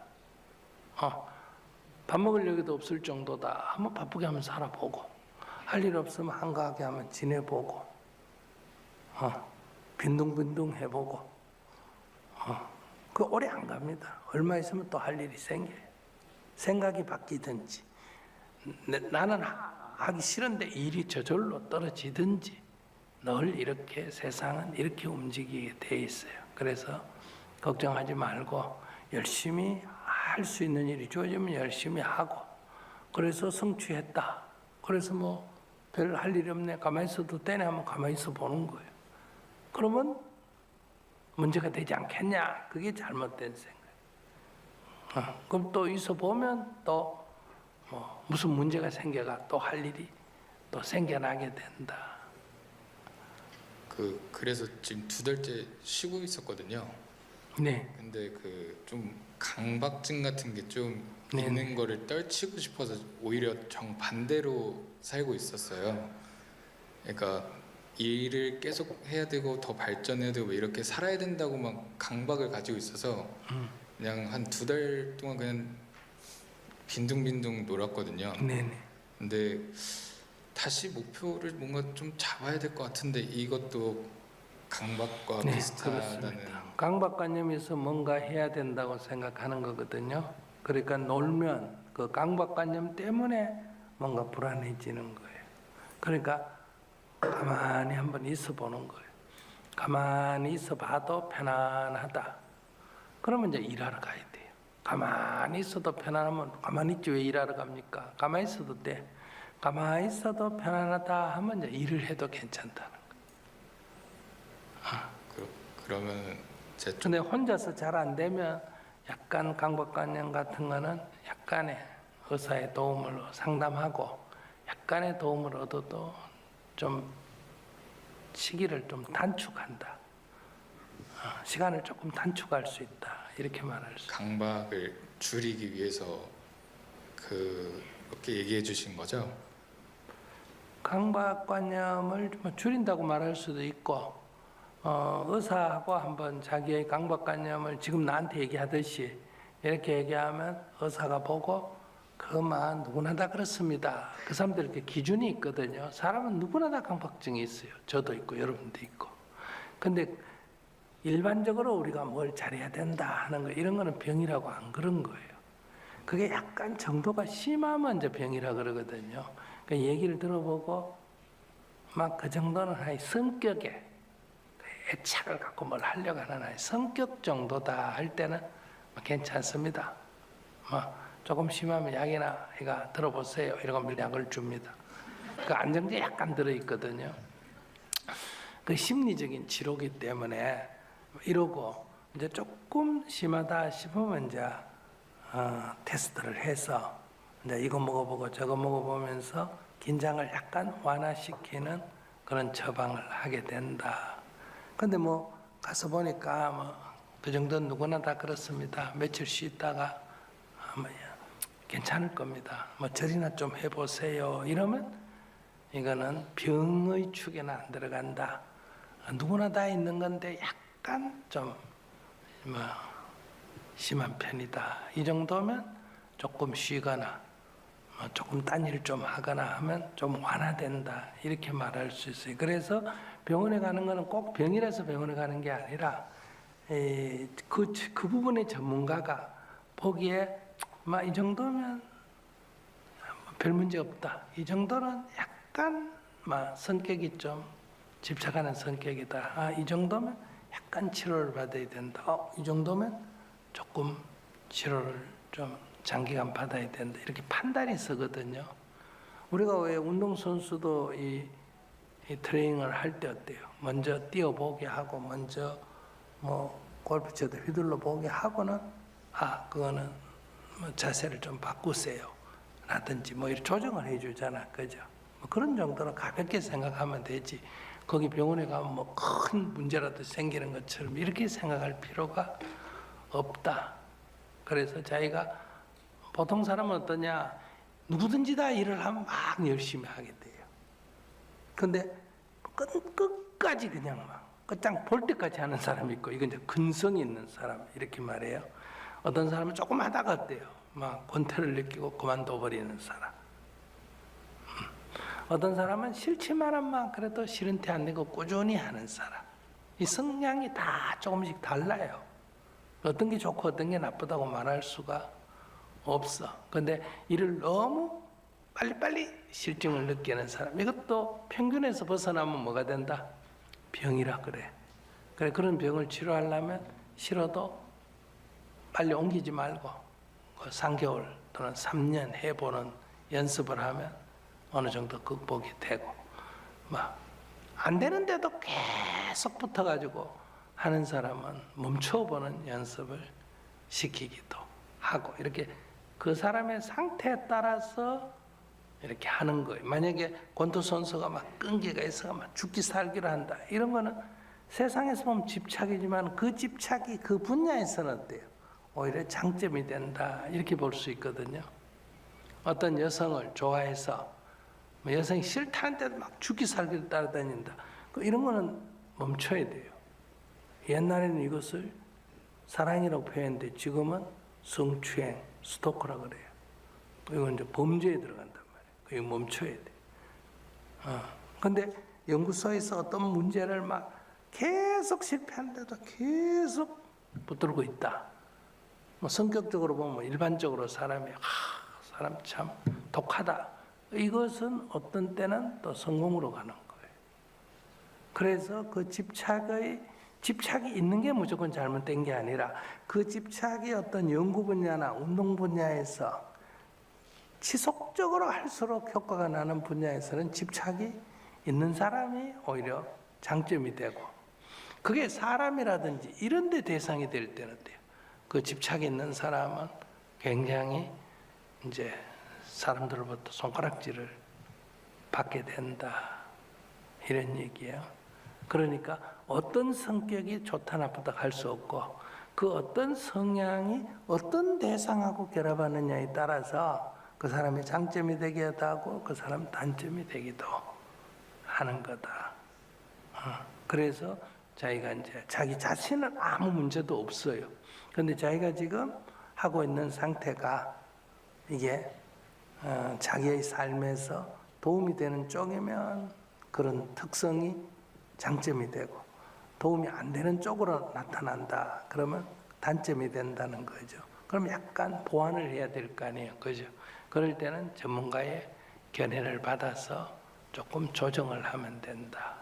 밥 먹을 여기도 없을 정도다. 한번 바쁘게 한번 살아보고 할 일 없으면 한가하게 한번 지내보고 빈둥빈둥 해보고 그 오래 안 갑니다. 얼마 있으면 또 할 일이 생겨요. 생각이 바뀌든지 나는 하기 싫은데 일이 저절로 떨어지든지 늘 이렇게 세상은 이렇게 움직이게 돼 있어요. 그래서 걱정하지 말고 열심히 할 수 있는 일이 주어지면 열심히 하고 그래서 성취했다. 그래서 뭐 별 할 일이 없네. 가만히 있어도 되네 하면 가만히 있어 보는 거예요. 그러면 문제가 되지 않겠냐? 그게 잘못된 생각. 그럼 또 있어 보면 또 뭐 무슨 문제가 생겨가 또 할 일이 또 생겨나게 된다. 그래서 지금 2달째 쉬고 있었거든요. 네. 근데 좀 강박증 같은 게 좀 있는 거를 떨치고 싶어서 오히려 정반대로 살고 있었어요. 그러니까 일을 계속 해야 되고 더 발전해야 되고 이렇게 살아야 된다고 막 강박을 가지고 있어서 그냥 한 2달 동안 그냥 빈둥빈둥 놀았거든요. 네네. 근데 다시 목표를 뭔가 좀 잡아야 될 것 같은데 이것도 강박과 비슷하다는. 그렇습니다. 강박관념에서 뭔가 해야 된다고 생각하는 거거든요. 그러니까 놀면 그 강박관념 때문에 뭔가 불안해지는 거예요. 그러니까 가만히 한번 있어 보는 거예요. 가만히 있어 봐도 편안하다. 그러면 이제 일하러 가야 돼요. 가만히 있어도 편안하면 가만히 있지 왜 일하러 갑니까? 가만히 있어도 돼. 가만히 있어도 편안하다 하면 이제 일을 해도 괜찮다는 거예요. 그러면 근데 혼자서 잘 안 되면 약간 강박관념 같은 거는 약간의 의사의 도움을 상담하고 약간의 도움을 얻어도 좀 시기를 좀 단축한다. 시간을 조금 단축할 수 있다. 이렇게 말할 수 있다. 강박을 줄이기 위해서 그렇게 얘기해 주신 거죠? 강박관념을 좀 줄인다고 말할 수도 있고 의사하고 한번 자기의 강박관념을 지금 나한테 얘기하듯이 이렇게 얘기하면 의사가 보고 그만 누구나 다 그렇습니다. 그 사람들 이렇게 기준이 있거든요. 사람은 누구나 다 강박증이 있어요. 저도 있고 여러분도 있고. 근데 일반적으로 우리가 뭘 잘해야 된다 하는 거 이런 거는 병이라고 안 그런 거예요. 그게 약간 정도가 심하면 이제 병이라 그러거든요. 그러니까 얘기를 들어보고 막 그 정도는 하여 성격에 애착을 갖고 뭘 하려고 하는 아이 성격 정도다 할 때는 괜찮습니다. 조금 심하면 약이나 이거 들어보세요. 이러고 약을 줍니다. 그 안정제 약간 들어있거든요. 그 심리적인 치료기 때문에 이러고 이제 조금 심하다 싶으면 이제 테스트를 해서 이제 이거 먹어보고 저거 먹어보면서 긴장을 약간 완화시키는 그런 처방을 하게 된다. 근데 뭐 가서 보니까 뭐 그 정도는 누구나 다 그렇습니다. 며칠 쉬다가 아마 괜찮을 겁니다. 뭐 절이나 좀 해보세요. 이러면 이거는 병의 축에는 안 들어간다. 누구나 다 있는 건데 약간 좀 뭐 심한 편이다. 이 정도면 조금 쉬거나 조금 딴 일 좀 하거나 하면 좀 완화된다. 이렇게 말할 수 있어요. 그래서 병원에 가는 거는 꼭 병이라서 병원에 가는 게 아니라 그 부분의 전문가가 보기에 이 정도면 별 문제 없다. 이 정도는 약간 성격이 좀 집착하는 성격이다. 이 정도면 약간 치료를 받아야 된다. 이 정도면 조금 치료를 좀 장기간 받아야 된다. 이렇게 판단이 서거든요. 우리가 왜 운동선수도 이 트레이닝을 할 때 어때요? 먼저 뛰어보게 하고 먼저 뭐 골프 쳐도 휘둘러 보게 하고는 그거는 뭐 자세를 좀 바꾸세요. 라든지 뭐 이렇게 조정을 해주잖아. 그죠? 뭐 그런 정도로 가볍게 생각하면 되지. 거기 병원에 가면 뭐 큰 문제라도 생기는 것처럼 이렇게 생각할 필요가 없다. 그래서 자기가 보통 사람은 어떠냐? 누구든지 다 일을 하면 막 열심히 하게 돼요. 근데 끝까지 그냥 막 끝장 볼 때까지 하는 사람이 있고, 이건 이제 근성이 있는 사람 이렇게 말해요. 어떤 사람은 조금 하다가 어때요? 막 권태를 느끼고 그만둬 버리는 사람. 어떤 사람은 싫지만 막 그래도 싫은 티 안 내고 꾸준히 하는 사람. 이 성향이 다 조금씩 달라요. 어떤 게 좋고 어떤 게 나쁘다고 말할 수가 없어. 근데 이를 너무 빨리빨리 실증을 느끼는 사람, 이것도 평균에서 벗어나면 뭐가 된다? 병이라 그래. 그래, 그런 병을 치료하려면 싫어도 빨리 옮기지 말고 3개월 또는 3년 해보는 연습을 하면 어느 정도 극복이 되고, 안 되는데도 계속 붙어가지고 하는 사람은 멈춰보는 연습을 시키기도 하고, 이렇게 그 사람의 상태에 따라서 이렇게 하는 거예요. 만약에 권투 선수가 막 끈기가 있어가 막 죽기 살기를 한다. 이런 거는 세상에서 보면 집착이지만 그 집착이 그 분야에서는 어때요? 오히려 장점이 된다. 이렇게 볼 수 있거든요. 어떤 여성을 좋아해서 여성이 싫다는데도 막 죽기 살기를 따라다닌다. 이런 거는 멈춰야 돼요. 옛날에는 이것을 사랑이라고 표현했는데 지금은 성추행, 스토커라고 그래요. 이건 이제 범죄에 들어간단 말이에요. 이거 멈춰야 돼. 근데 연구소에서 어떤 문제를 막 계속 실패하는데도 계속 붙들고 있다. 뭐 성격적으로 보면 일반적으로 사람 참 독하다. 이것은 어떤 때는 또 성공으로 가는 거예요. 그래서 그 집착이 있는 게 무조건 잘못된 게 아니라 그 집착이 어떤 연구 분야나 운동 분야에서 지속적으로 할수록 효과가 나는 분야에서는 집착이 있는 사람이 오히려 장점이 되고, 그게 사람이라든지 이런 데 대상이 될 때는 돼요. 그 집착이 있는 사람은 굉장히 이제 사람들로부터 손가락질을 받게 된다. 이런 얘기예요. 그러니까 어떤 성격이 좋다 나쁘다 할 수 없고, 그 어떤 성향이 어떤 대상하고 결합하느냐에 따라서 그 사람의 장점이 되기도 하고 그 사람 단점이 되기도 하는 거다. 그래서 자기가 이제 자기 자신은 아무 문제도 없어요. 그런데 자기가 지금 하고 있는 상태가 이게 자기의 삶에서 도움이 되는 쪽이면 그런 특성이 장점이 되고, 도움이 안 되는 쪽으로 나타난다. 그러면 단점이 된다는 거죠. 그럼 약간 보완을 해야 될 거 아니에요. 그죠? 그럴 때는 전문가의 견해를 받아서 조금 조정을 하면 된다.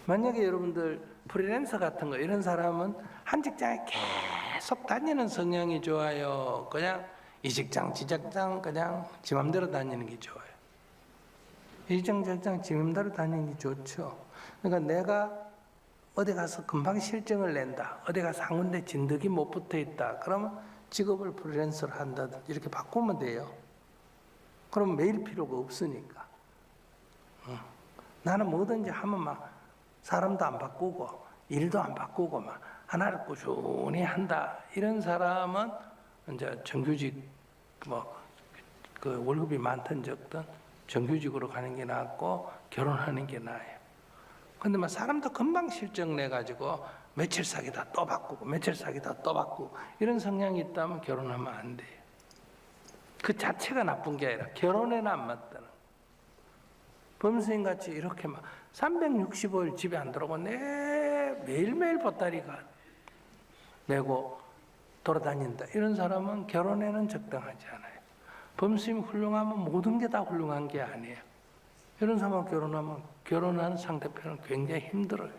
만약에 여러분들 프리랜서 같은 거 이런 사람은 한 직장에 계속 다니는 성향이 좋아요? 그냥 이 직장, 지 직장 그냥 지 맘대로 다니는 게 좋아요? 이 직장, 저 직장 지 맘대로 다니는 게 좋죠. 그러니까 내가 어디 가서 금방 실증을 낸다. 어디 가서 한 군데 진득이 못 붙어 있다. 그러면 직업을 프리랜서로 한다든지 이렇게 바꾸면 돼요. 그럼 매일 필요가 없으니까. 나는 뭐든지 하면 막 사람도 안 바꾸고 일도 안 바꾸고 막 하나를 꾸준히 한다. 이런 사람은 이제 정규직 그 월급이 많든 적든 정규직으로 가는 게 낫고 결혼하는 게 나아요. 근데 막 사람도 금방 실증 내 가지고 며칠 사귀다 또 바꾸고 며칠 사귀다 또 바꾸고 이런 성향이 있다면 결혼하면 안 돼요. 그 자체가 나쁜 게 아니라 결혼에는 안 맞다는. 범수인 같이 이렇게 막 365일 집에 안 들어오고 매일매일 보따리가 메고 돌아다닌다. 이런 사람은 결혼에는 적당하지 않아요. 범수임 훌륭하면 모든 게 다 훌륭한 게 아니에요. 이런 사람과 결혼하면 결혼하는 상대편은 굉장히 힘들어요.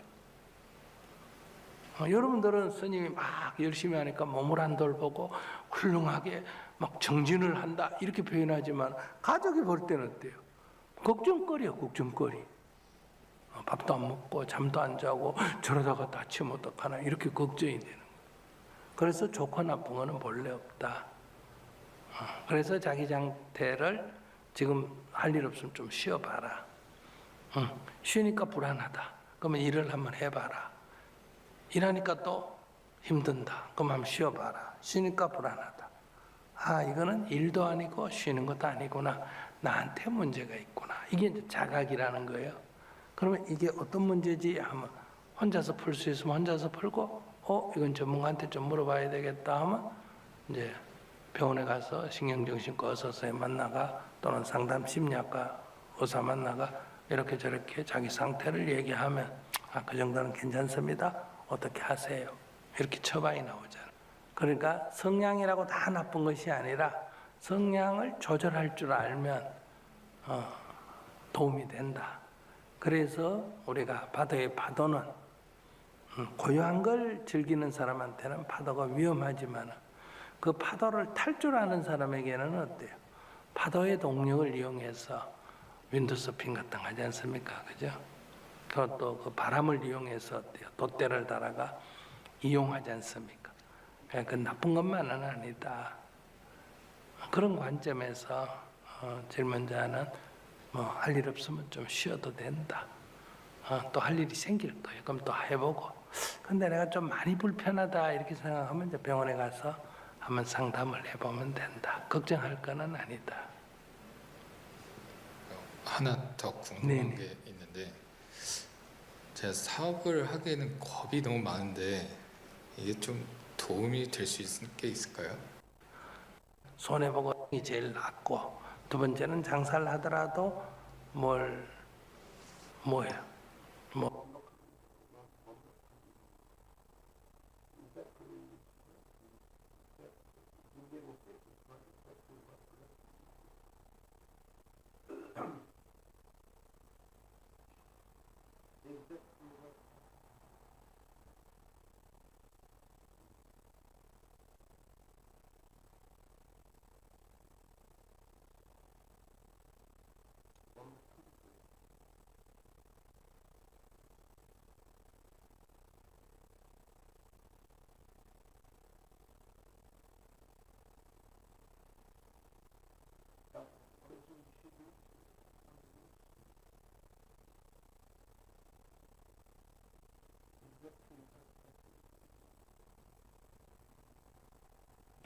여러분들은 스님이 막 열심히 하니까 몸을 안 돌보고 훌륭하게 막 정진을 한다 이렇게 표현하지만 가족이 볼 때는 어때요? 걱정거리야, 걱정거리. 밥도 안 먹고 잠도 안 자고 저러다가 다치면 어떡하나 이렇게 걱정이 되는 거예요. 그래서 좋고 나쁜 거는 본래 없다. 그래서 자기 상태를 지금 할 일 없으면 좀 쉬어봐라. 쉬니까 불안하다. 그러면 일을 한번 해봐라. 일하니까 또 힘든다. 그럼 한번 쉬어봐라. 쉬니까 불안하다. 아, 이거는 일도 아니고 쉬는 것도 아니구나. 나한테 문제가 있구나. 이게 이제 자각이라는 거예요. 그러면 이게 어떤 문제지 하면 혼자서 풀 수 있으면 혼자서 풀고, 이건 전문가한테 좀 물어봐야 되겠다 하면 이제 병원에 가서 신경정신과 의사 선생님 만나가 또는 상담 심리학과 의사 만나가 이렇게 저렇게 자기 상태를 얘기하면 그 정도는 괜찮습니다. 어떻게 하세요? 이렇게 처방이 나오잖아요. 그러니까 성향이라고 다 나쁜 것이 아니라 성향을 조절할 줄 알면 도움이 된다. 그래서 우리가 파도의 파도는 고요한 걸 즐기는 사람한테는 파도가 위험하지만 그 파도를 탈 줄 아는 사람에게는 어때요? 파도의 동력을 이용해서 윈드서핑 같은 거 하지 않습니까? 그죠? 그것도 그 바람을 이용해서 어때요? 돛대를 달아가 이용하지 않습니까? 그 나쁜 것만은 아니다. 그런 관점에서 질문자는 할 일 없으면 좀 쉬어도 된다. 또 할 일이 생길 거예요. 그럼 또 해보고. 근데 내가 좀 많이 불편하다 이렇게 생각하면 이제 병원에 가서 한번 상담을 해보면 된다. 걱정할 거는 아니다. 하나 더 궁금한 게 있는데 제가 사업을 하기에는 겁이 너무 많은데 이게 좀 도움이 될 수 있는 게 있을까요? 손해보고 이 제일 낫고 두 번째는 장사를 하더라도 뭐예요?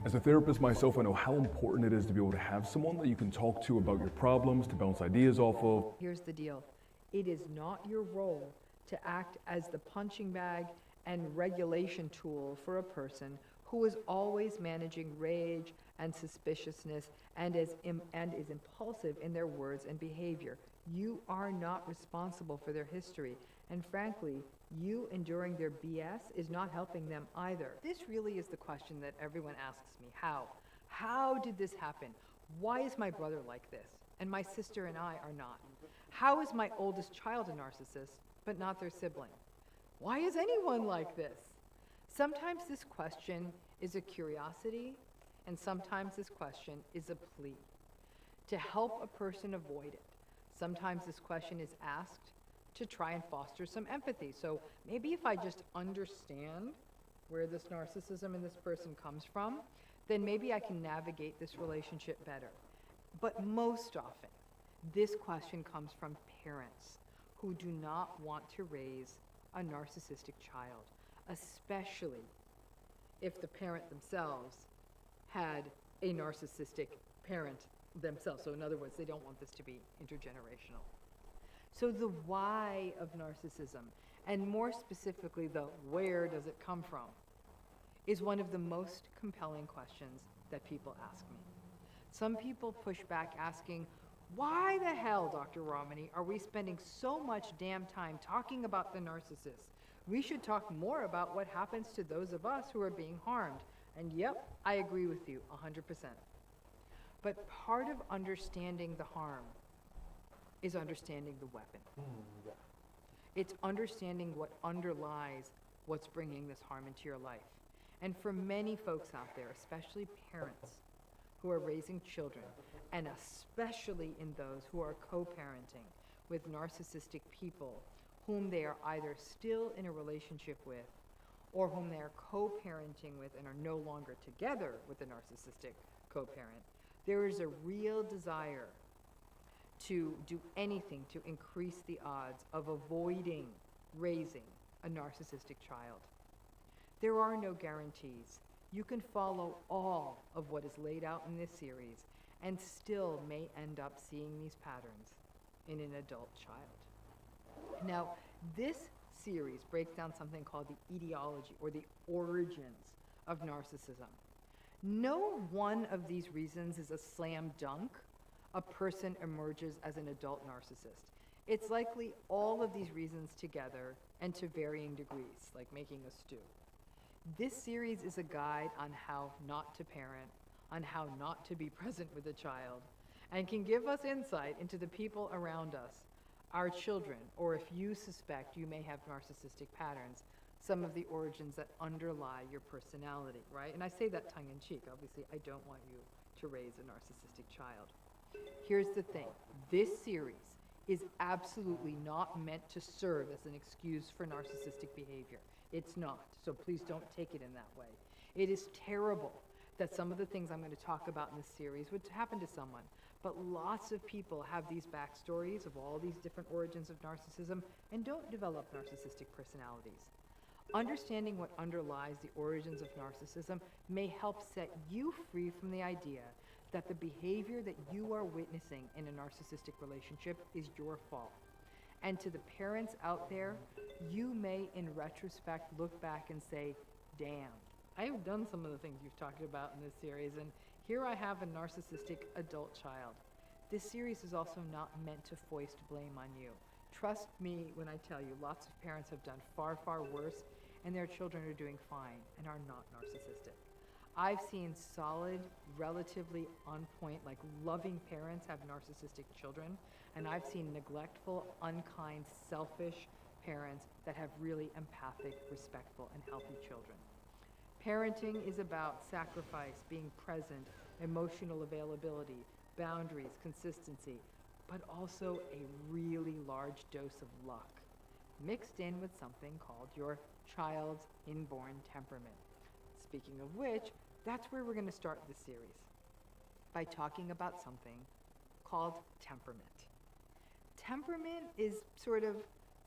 As a therapist myself, I know how important it is to be able to have someone that you can talk to about your problems, to bounce ideas off of. Here's the deal. It is not your role to act as the punching bag and regulation tool for a person who is always managing rage and suspiciousness and is impulsive in their words and behavior. You are not responsible for their history. And frankly, you enduring their BS is not helping them either. This really is the question that everyone asks me. How? How did this happen? Why is my brother like this? And my sister and I are not. How is my oldest child a narcissist, but not their sibling? Why is anyone like this? Sometimes this question is a curiosity, and sometimes this question is a plea to help a person avoid it. Sometimes this question is asked to try and foster some empathy. So maybe if I just understand where this narcissism in this person comes from, then maybe I can navigate this relationship better. But most often, this question comes from parents who do not want to raise a narcissistic child, especially if the parent themselves had a narcissistic parent themselves. So in other words, they don't want this to be intergenerational. So the why of narcissism, and more specifically the where does it come from, is one of the most compelling questions that people ask me. Some people push back asking, why the hell, Dr. Romani, are we spending so much damn time talking about the narcissist? We should talk more about what happens to those of us who are being harmed. And yep, I agree with you 100%. But part of understanding the harm is understanding the weapon. It's understanding what underlies what's bringing this harm into your life. And for many folks out there, especially parents who are raising children, and especially in those who are co-parenting with narcissistic people whom they are either still in a relationship with or whom they are co-parenting with and are no longer together with a narcissistic co-parent, there is a real desire to do anything to increase the odds of avoiding raising a narcissistic child. There are no guarantees. You can follow all of what is laid out in this series and still may end up seeing these patterns in an adult child. Now, this series breaks down something called the etiology or the origins of narcissism. No one of these reasons is a slam dunk. A person emerges as an adult narcissist. It's likely all of these reasons together and to varying degrees, like making a stew. This series is a guide on how not to parent, on how not to be present with a child, and can give us insight into the people around us, our children, or if you suspect you may have narcissistic patterns, some of the origins that underlie your personality, right? And I say that tongue in cheek. Obviously, I don't want you to raise a narcissistic child. Here's the thing. This series is absolutely not meant to serve as an excuse for narcissistic behavior. It's not. So please don't take it in that way. It is terrible that some of the things I'm going to talk about in this series would happen to someone. But lots of people have these backstories of all these different origins of narcissism and don't develop narcissistic personalities. Understanding what underlies the origins of narcissism may help set you free from the idea that the behavior that you are witnessing in a narcissistic relationship is your fault. And to the parents out there, you may, in retrospect, look back and say, damn, I have done some of the things you've talked about in this series, and here I have a narcissistic adult child. This series is also not meant to foist blame on you. Trust me when I tell you, lots of parents have done far, far worse, and their children are doing fine and are not narcissistic. I've seen solid, relatively on point, like loving parents have narcissistic children, and I've seen neglectful, unkind, selfish parents that have really empathic, respectful, and healthy children. Parenting is about sacrifice, being present, emotional availability, boundaries, consistency, but also a really large dose of luck, mixed in with something called your child's inborn temperament. Speaking of which, that's where we're going to start this series, by talking about something called temperament. Temperament is sort of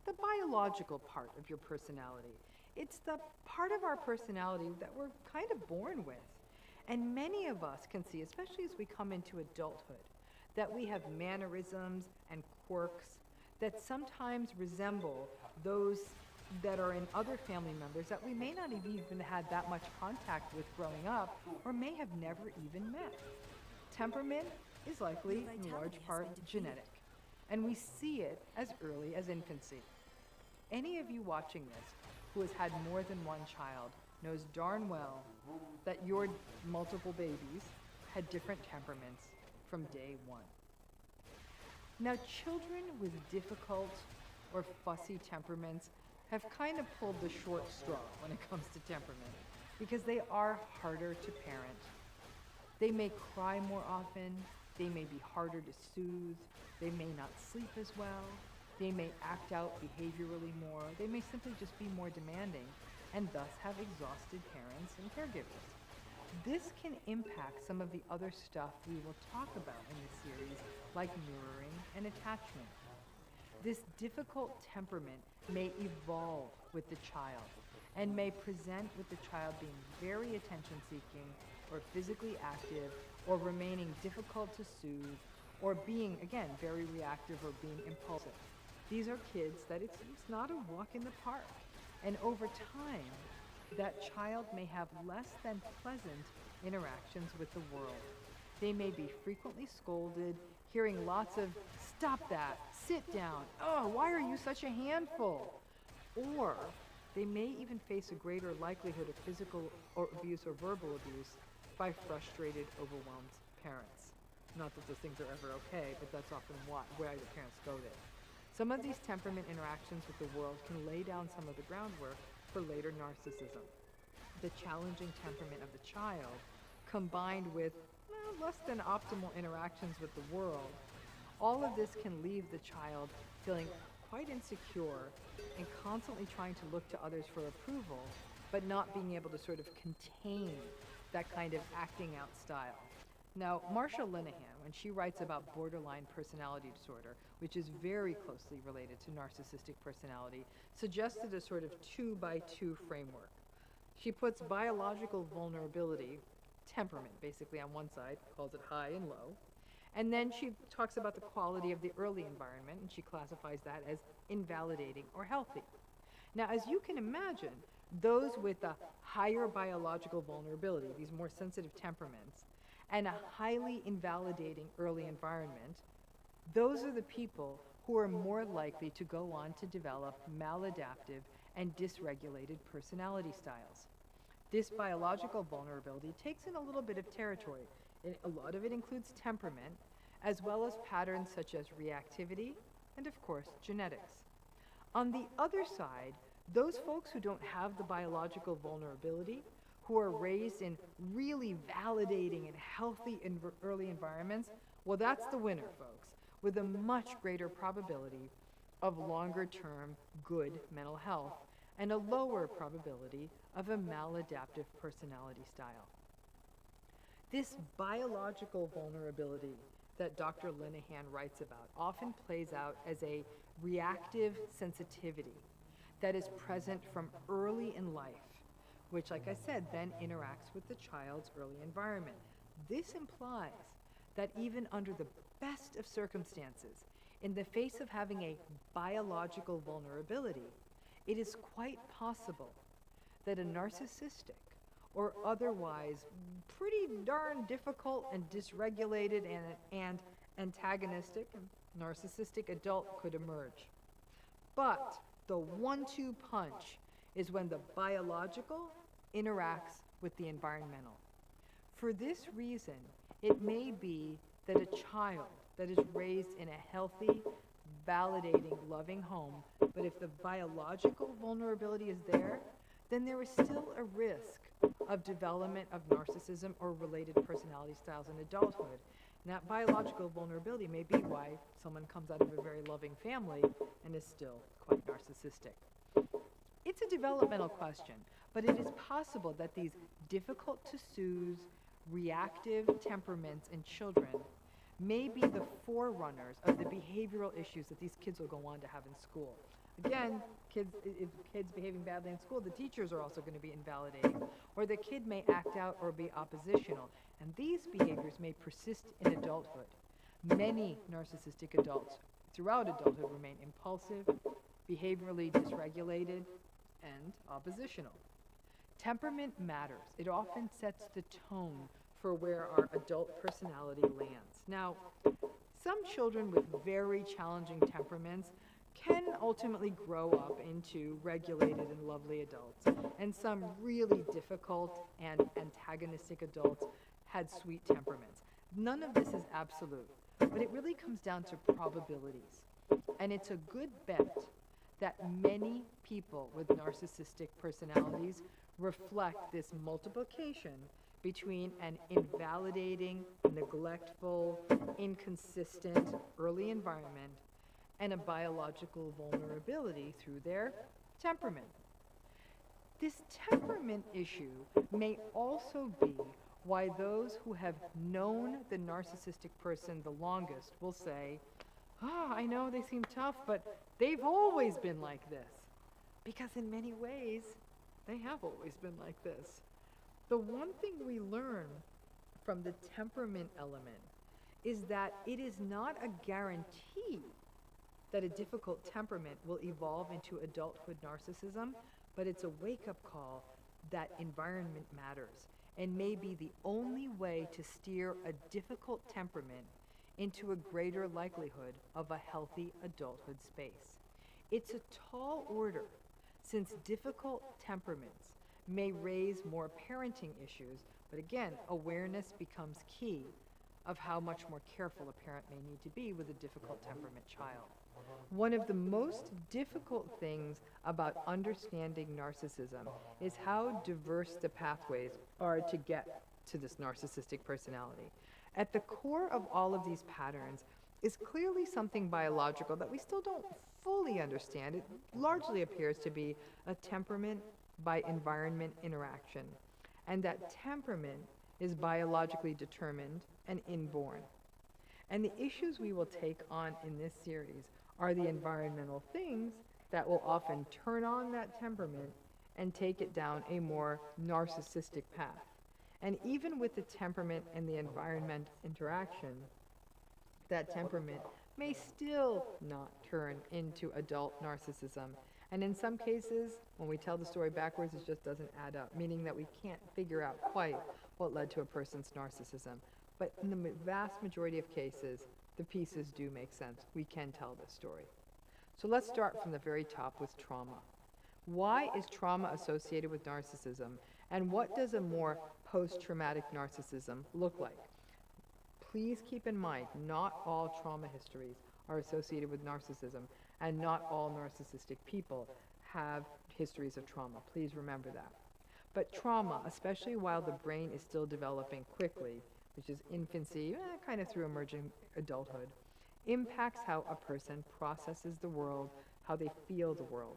the biological part of your personality. It's the part of our personality that we're kind of born with. And many of us can see, especially as we come into adulthood, that we have mannerisms and quirks that sometimes resemble those that are in other family members that we may not have even had that much contact with growing up or may have never even met. Temperament is likely in large part genetic, and we see it as early as infancy. Any of you watching this who has had more than one child knows darn well that your multiple babies had different temperaments from day one. Now, children with difficult or fussy temperaments have kind of pulled the short straw when it comes to temperament because they are harder to parent. They may cry more often, they may be harder to soothe, they may not sleep as well, They may act out behaviorally more. They may simply just be more demanding and thus have exhausted parents and caregivers. This can impact some of the other stuff we will talk about in this series, like mirroring and attachment. This difficult temperament may evolve with the child and may present with the child being very attention-seeking or physically active or remaining difficult to soothe or being, again, very reactive or being impulsive. These are kids that it's not a walk in the park. And over time, that child may have less than pleasant interactions with the world. They may be frequently scolded, hearing lots of, "Stop that, sit down, oh, why are you such a handful?" Or they may even face a greater likelihood of physical abuse or verbal abuse by frustrated, overwhelmed parents. Not that those things are ever okay, but that's often why the parents go there. Some of these temperament interactions with the world can lay down some of the groundwork for later narcissism. The challenging temperament of the child, combined with less than optimal interactions with the world, all of this can leave the child feeling quite insecure and constantly trying to look to others for approval, but not being able to sort of contain that kind of acting out style. Now, Marsha Linehan, when she writes about borderline personality disorder, which is very closely related to narcissistic personality, suggested a sort of 2x2 framework. She puts biological vulnerability, temperament basically on one side, calls it high and low, and then she talks about the quality of the early environment, and she classifies that as invalidating or healthy. Now, as you can imagine, those with a higher biological vulnerability, these more sensitive temperaments, and a highly invalidating early environment, those are the people who are more likely to go on to develop maladaptive and dysregulated personality styles. This biological vulnerability takes in a little bit of territory. A lot of it includes temperament, as well as patterns such as reactivity and, of course, genetics. On the other side, those folks who don't have the biological vulnerability, who are raised in really validating and healthy early environments, well, that's the winner, folks, with a much greater probability of longer-term good mental health and a lower probability of a maladaptive personality style. This biological vulnerability that Dr. Linehan writes about often plays out as a reactive sensitivity that is present from early in life, which, like I said, then interacts with the child's early environment. This implies that even under the best of circumstances, in the face of having a biological vulnerability, it is quite possible that a narcissistic or otherwise pretty darn difficult and dysregulated and antagonistic and narcissistic adult could emerge. But the 1-2 punch is when the biological interacts with the environmental. For this reason, it may be that a child that is raised in a healthy, validating, loving home, but if the biological vulnerability is there, then there is still a risk of development of narcissism or related personality styles in adulthood. And that biological vulnerability may be why someone comes out of a very loving family and is still quite narcissistic. It's a developmental question, but it is possible that these difficult to soothe, reactive temperaments in children may be the forerunners of the behavioral issues that these kids will go on to have in school. Again, if kids behaving badly in school, the teachers are also going to be invalidating, or the kid may act out or be oppositional, and these behaviors may persist in adulthood. Many narcissistic adults throughout adulthood remain impulsive, behaviorally dysregulated, and oppositional. Temperament matters. It often sets the tone for where our adult personality lands. Now, some children with very challenging temperaments can ultimately grow up into regulated and lovely adults, and some really difficult and antagonistic adults had sweet temperaments. None of this is absolute, but it really comes down to probabilities. And it's a good bet that many people with narcissistic personalities reflect this multiplication between an invalidating, neglectful, inconsistent early environment and a biological vulnerability through their temperament. This temperament issue may also be why those who have known the narcissistic person the longest will say, I know they seem tough, but they've always been like this. Because in many ways, they have always been like this. The one thing we learn from the temperament element is that it is not a guarantee that a difficult temperament will evolve into adulthood narcissism, but it's a wake-up call that environment matters and may be the only way to steer a difficult temperament into a greater likelihood of a healthy adulthood space. It's a tall order, since difficult temperaments may raise more parenting issues, but again, awareness becomes key of how much more careful a parent may need to be with a difficult temperament child. One of the most difficult things about understanding narcissism is how diverse the pathways are to get to this narcissistic personality. At the core of all of these patterns is clearly something biological that we still don't fully understand. It largely appears to be a temperament by environment interaction, and that temperament is biologically determined and inborn. And the issues we will take on in this series are the environmental things that will often turn on that temperament and take it down a more narcissistic path. And even with the temperament and the environment interaction, that temperament may still not turn into adult narcissism. And in some cases, when we tell the story backwards, it just doesn't add up, meaning that we can't figure out quite what led to a person's narcissism. But in the vast majority of cases, the pieces do make sense. We can tell this story. So let's start from the very top with trauma. Why is trauma associated with narcissism? And what does a more post-traumatic narcissism look like? Please keep in mind, not all trauma histories are associated with narcissism, and not all narcissistic people have histories of trauma. Please remember that. But trauma, especially while the brain is still developing quickly, which is infancy, kind of through emerging adulthood, impacts how a person processes the world, how they feel the world.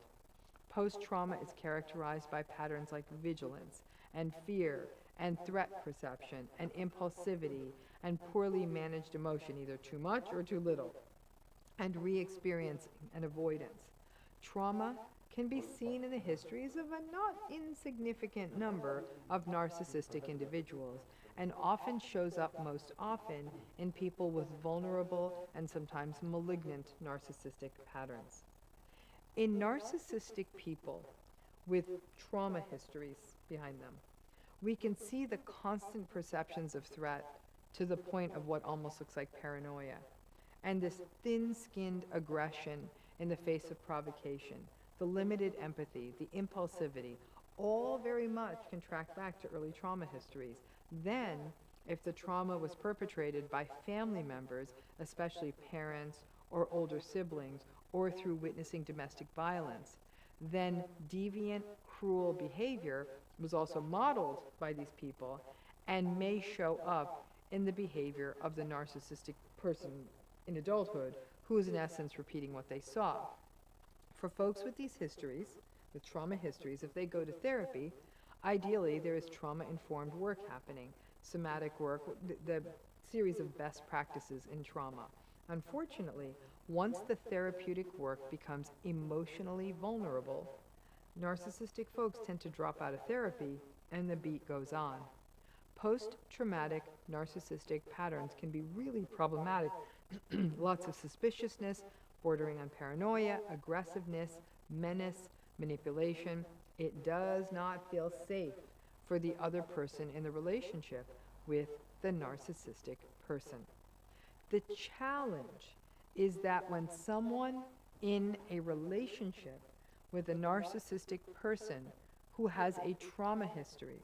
Post-trauma is characterized by patterns like vigilance and fear and threat perception and impulsivity and poorly managed emotion, either too much or too little, and re-experiencing and avoidance. Trauma can be seen in the histories of a not insignificant number of narcissistic individuals, and often shows up most often in people with vulnerable and sometimes malignant narcissistic patterns. In narcissistic people with trauma histories behind them, we can see the constant perceptions of threat to the point of what almost looks like paranoia, and this thin-skinned aggression in the face of provocation, the limited empathy, the impulsivity, all very much can track back to early trauma histories. Then, if the trauma was perpetrated by family members, especially parents or older siblings, or through witnessing domestic violence, then deviant, cruel behavior was also modeled by these people and may show up in the behavior of the narcissistic person in adulthood, who is in essence repeating what they saw. For folks with these histories, with trauma histories, if they go to therapy, ideally there is trauma-informed work happening, somatic work, the series of best practices in trauma. Unfortunately, once the therapeutic work becomes emotionally vulnerable, narcissistic folks tend to drop out of therapy and the beat goes on. Post-traumatic narcissistic patterns can be really problematic. Lots of suspiciousness, bordering on paranoia, aggressiveness, menace, manipulation. It does not feel safe for the other person in the relationship with the narcissistic person. The challenge is that when someone in a relationship with a narcissistic person who has a trauma history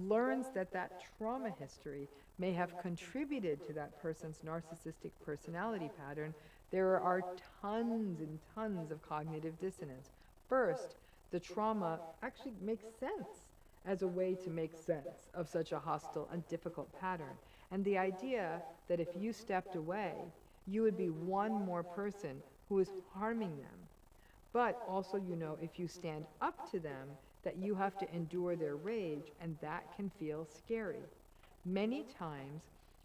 learns that that trauma history may have contributed to that person's narcissistic personality pattern, there are tons and tons of cognitive dissonance. First, the trauma actually makes sense as a way to make sense of such a hostile and difficult pattern. And the idea that if you stepped away, you would be one more person who is harming them. But also, you know, if you stand up to them, that you have to endure their rage, and that can feel scary. Many times,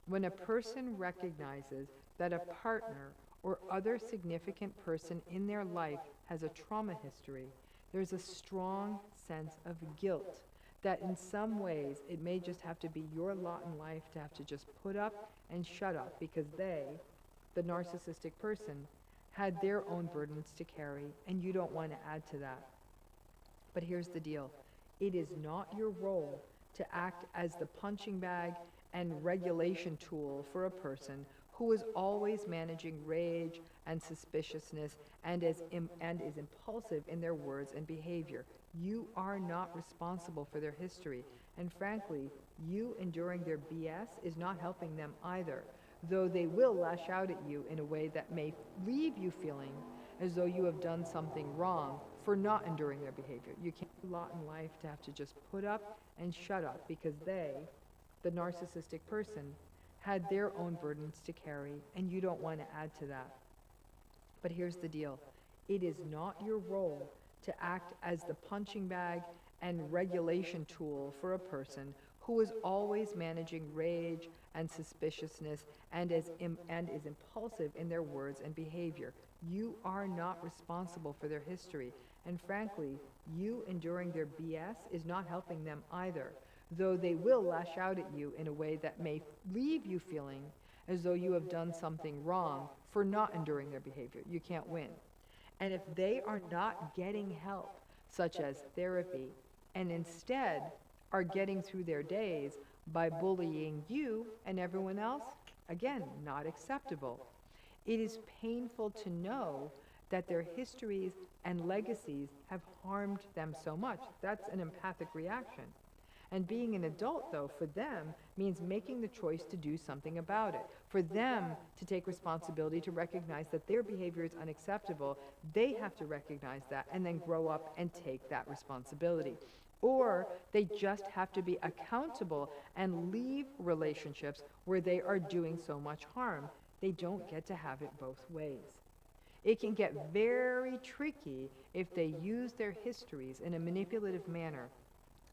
when a person recognizes that a partner or other significant person in their life has a trauma history, there's a strong sense of guilt that in some ways it may just have to be your lot in life to have to just put up and shut up because they, the narcissistic person, had their own burdens to carry, and you don't want to add to that. But here's the deal. It is not your role to act as the punching bag and regulation tool for a person who is always managing rage and suspiciousness and is impulsive in their words and behavior. You are not responsible for their history. And frankly, you enduring their BS is not helping them either, though they will lash out at you in a way that may leave you feeling as though you have done something wrong for not enduring their behavior. You can't do a lot in life to have to just put up and shut up because they, the narcissistic person, had their own burdens to carry, and you don't want to add to that. But here's the deal. It is not your role to act as the punching bag and regulation tool for a person who is always managing rage and suspiciousness and is impulsive in their words and behavior. You are not responsible for their history. And frankly, you enduring their BS is not helping them either, though they will lash out at you in a way that may leave you feeling as though you have done something wrong for not enduring their behavior. You can't win. And if they are not getting help, such as therapy, and instead are getting through their days by bullying you and everyone else, again, not acceptable. It is painful to know that their histories and legacies have harmed them so much. That's an empathic reaction. And being an adult, though, for them means making the choice to do something about it. For them to take responsibility, to recognize that their behavior is unacceptable, they have to recognize that and then grow up and take that responsibility. Or they just have to be accountable and leave relationships where they are doing so much harm. They don't get to have it both ways. It can get very tricky if they use their histories in a manipulative manner,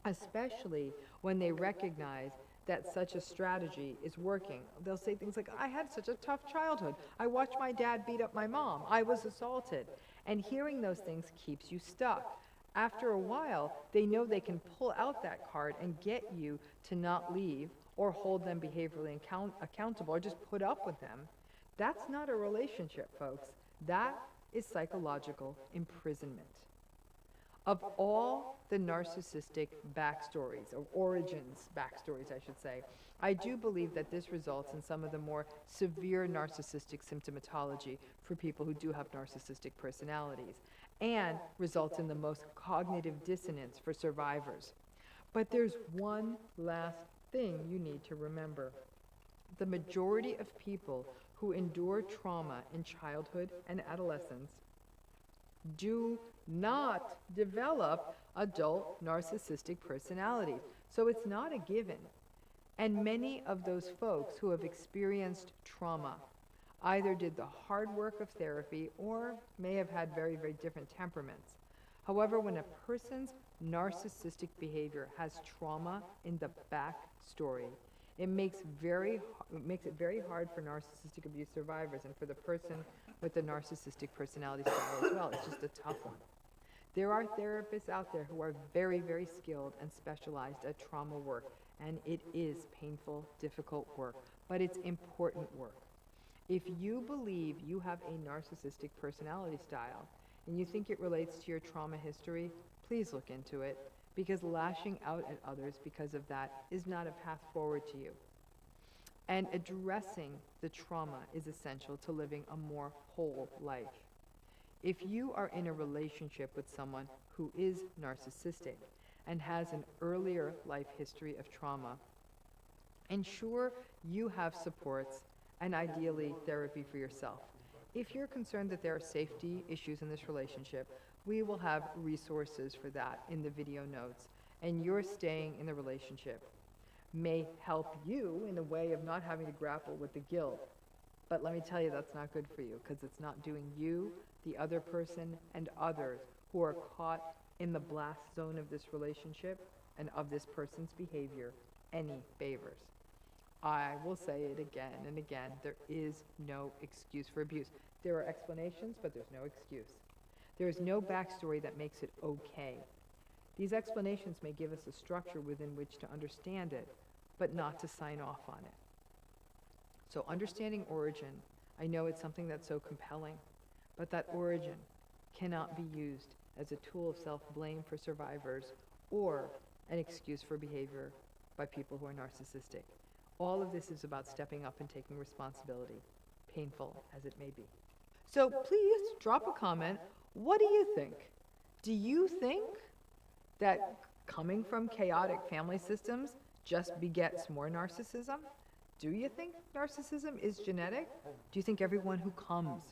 especially when they recognize that such a strategy is working. They'll say things like, I had such a tough childhood. I watched my dad beat up my mom. I was assaulted. And hearing those things keeps you stuck. After a while, they know they can pull out that card and get you to not leave or hold them behaviorally accountable or just put up with them. That's not a relationship, folks. That is psychological imprisonment. Of all the narcissistic backstories, or origins backstories, I should say, I do believe that this results in some of the more severe narcissistic symptomatology for people who do have narcissistic personalities, and results in the most cognitive dissonance for survivors. But there's one last thing you need to remember. The majority of people who endure trauma in childhood and adolescence do not develop adult narcissistic personalities. So it's not a given. And many of those folks who have experienced trauma either did the hard work of therapy or may have had very, very different temperaments. However, when a person's narcissistic behavior has trauma in the backstory, it makes it very hard for narcissistic abuse survivors and for the person with the narcissistic personality style as well. It's just a tough one. There are therapists out there who are very, very skilled and specialized at trauma work, and it is painful, difficult work, but it's important work. If you believe you have a narcissistic personality style and you think it relates to your trauma history, please look into it, because lashing out at others because of that is not a path forward to you. And addressing the trauma is essential to living a more whole life. If you are in a relationship with someone who is narcissistic and has an earlier life history of trauma, ensure you have supports and ideally therapy for yourself. If you're concerned that there are safety issues in this relationship, we will have resources for that in the video notes, and your staying in the relationship may help you in a way of not having to grapple with the guilt But let me tell you, that's not good for you, because it's not doing you, the other person, and others who are caught in the blast zone of this relationship and of this person's behavior any favors. I will say it again and again, there is no excuse for abuse. There are explanations, but there's no excuse. There is no backstory that makes it okay. These explanations may give us a structure within which to understand it, but not to sign off on it. So understanding origin, I know it's something that's so compelling, but that origin cannot be used as a tool of self-blame for survivors or an excuse for behavior by people who are narcissistic. All of this is about stepping up and taking responsibility, painful as it may be. So please drop a comment. What do you think? Do you think that coming from chaotic family systems just begets more narcissism? Do you think narcissism is genetic? Do you think everyone who comes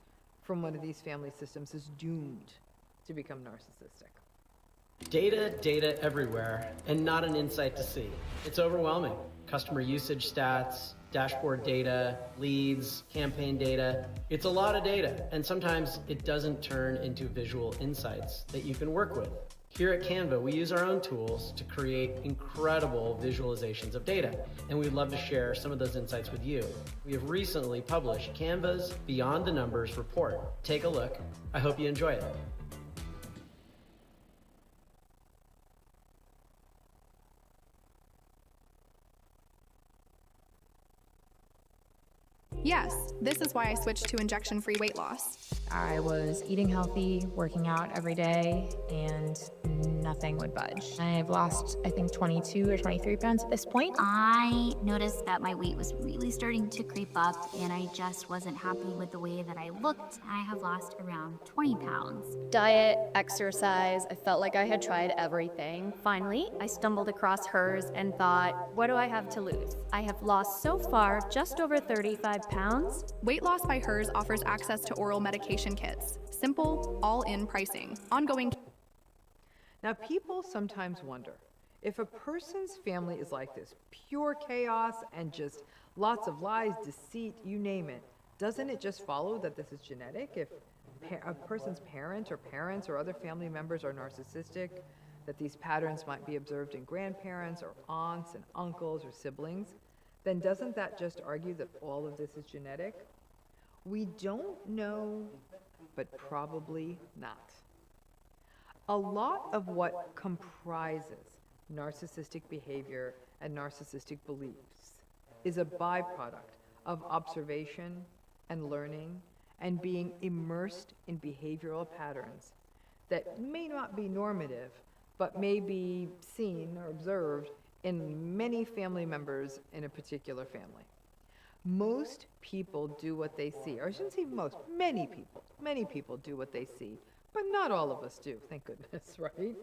from one of these family systems is doomed to become narcissistic? Data everywhere, and not an insight to see. It's overwhelming. Customer usage stats, dashboard data, leads, campaign data. It's a lot of data, and sometimes it doesn't turn into visual insights that you can work with. Here at Canva, we use our own tools to create incredible visualizations of data, and we'd love to share some of those insights with you. We have recently published Canva's Beyond the Numbers report. Take a look. I hope you enjoy it. Yes, this is why I switched to injection-free weight loss. I was eating healthy, working out every day, and nothing would budge. I've lost, I think, 22 or 23 pounds at this point. I noticed that my weight was really starting to creep up, and I just wasn't happy with the way that I looked. I have lost around 20 pounds. Diet, exercise, I felt like I had tried everything. Finally, I stumbled across hers and thought, what do I have to lose? I have lost so far just over 35 pounds. Weight Loss by Hers offers access to oral medication kits. Simple, all-in pricing. Ongoing. Now, people sometimes wonder if a person's family is like this, pure chaos and just lots of lies, deceit, you name it, doesn't it just follow that this is genetic? If a person's parent or parents or other family members are narcissistic, that these patterns might be observed in grandparents or aunts and uncles or siblings, then doesn't that just argue that all of this is genetic? We don't know, but probably not. A lot of what comprises narcissistic behavior and narcissistic beliefs is a byproduct of observation and learning and being immersed in behavioral patterns that may not be normative, but may be seen or observed in many family members in a particular family. Most people do what they see, or I shouldn't say most, many people do what they see, but not all of us do, thank goodness, right?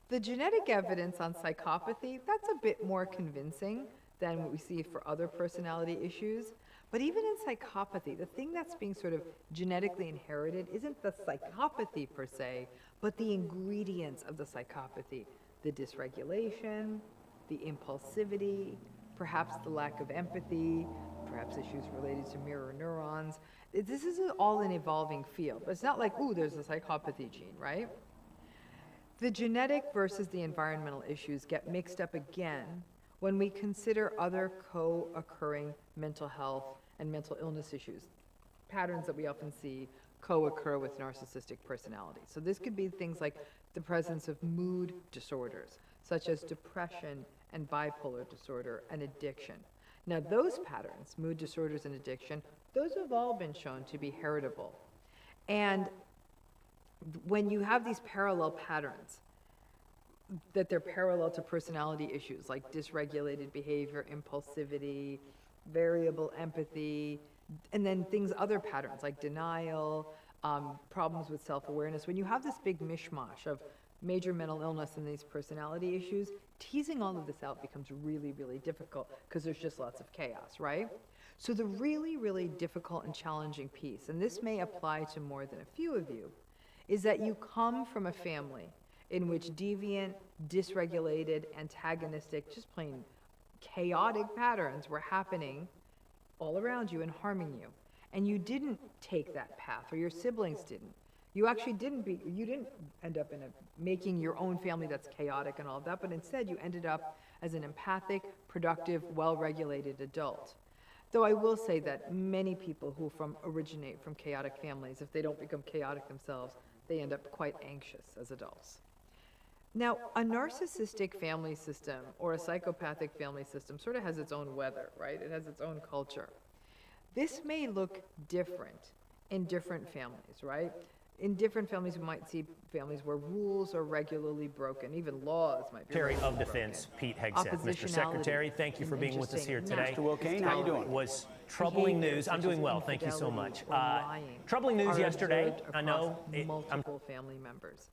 The genetic evidence on psychopathy, that's a bit more convincing than what we see for other personality issues. But even in psychopathy, the thing that's being sort of genetically inherited isn't the psychopathy per se, but the ingredients of the psychopathy, the dysregulation, the impulsivity, perhaps the lack of empathy, perhaps issues related to mirror neurons. This is all an evolving field, but it's not like, ooh, there's a psychopathy gene, right? The genetic versus the environmental issues get mixed up again when we consider other co-occurring mental health and mental illness issues, patterns that we often see co-occur with narcissistic personality. So this could be things like the presence of mood disorders, such as depression and bipolar disorder and addiction. Now those patterns, mood disorders and addiction, those have all been shown to be heritable. And when you have these parallel patterns, that they're parallel to personality issues like dysregulated behavior, impulsivity, variable empathy, and then other patterns like denial, problems with self-awareness. When you have this big mishmash of major mental illness and these personality issues, teasing all of this out becomes really, really difficult because there's just lots of chaos, right? So the really, really difficult and challenging piece, and this may apply to more than a few of you, is that you come from a family in which deviant, dysregulated, antagonistic, just plain chaotic patterns were happening all around you and harming you. and you didn't take that path, or your siblings didn't. You actually you didn't end up making your own family that's chaotic and all of that, but instead you ended up as an empathic, productive, well-regulated adult. Though I will say that many people who originate from chaotic families, if they don't become chaotic themselves, they end up quite anxious as adults. Now, a narcissistic family system or a psychopathic family system sort of has its own weather, right? It has its own culture. This may look different in different families, right? In different families, we might see families where rules are regularly broken, even laws might be Secretary of regularly Defense broken. Pete Hegseth. Mr. Secretary, thank you for being with us here today. Mr. Wilkane, how you doing? Was troubling news. I'm doing well. Thank you so much. Troubling news yesterday. I know. Multiple family members.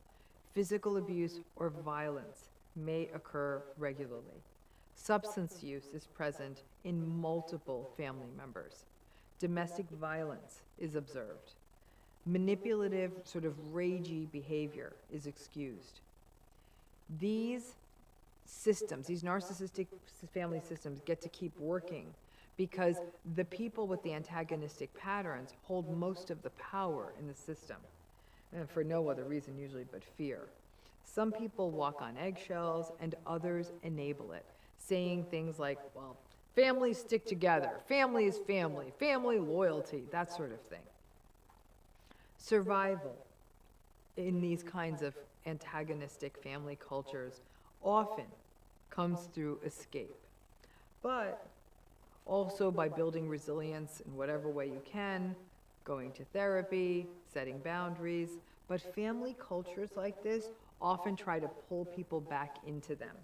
Physical abuse or violence may occur regularly. Substance use is present in multiple family members. Domestic violence is observed. Manipulative, sort of ragey behavior is excused. These systems, these narcissistic family systems, get to keep working because the people with the antagonistic patterns hold most of the power in the system, and for no other reason usually but fear. Some people walk on eggshells and others enable it, saying things like, well, families stick together, family is family, family loyalty, that sort of thing. Survival in these kinds of antagonistic family cultures often comes through escape, but also by building resilience in whatever way you can, going to therapy, setting boundaries. But family cultures like this often try to pull people back into them.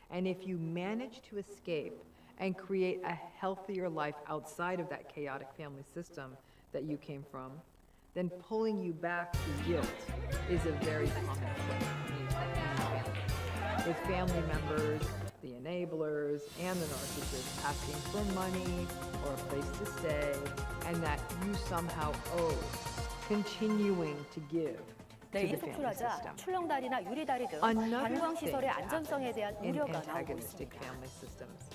And if you manage to escape and create a healthier life outside of that chaotic family system that you came from, then pulling you back to guilt is a very common thing in these families. With family members, the enablers, and the narcissists asking for money or a place to stay, and that you somehow owe, continuing to give to the family system. 출렁다리나 유리다리 등 Another 관광시설의 thing 안전성에 대한 in 우려가 나오고 antagonistic 있습니다. family systems.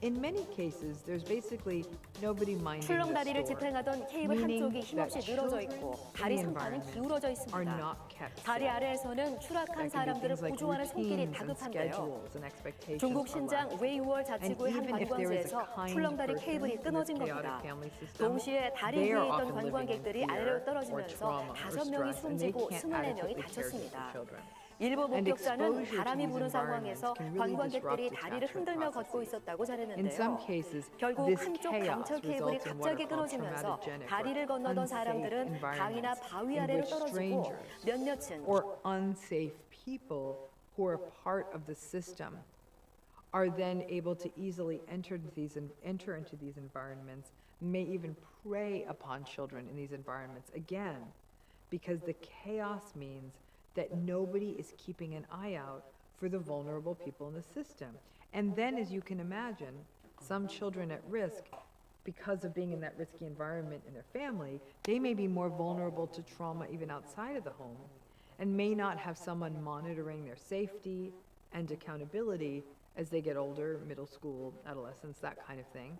In many cases, there's basically nobody minding the 출렁다리를 store, 집행하던 케이블 meaning 한쪽이 that 힘없이 늘어져 children 있고 in 다리 the 상판은 environment 기울어져 are 있습니다. not kept 다리 safe. 아래에서는 추락한 That can be 사람들을 things like 보조하는 손길이 routines and 다급한데요. schedules and expectations 중국 are 신장 lacking. 웨이월 And 자치구의 한 even if there is a 관광지에서 kind 출렁다리 person 케이블이 in 끊어진 this chaotic 겁니다. family system, 동시에 다리 they 위에 are 있던 often living in 관광객들이 fear 아래로 or 떨어지면서 trauma or 5명이 stress, and they 숨지고 can't 24명이 adequately care for 다쳤습니다. the children. 일부 And 목격자는 exposure to 바람이 these 부는 environments 상황에서 can really 관광객들이 disrupt 다리를 attachment 흔들며 걷고 processes. 있었다고 In 전했는데요. some cases, 결국 this 한쪽 chaos 강철 케이블이 results in what 갑자기 are called 끊어지면서 traumatogenic 다리를 or 건너던 unsafe 사람들은 강이나 environments 바위 in 아래로 which 떨어지고 strangers 몇몇은 or unsafe people who are part of the system are then able to easily enter into these environments, may even prey upon children in these environments again, because the chaos means that nobody is keeping an eye out for the vulnerable people in the system. And then, as you can imagine, some children at risk, because of being in that risky environment in their family, they may be more vulnerable to trauma even outside of the home and may not have someone monitoring their safety and accountability as they get older, middle school, adolescence, that kind of thing.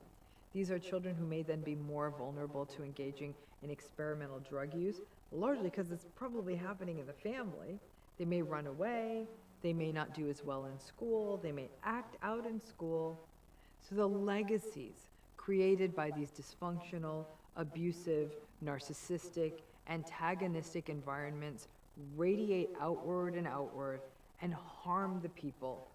These are children who may then be more vulnerable to engaging in experimental drug use, largely because it's probably happening in the family. They may run away, they may not do as well in school, they may act out in school. So the legacies created by these dysfunctional, abusive, narcissistic, antagonistic environments radiate outward and harm the people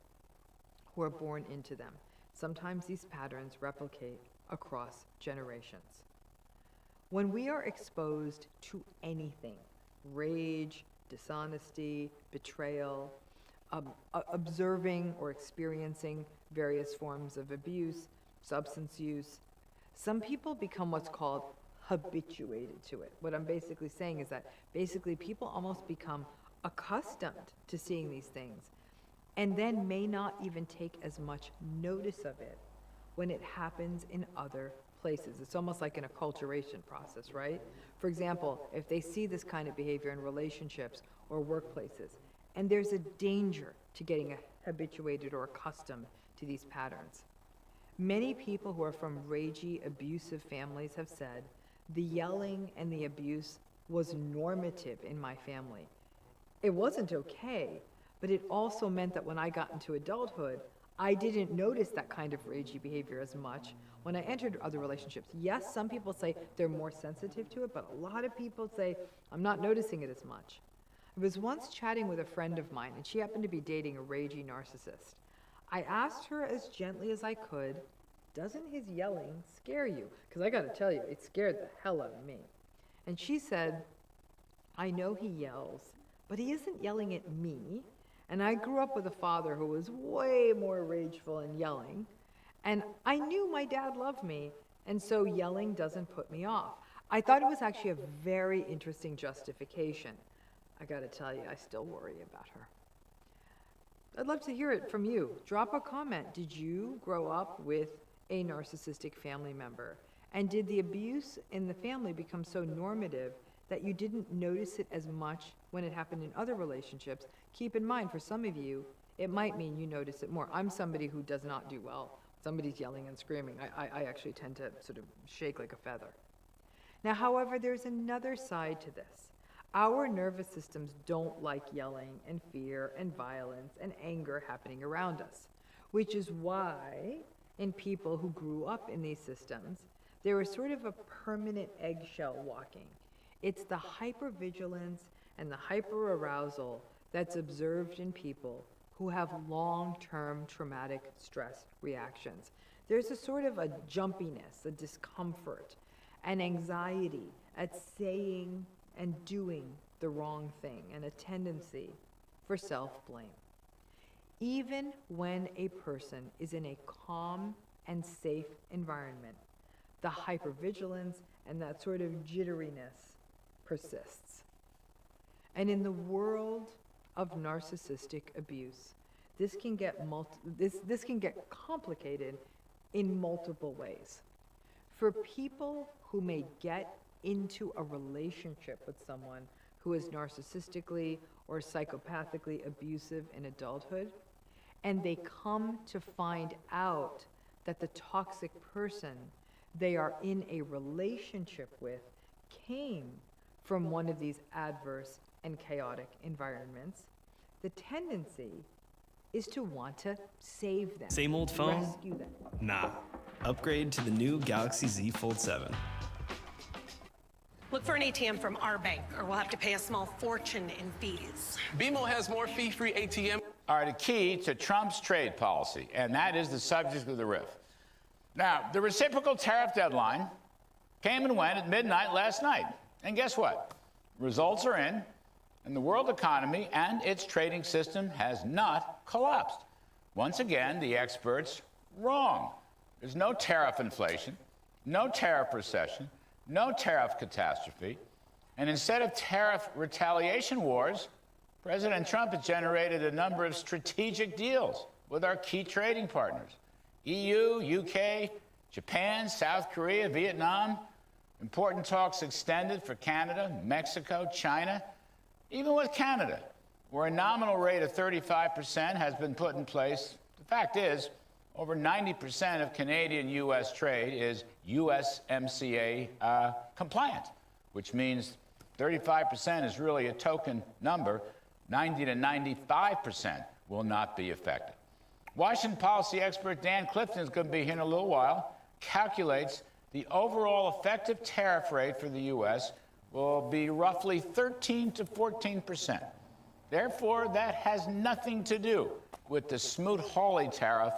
who are born into them. Sometimes these patterns replicate across generations. When we are exposed to anything, rage, dishonesty, betrayal, observing or experiencing various forms of abuse, substance use, some people become what's called habituated to it. What I'm basically saying is that basically people almost become accustomed to seeing these things and then may not even take as much notice of it when it happens in other places. It's almost like an acculturation process, right? For example, if they see this kind of behavior in relationships or workplaces, and there's a danger to getting habituated or accustomed to these patterns. Many people who are from ragey, abusive families have said the yelling and the abuse was normative in my family. It wasn't okay, but it also meant that when I got into adulthood, I didn't notice that kind of ragey behavior as much when I entered other relationships. Yes, some people say they're more sensitive to it, but a lot of people say, I'm not noticing it as much. I was once chatting with a friend of mine, and she happened to be dating a ragey narcissist. I asked her as gently as I could, doesn't his yelling scare you? Because I gotta tell you, it scared the hell out of me. And she said, I know he yells, but he isn't yelling at me. And I grew up with a father who was way more rageful and yelling. And I knew my dad loved me, and so yelling doesn't put me off. I thought it was actually a very interesting justification. I gotta tell you, I still worry about her. I'd love to hear it from you. Drop a comment. Did you grow up with a narcissistic family member? And did the abuse in the family become so normative that you didn't notice it as much when it happened in other relationships? Keep in mind, for some of you, it might mean you notice it more. I'm somebody who does not do well. Somebody's yelling and screaming. I actually tend to sort of shake like a feather. Now, however, there's another side to this. Our nervous systems don't like yelling and fear and violence and anger happening around us, which is why in people who grew up in these systems, there was sort of a permanent eggshell walking. It's the hypervigilance and the hyperarousal that's observed in people who have long-term traumatic stress reactions. There's a sort of a jumpiness, a discomfort, an anxiety at saying and doing the wrong thing, and a tendency for self-blame. Even when a person is in a calm and safe environment, the hypervigilance and that sort of jitteriness persists. And in the world of narcissistic abuse, this can get this can get complicated in multiple ways. For people who may get into a relationship with someone who is narcissistically or psychopathically abusive in adulthood, and they come to find out that the toxic person they are in a relationship with came from one of these adverse and chaotic environments, the tendency is to want to save them. Same old phone? Rescue them. Nah. Upgrade to the new Galaxy Z Fold 7. Look for an ATM from our bank, or we'll have to pay a small fortune in fees. BMO has more fee-free ATM. Are the key to Trump's trade policy, and that is the subject of the riff. Now, the reciprocal tariff deadline came and went at midnight last night. And guess what? Results are in, and the world economy and its trading system has not collapsed. Once again, the experts wrong. There's no tariff inflation, no tariff recession, no tariff catastrophe, and instead of tariff retaliation wars, President Trump has generated a number of strategic deals with our key trading partners: EU, UK, Japan, South Korea, Vietnam. Important talks extended for Canada, Mexico, China, even with Canada, where a nominal rate of 35% has been put in place. The fact is, over 90% of Canadian-U.S. trade is USMCA compliant, which means 35% is really a token number. 90 to 95% will not be affected. Washington policy expert Dan Clifton is going to be here in a little while, calculates the overall effective tariff rate for the U.S. will be roughly 13 to 14%. Therefore, that has nothing to do with the Smoot-Hawley tariff,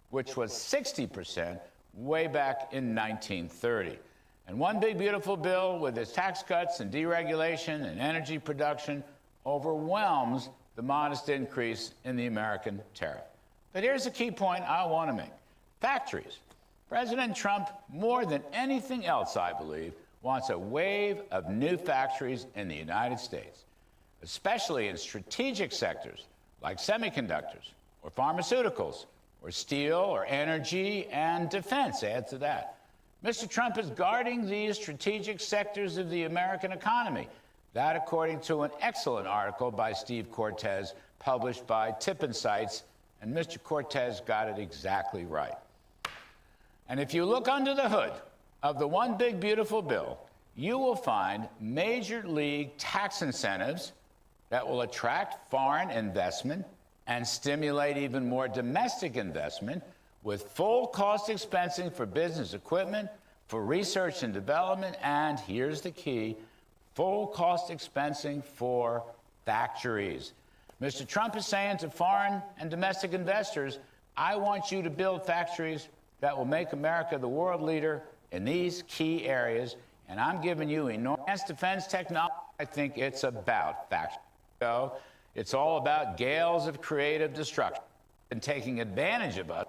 which was 60% way back in 1930. And one big beautiful bill with its tax cuts and deregulation and energy production overwhelms the modest increase in the American tariff. But here's the key point I want to make. Factories. President Trump, more than anything else, I believe, wants a wave of new factories in the United States, especially in strategic sectors like semiconductors or pharmaceuticals or steel or energy and defense. Add to that. Mr. Trump is guarding these strategic sectors of the American economy. That, according to an excellent article by Steve Cortez published by Tip Insights, and Mr. Cortez got it exactly right. And if you look under the hood of the one big beautiful bill, you will find major league tax incentives that will attract foreign investment and stimulate even more domestic investment with full cost expensing for business equipment, for research and development, and here's the key, full cost expensing for factories. Mr. Trump is saying to foreign and domestic investors, I want you to build factories that will make America the world leader in these key areas, and I'm giving you enormous defense technology. I think it's about factories. So it's all about gales of creative destruction and taking advantage of us.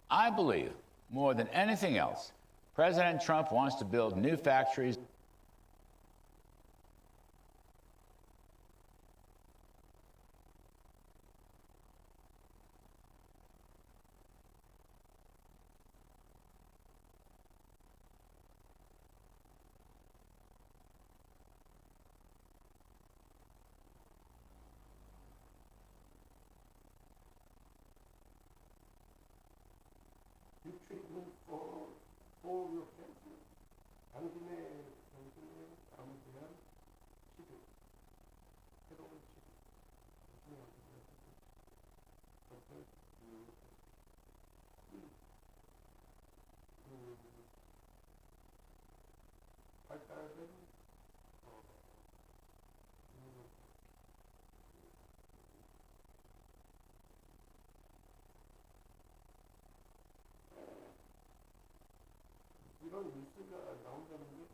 I believe, more than anything else, President Trump wants to build new factories. new treatment for your cancer. 당신의 아무튼 치료, 새로운 치료. 발달된 이런 뉴스가 나온다는 게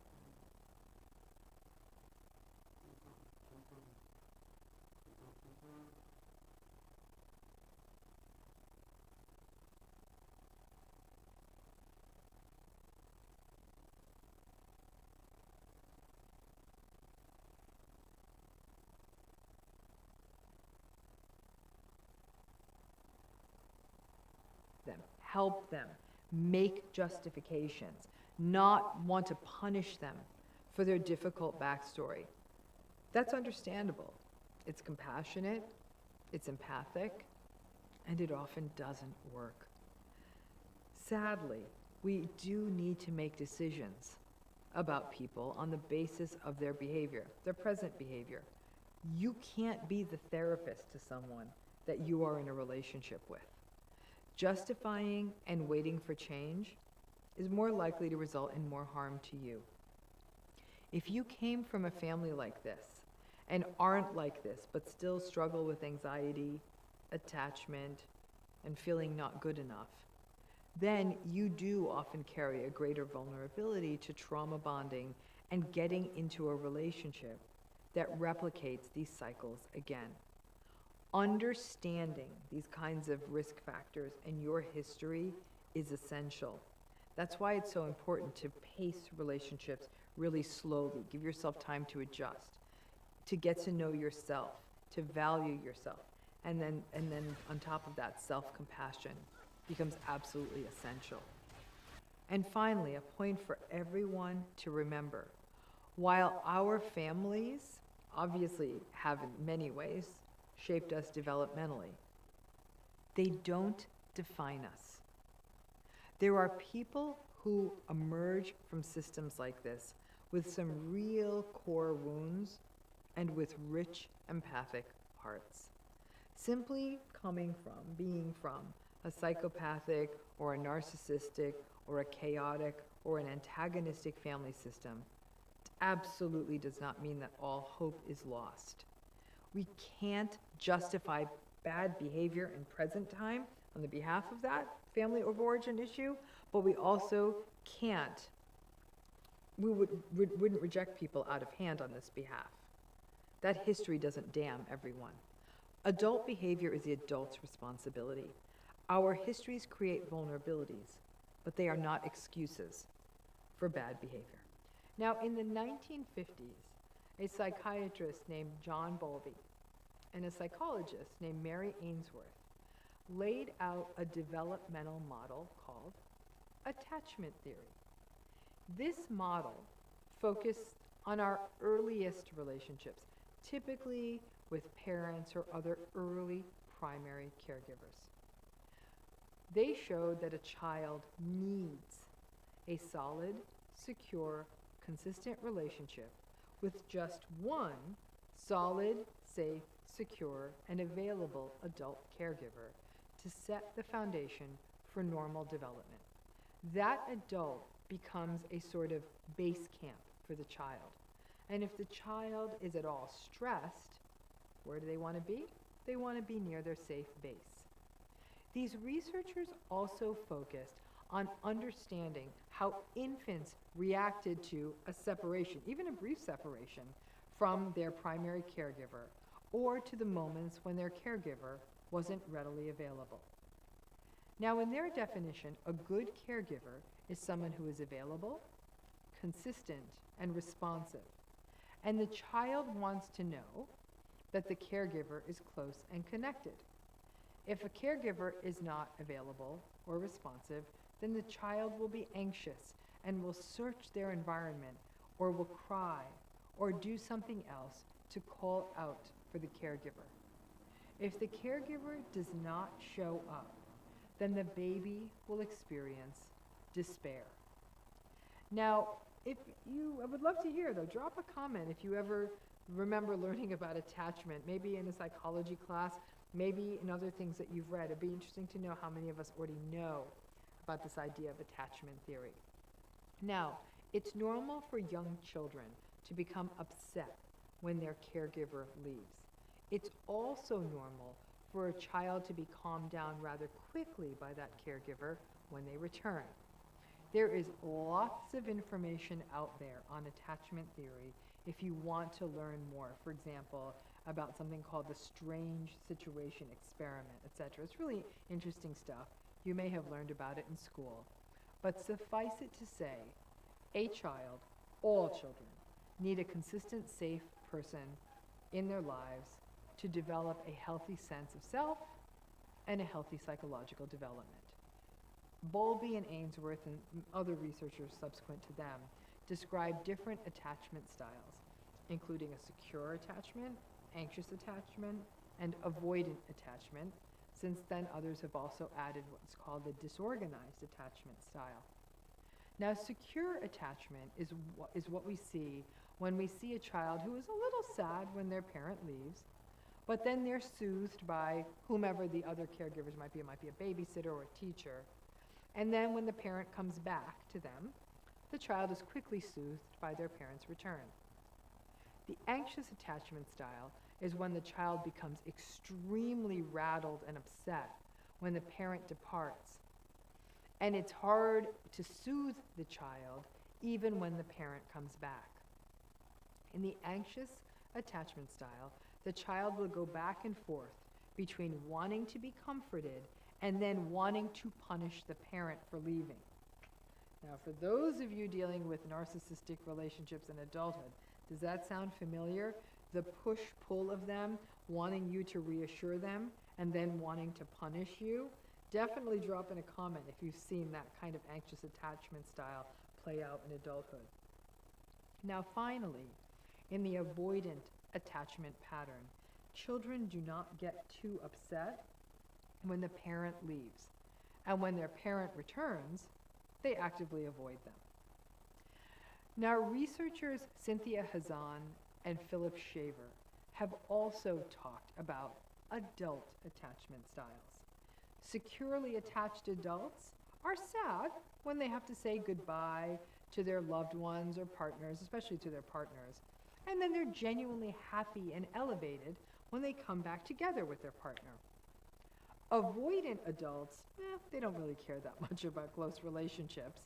them, help them, make justifications, not want to punish them for their difficult backstory. That's understandable. It's compassionate, it's empathic, and it often doesn't work. Sadly, we do need to make decisions about people on the basis of their behavior, their present behavior. You can't be the therapist to someone that you are in a relationship with. Justifying and waiting for change is more likely to result in more harm to you. If you came from a family like this and aren't like this, but still struggle with anxiety, attachment, and feeling not good enough, then you do often carry a greater vulnerability to trauma bonding and getting into a relationship that replicates these cycles again. Understanding these kinds of risk factors in your history is essential. That's why it's so important to pace relationships really slowly. Give yourself time to adjust, to get to know yourself, to value yourself. And then on top of that, self-compassion becomes absolutely essential. And finally, a point for everyone to remember. While our families obviously have in many ways shaped us developmentally, they don't define us. There are people who emerge from systems like this with some real core wounds and with rich empathic hearts. Simply coming from, being from a psychopathic or a narcissistic or a chaotic or an antagonistic family system absolutely does not mean that all hope is lost. We can't justify bad behavior in present time on the behalf of that family of origin issue, but we also can't, we wouldn't reject people out of hand on this behalf. That history doesn't damn everyone. Adult behavior is the adult's responsibility. Our histories create vulnerabilities, but they are not excuses for bad behavior. Now, in the 1950s, a psychiatrist named John Bowlby and a psychologist named Mary Ainsworth laid out a developmental model called attachment theory. This model focused on our earliest relationships, typically with parents or other early primary caregivers. They showed that a child needs a solid, secure, consistent relationship with just one solid, safe, secure, and available adult caregiver to set the foundation for normal development. That adult becomes a sort of base camp for the child. And if the child is at all stressed, where do they want to be? They want to be near their safe base. These researchers also focused on understanding how infants reacted to a separation, even a brief separation, from their primary caregiver, or to the moments when their caregiver wasn't readily available. Now, in their definition, a good caregiver is someone who is available, consistent, and responsive. And the child wants to know that the caregiver is close and connected. If a caregiver is not available or responsive, then the child will be anxious and will search their environment, or will cry, or do something else to call out for the caregiver. If the caregiver does not show up, then the baby will experience despair. Now, I would love to hear, though, drop a comment if you ever remember learning about attachment, maybe in a psychology class, maybe in other things that you've read. It'd be interesting to know how many of us already know about this idea of attachment theory. Now, it's normal for young children to become upset when their caregiver leaves. It's also normal for a child to be calmed down rather quickly by that caregiver when they return. There is lots of information out there on attachment theory if you want to learn more. For example, about something called the strange situation experiment, etc. It's really interesting stuff. You may have learned about it in school. But suffice it to say, a child, all children, need a consistent, safe person in their lives to develop a healthy sense of self and a healthy psychological development. Bowlby and Ainsworth and other researchers subsequent to them describe different attachment styles, including a secure attachment, anxious attachment, and avoidant attachment. Since then, others have also added what's called the disorganized attachment style. Now, secure attachment is what we see when we see a child who is a little sad when their parent leaves, but then they're soothed by whomever the other caregivers might be. It might be a babysitter or a teacher. And then when the parent comes back to them, the child is quickly soothed by their parent's return. The anxious attachment style is when the child becomes extremely rattled and upset when the parent departs. And it's hard to soothe the child even when the parent comes back. In the anxious attachment style, the child will go back and forth between wanting to be comforted and then wanting to punish the parent for leaving. Now, for those of you dealing with narcissistic relationships in adulthood, does that sound familiar? The push-pull of them, wanting you to reassure them, and then wanting to punish you? Definitely drop in a comment if you've seen that kind of anxious attachment style play out in adulthood. Now, finally, in the avoidant attachment pattern, children do not get too upset when the parent leaves. And when their parent returns, they actively avoid them. Now, researchers Cynthia Hazan and Philip Shaver have also talked about adult attachment styles. Securely attached adults are sad when they have to say goodbye to their loved ones or partners, especially to their partners. And then they're genuinely happy and elevated when they come back together with their partner. Avoidant adults, they don't really care that much about close relationships.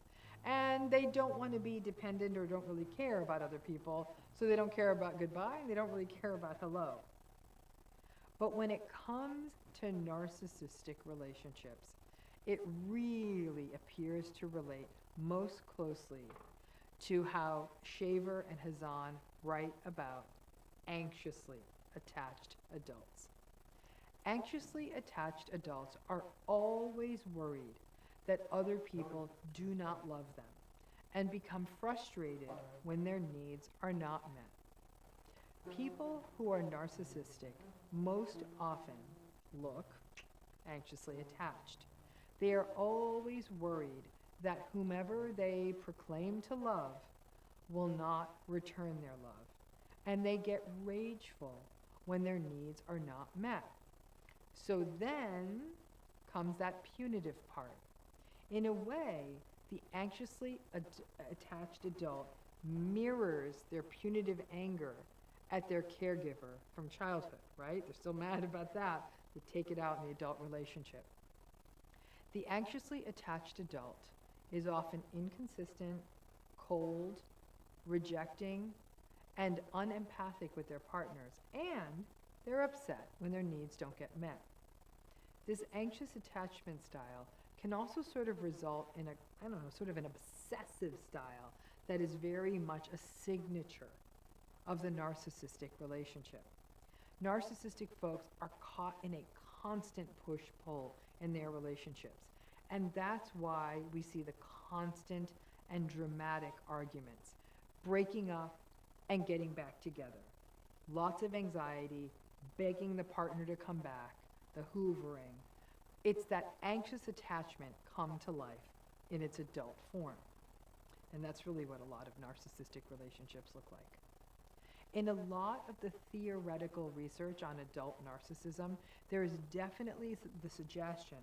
And they don't want to be dependent or don't really care about other people, so they don't care about goodbye and they don't really care about hello. But when it comes to narcissistic relationships, it really appears to relate most closely to how Shaver and Hazan write about anxiously attached adults. Anxiously attached adults are always worried that other people do not love them and become frustrated when their needs are not met. People who are narcissistic most often look anxiously attached. They are always worried that whomever they proclaim to love will not return their love, and they get rageful when their needs are not met. So then comes that punitive part. In a way, the anxiously attached adult mirrors their punitive anger at their caregiver from childhood, right? They're still mad about that. They take it out in the adult relationship. The anxiously attached adult is often inconsistent, cold, rejecting, and unempathic with their partners, and they're upset when their needs don't get met. This anxious attachment style can also sort of result in sort of an obsessive style that is very much a signature of the narcissistic relationship. Narcissistic folks are caught in a constant push-pull in their relationships, and that's why we see the constant and dramatic arguments, breaking up and getting back together. Lots of anxiety, begging the partner to come back, the hoovering. It's that anxious attachment come to life in its adult form. And that's really what a lot of narcissistic relationships look like. In a lot of the theoretical research on adult narcissism, there is definitely the suggestion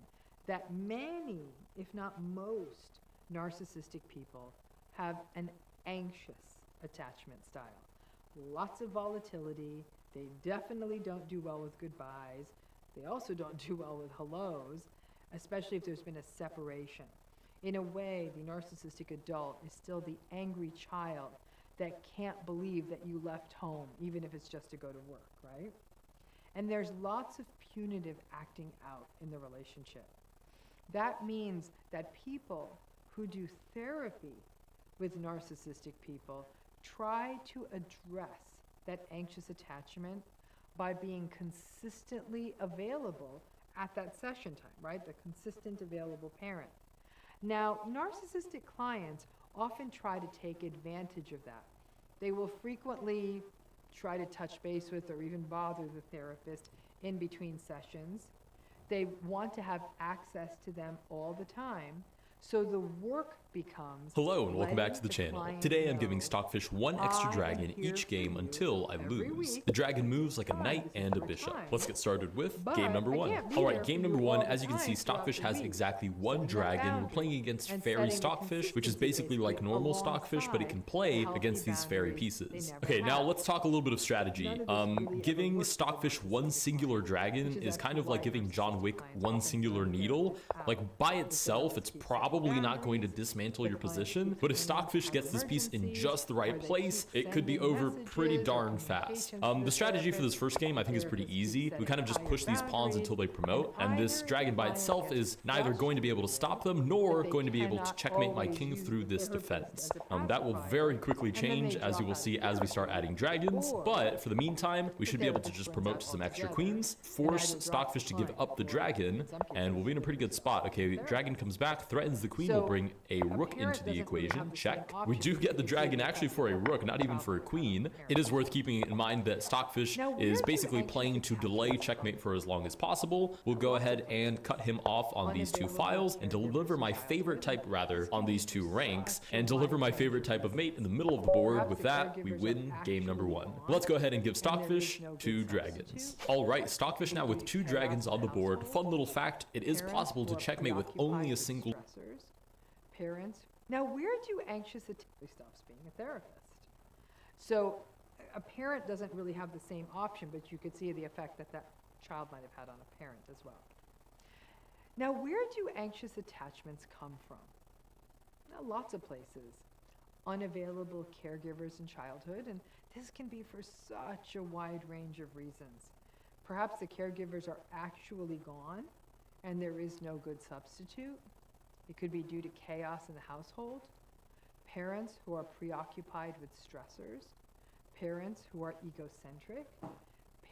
that many, if not most, narcissistic people have an anxious attachment style. Lots of volatility. They definitely don't do well with goodbyes. They also don't do well with hellos, especially if there's been a separation. In a way, the narcissistic adult is still the angry child that can't believe that you left home, even if it's just to go to work, right? And there's lots of punitive acting out in the relationship. That means that people who do therapy with narcissistic people try to address that anxious attachment by being consistently available at that session time, right? The consistent available parent. Now, narcissistic clients often try to take advantage of that. They will frequently try to touch base with or even bother the therapist in between sessions. They want to have access to them all the time. So the work becomes... Hello and welcome back to the channel. Today I'm giving Stockfish one extra dragon each game until I lose. The dragon moves like a knight and a bishop. Let's get started with game number one. Alright, game number one, as you can see, Stockfish has exactly one dragon. We're playing against fairy Stockfish, which is basically like normal Stockfish, but it can play against these fairy pieces. Okay, now let's talk a little bit of strategy. Giving Stockfish one singular dragon is kind of like giving John Wick one singular needle. Like by itself, it's probably not going to dismantle your position, but if Stockfish gets this piece in just the right place, it could be over pretty darn fast. The strategy for this first game I think is pretty easy. We kind of just push these pawns until they promote, and this dragon by itself is neither going to be able to stop them nor going to be able to checkmate my king through this defense. That will very quickly change, as you will see as we start adding dragons, but for the meantime we should be able to just promote to some extra queens, force Stockfish to give up the dragon, and we'll be in a pretty good spot. Okay, dragon comes back, threatens the queen, will bring a rook into the equation. Check. We do get the dragon actually for a rook, not even for a queen. It is worth keeping in mind that Stockfish is basically playing to delay checkmate for as long as possible. We'll go ahead and cut him off on these two files and deliver my favorite type rather on these two ranks and deliver my favorite type of mate in the middle of the board. With that, we win game number one. Let's go ahead and give Stockfish two dragons. All right, Stockfish now with two dragons on the board. Fun little fact, it is possible to checkmate with only a single parents. Now, where do anxious attachment stops being a therapist? So a parent doesn't really have the same option, but you could see the effect that that child might have had on a parent as well. Now, where do anxious attachments come from? Now, lots of places. Unavailable caregivers in childhood, and this can be for such a wide range of reasons. Perhaps the caregivers are actually gone and there is no good substitute. It could be due to chaos in the household, parents who are preoccupied with stressors, parents who are egocentric,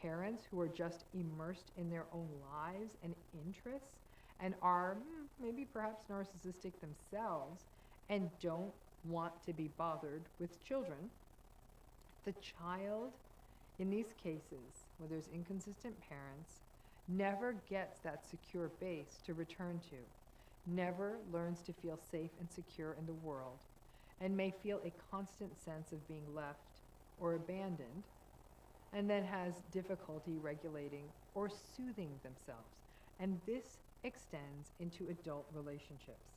parents who are just immersed in their own lives and interests and are maybe perhaps narcissistic themselves and don't want to be bothered with children. The child, in these cases, where there's inconsistent parents, never gets that secure base to return to, never learns to feel safe and secure in the world, and may feel a constant sense of being left or abandoned, and then has difficulty regulating or soothing themselves. And this extends into adult relationships.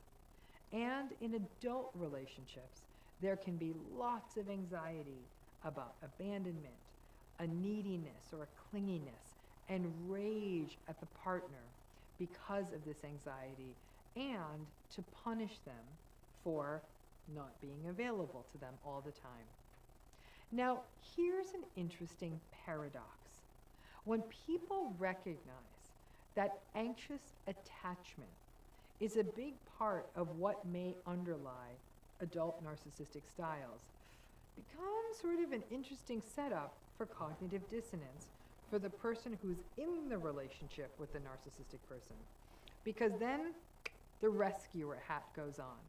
And in adult relationships, there can be lots of anxiety about abandonment, a neediness or a clinginess, and rage at the partner because of this anxiety, and to punish them for not being available to them all the time. Now, here's an interesting paradox. When people recognize that anxious attachment is a big part of what may underlie adult narcissistic styles, it becomes sort of an interesting setup for cognitive dissonance for the person who's in the relationship with the narcissistic person. Because then the rescuer hat goes on.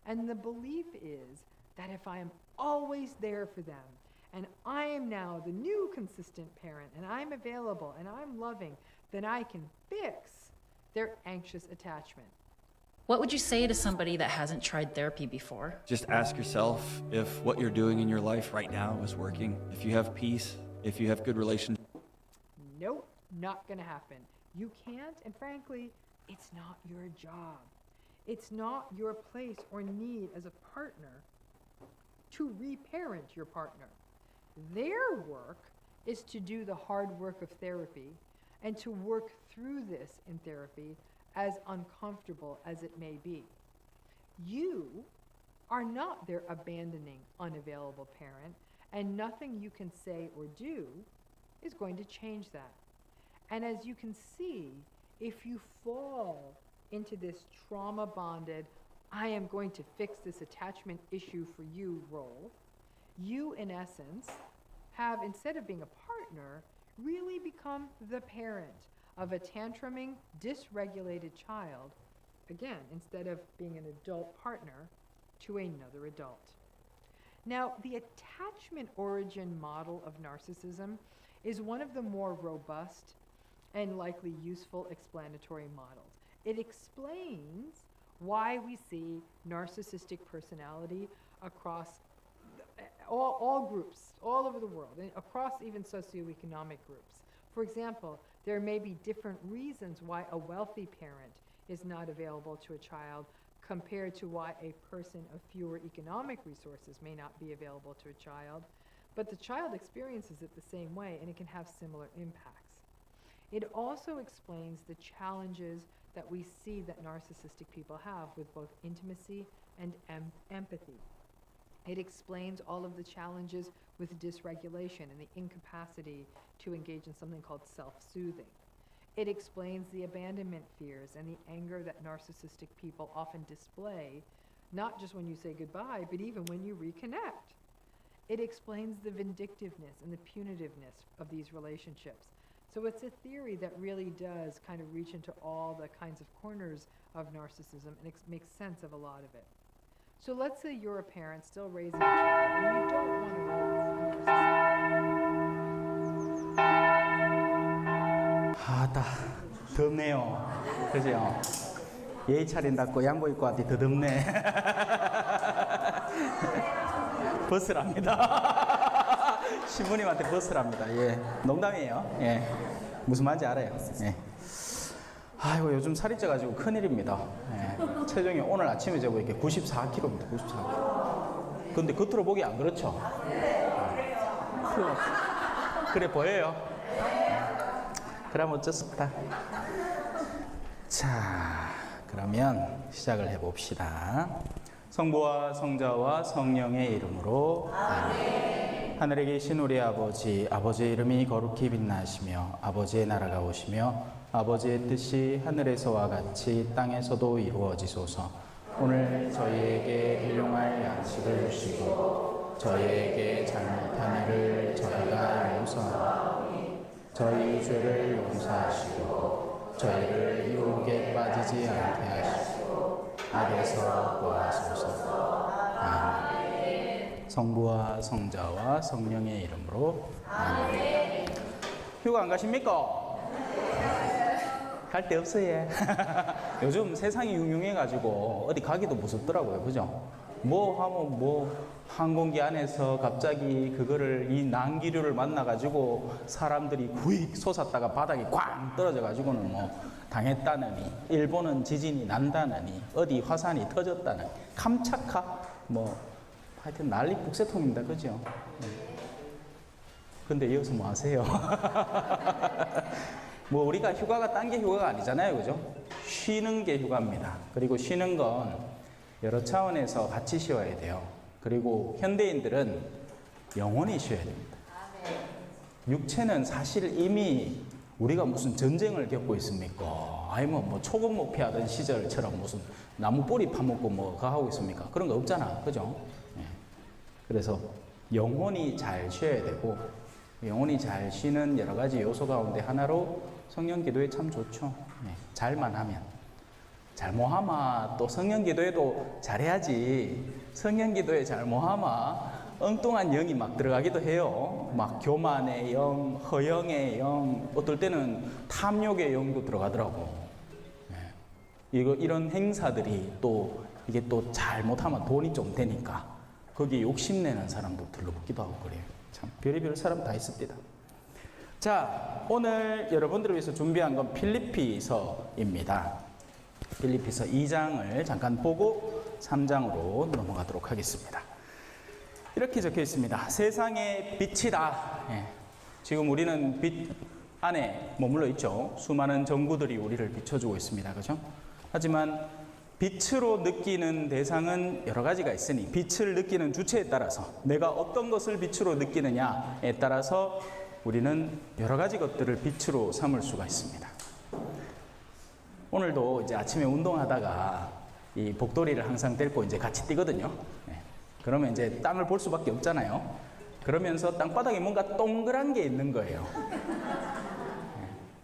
And the belief is that if I am always there for them, and I am now the new consistent parent, and I'm available, and I'm loving, then I can fix their anxious attachment. What would you say to somebody that hasn't tried therapy before? Just ask yourself if what you're doing in your life right now is working, if you have peace, if you have good relationships. Nope, not gonna happen. You can't, and frankly, it's not your job. It's not your place or need as a partner to reparent your partner. Their work is to do the hard work of therapy and to work through this in therapy, as uncomfortable as it may be. You are not their abandoning, unavailable parent, and nothing you can say or do is going to change that. And as you can see, if you fall into this trauma-bonded, I am going to fix this attachment issue for you role, you, in essence, have, instead of being a partner, really become the parent of a tantruming, dysregulated child, again, instead of being an adult partner to another adult. Now, the attachment origin model of narcissism is one of the more robust and likely useful explanatory models. It explains why we see narcissistic personality across all groups, all over the world, and across even socioeconomic groups. For example, there may be different reasons why a wealthy parent is not available to a child compared to why a person of fewer economic resources may not be available to a child, but the child experiences it the same way, and it can have similar impacts. It also explains the challenges that we see that narcissistic people have with both intimacy and empathy. It explains all of the challenges with dysregulation and the incapacity to engage in something called self-soothing. It explains the abandonment fears and the anger that narcissistic people often display, not just when you say goodbye, but even when you reconnect. It explains the vindictiveness and the punitiveness of these relationships. So it's a theory that really does kind of reach into all the kinds of corners of narcissism and makes sense of a lot of it. So let's say you're a parent still raising a child and you don't want to raise a narcissist. 아따, 덥네요. 그죠? 예의 차린다고 양복 입고 왔더니 더 덥네. 벗으랍니다. 신부님한테 벗으랍니다. 예, 농담이에요. 예, 무슨 말인지 알아요. 예. 아이고, 요즘 살이 쪄가지고 큰일입니다. 예. 체중이 오늘 아침에 재보니까 94kg입니다. 94kg. 근데 겉으로 보기 안 그렇죠? 그래 보여요. 그럼 어쩌습니까? 자, 그러면 시작을 해봅시다. 성부와 성자와 성령의 이름으로 아멘. 하늘에 계신 우리 아버지, 아버지의 이름이 거룩히 빛나시며 아버지의 나라가 오시며 아버지의 뜻이 하늘에서와 같이 땅에서도 이루어지소서. 오늘 저희에게 일용할 양식을 주시고 저희에게 잘못한 일을 저희가 용서하오니 저희 죄를 용서하시고 저희를 유혹에 빠지지 않게 하시고 악에서 구하소서. 아멘. 성부와 성자와 성령의 이름으로 아멘. 휴가 안 가십니까? 갈 데 없어요. 요즘 세상이 흉흉해가지고 어디 가기도 무섭더라고요. 그죠? 뭐 하면 뭐 항공기 안에서 갑자기 그거를 이 난기류를 만나가지고 사람들이 구익 솟았다가 바닥에 꽝 떨어져가지고는 뭐 당했다느니, 일본은 지진이 난다느니, 어디 화산이 터졌다느니, 캄차카 뭐 하여튼 난리 북새통입니다. 그죠? 근데 여기서 뭐 하세요? 뭐 우리가 휴가가 딴 게 휴가가 아니잖아요. 그죠? 쉬는 게 휴가입니다. 그리고 쉬는 건 여러 차원에서 같이 쉬어야 돼요. 그리고 현대인들은 영원히 쉬어야 됩니다. 육체는 사실 이미 우리가 무슨 전쟁을 겪고 있습니까? 아니면 뭐 초급 목피하던 시절처럼 무슨 나무 뿌리 파먹고 뭐 그거 하고 있습니까? 그런 거 없잖아. 그죠? 그래서 영원히 잘 쉬어야 되고, 영원히 잘 쉬는 여러 가지 요소 가운데 하나로 성령 기도에 참 좋죠. 잘만 하면. 잘못하마 또 성령 기도에도 잘해야지. 성령 기도에 잘못하마 엉뚱한 영이 막 들어가기도 해요. 막 교만의 영, 허영의 영, 어떨 때는 탐욕의 영도 들어가더라고. 이런 행사들이 또 이게 또 잘못하면 돈이 좀 되니까 거기에 욕심내는 사람도 들러붙기도 하고 그래요. 참 별의별 사람 다 있습니다. 자, 오늘 여러분들을 위해서 준비한 건 필리피서입니다. 필리피서 2장을 잠깐 보고 3장으로 넘어가도록 하겠습니다. 이렇게 적혀 있습니다. 세상의 빛이다. 지금 우리는 빛 안에 머물러 있죠. 수많은 전구들이 우리를 비춰주고 있습니다. 그죠? 하지만 빛으로 느끼는 대상은 여러 가지가 있으니 빛을 느끼는 주체에 따라서 내가 어떤 것을 빛으로 느끼느냐에 따라서 우리는 여러 가지 것들을 빛으로 삼을 수가 있습니다. 오늘도 이제 아침에 운동하다가 이 복도리를 항상 떼고 이제 같이 뛰거든요. 그러면 이제 땅을 볼 수밖에 없잖아요. 그러면서 땅바닥에 뭔가 동그란 게 있는 거예요.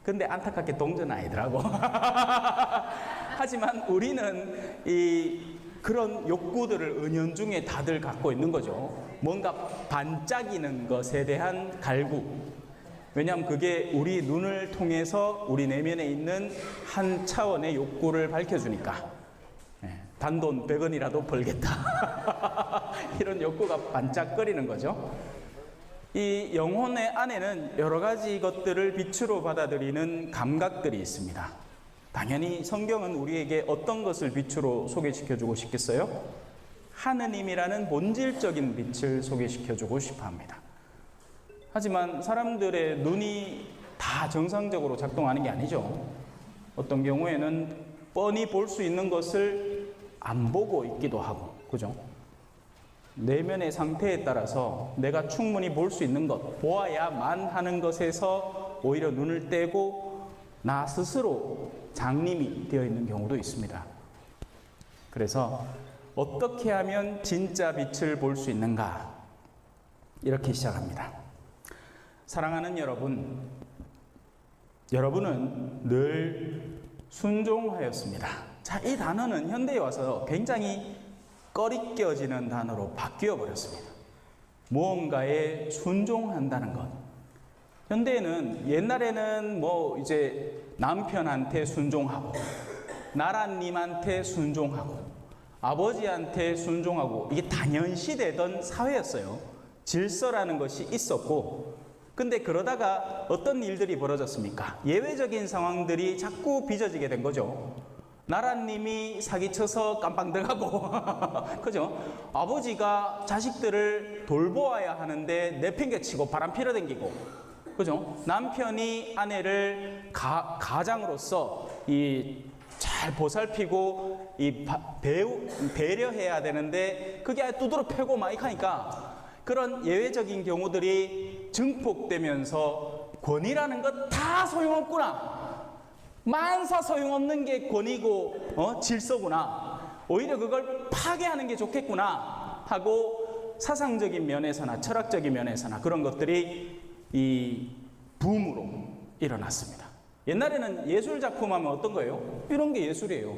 근데 안타깝게 동전 아니더라고. 하지만 우리는 그런 욕구들을 은연중에 다들 갖고 있는 거죠. 뭔가 반짝이는 것에 대한 갈구. 왜냐하면 그게 우리 눈을 통해서 우리 내면에 있는 한 차원의 욕구를 밝혀주니까. 단돈 100원이라도 벌겠다. 이런 욕구가 반짝거리는 거죠. 이 영혼의 안에는 여러 가지 것들을 빛으로 받아들이는 감각들이 있습니다. 당연히 성경은 우리에게 어떤 것을 빛으로 소개시켜주고 싶겠어요? 하느님이라는 본질적인 빛을 소개시켜주고 싶어 합니다. 하지만 사람들의 눈이 다 정상적으로 작동하는 게 아니죠. 어떤 경우에는 뻔히 볼 수 있는 것을 안 보고 있기도 하고, 그죠? 내면의 상태에 따라서 내가 충분히 볼 수 있는 것, 보아야만 하는 것에서 오히려 눈을 떼고 나 스스로 장님이 되어 있는 경우도 있습니다. 그래서 어떻게 하면 진짜 빛을 볼 수 있는가? 이렇게 시작합니다. 사랑하는 여러분, 여러분은 늘 순종하였습니다. 자, 이 단어는 현대에 와서 굉장히 꺼리껴지는 단어로 바뀌어 버렸습니다. 무언가에 순종한다는 것. 현대에는 옛날에는 뭐 이제 남편한테 순종하고, 나라님한테 순종하고, 아버지한테 순종하고, 이게 당연시되던 사회였어요. 질서라는 것이 있었고, 근데 그러다가 어떤 일들이 벌어졌습니까? 예외적인 상황들이 자꾸 빚어지게 된 거죠. 나라님이 사기쳐서 깜빵 들어가고, 그죠? 아버지가 자식들을 돌보아야 하는데 내팽개치고 바람 필어댕기고, 그죠? 남편이 아내를 가장으로서 잘 보살피고 배려해야 되는데 그게 아예 두드러 패고 막 이렇게 하니까 그런 예외적인 경우들이 증폭되면서 권위라는 것 다 소용없구나. 만사 소용없는 게 권위고 질서구나. 오히려 그걸 파괴하는 게 좋겠구나 하고 사상적인 면에서나 철학적인 면에서나 그런 것들이 이 붐으로 일어났습니다. 옛날에는 예술 작품 하면 어떤 거예요? 이런 게 예술이에요.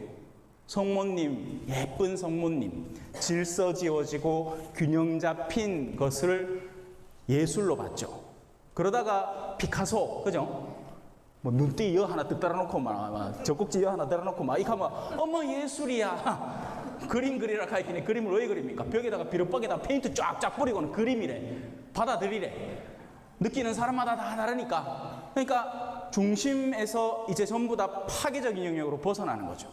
성모님, 예쁜 성모님, 질서 지어지고 균형 잡힌 것을 예술로 봤죠. 그러다가 피카소, 그죠? 뭐 눈띠 여 하나 뜯 달아놓고 막 젖꼭지 여 하나 달아놓고 막 이렇게 하면 어머 예술이야. 그림 그리라 카이키네 그림을 왜 그립니까? 벽에다가 비눗방에다가 페인트 쫙쫙 뿌리고는 그림이래. 받아들이래. 느끼는 사람마다 다 다르니까. 그러니까 중심에서 이제 전부 다 파괴적인 영역으로 벗어나는 거죠.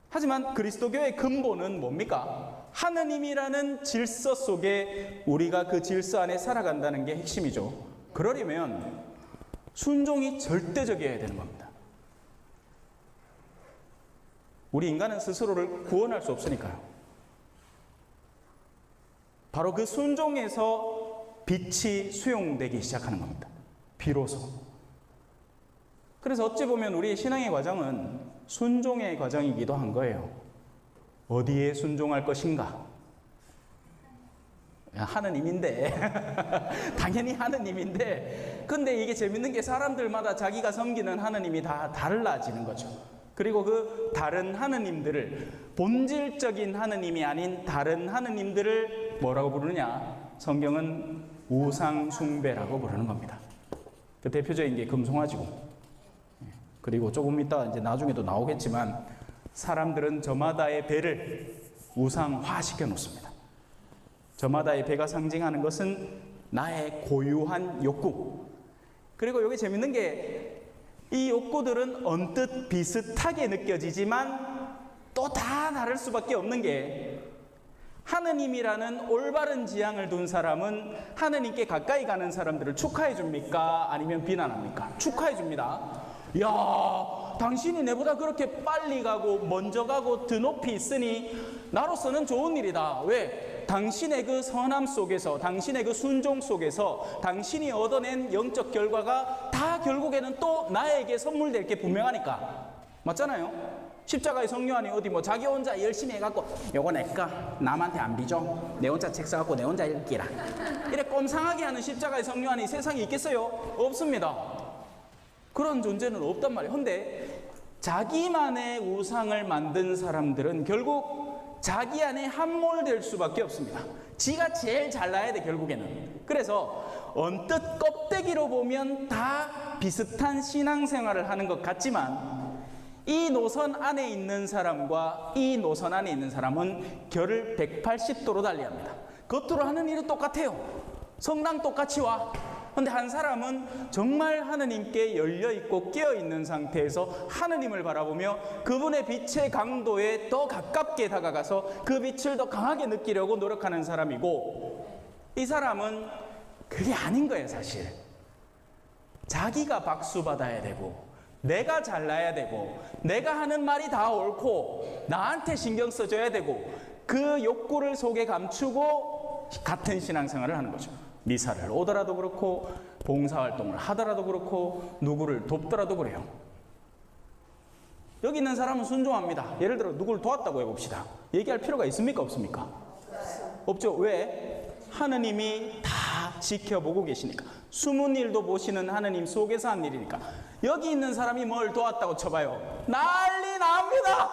하지만 그리스도교의 근본은 뭡니까? 하느님이라는 질서 속에 우리가 그 질서 안에 살아간다는 게 핵심이죠. 그러려면 순종이 절대적이어야 되는 겁니다. 우리 인간은 스스로를 구원할 수 없으니까요. 바로 그 순종에서 빛이 수용되기 시작하는 겁니다. 비로소. 그래서 어찌 보면 우리의 신앙의 과정은 순종의 과정이기도 한 거예요. 어디에 순종할 것인가? 하느님인데 당연히 하느님인데 근데 이게 재밌는 게 사람들마다 자기가 섬기는 하느님이 다 달라지는 거죠. 그리고 그 다른 하느님들을 본질적인 하느님이 아닌 다른 하느님들을 뭐라고 부르느냐? 성경은 우상 숭배라고 부르는 겁니다. 그 대표적인 게 금송아지고, 그리고 조금 이따 이제 나중에도 나오겠지만 사람들은 저마다의 배를 우상화 시켜 놓습니다. 저마다의 배가 상징하는 것은 나의 고유한 욕구. 그리고 여기 재밌는 게 이 욕구들은 언뜻 비슷하게 느껴지지만 또 다 다를 수밖에 없는 게 하느님이라는 올바른 지향을 둔 사람은 하느님께 가까이 가는 사람들을 축하해 줍니까? 아니면 비난합니까? 축하해 줍니다. 야, 당신이 내보다 그렇게 빨리 가고 먼저 가고 더 높이 있으니 나로서는 좋은 일이다. 왜? 당신의 그 선함 속에서, 당신의 그 순종 속에서 당신이 얻어낸 영적 결과가 다 결국에는 또 나에게 선물될 게 분명하니까. 맞잖아요? 십자가의 성령안이 어디 뭐 자기 혼자 열심히 해갖고 요거 내꺼 남한테 안 비죠? 내 혼자 책 써갖고 내 혼자 읽기라. 이래 꼼상하게 하는 십자가의 성령안이 세상에 있겠어요? 없습니다. 그런 존재는 없단 말이에요. 근데 자기만의 우상을 만든 사람들은 결국 자기 안에 함몰될 수밖에 없습니다. 지가 제일 잘나야 돼 결국에는. 그래서 언뜻 껍데기로 보면 다 비슷한 신앙생활을 하는 것 같지만 이 노선 안에 있는 사람과 이 노선 안에 있는 사람은 결을 180도로 달리합니다. 겉으로 하는 일은 똑같아요. 성당 똑같이 와. 근데 한 사람은 정말 하느님께 열려있고 깨어있는 상태에서 하느님을 바라보며 그분의 빛의 강도에 더 가깝게 다가가서 그 빛을 더 강하게 느끼려고 노력하는 사람이고, 이 사람은 그게 아닌 거예요. 사실 자기가 박수 받아야 되고 내가 잘나야 되고 내가 하는 말이 다 옳고 나한테 신경 써줘야 되고 그 욕구를 속에 감추고 같은 신앙생활을 하는 거죠. 미사를 오더라도 그렇고 봉사활동을 하더라도 그렇고 누구를 돕더라도 그래요. 여기 있는 사람은 순종합니다. 예를 들어 누구를 도왔다고 해봅시다. 얘기할 필요가 있습니까? 없습니까? 없죠. 왜? 하느님이 다 지켜보고 계시니까. 숨은 일도 보시는 하느님 속에서 한 일이니까. 여기 있는 사람이 뭘 도왔다고 쳐봐요. 난리 납니다.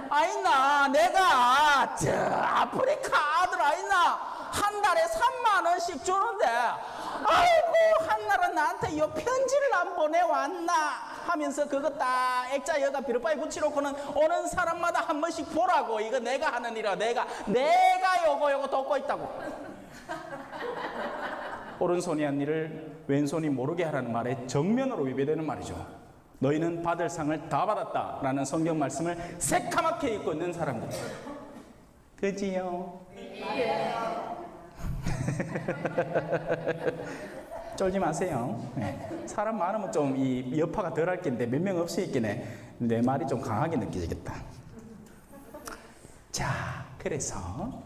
아있나 내가 저 아프리카 아들 아있나 한 달에 3만 원씩 주는데 아이고 한나라 나한테 요 편지를 안 보내왔나 하면서 그거 딱 액자 여가 비눗바에 붙여놓고는 오는 사람마다 한 번씩 보라고. 이거 내가 하는 일이라 내가 요거 돕고 있다고. 오른손이 한 일을 왼손이 모르게 하라는 말에 정면으로 위배되는 말이죠. 너희는 받을 상을 다 받았다라는 성경 말씀을 새카맣게 읽고 있는 사람들. 그지요? 쫄지 마세요. 네. 사람 많으면 좀 이 여파가 덜할 낀데 몇 명 없으니까 내 말이 좀 강하게 느껴지겠다. 자, 그래서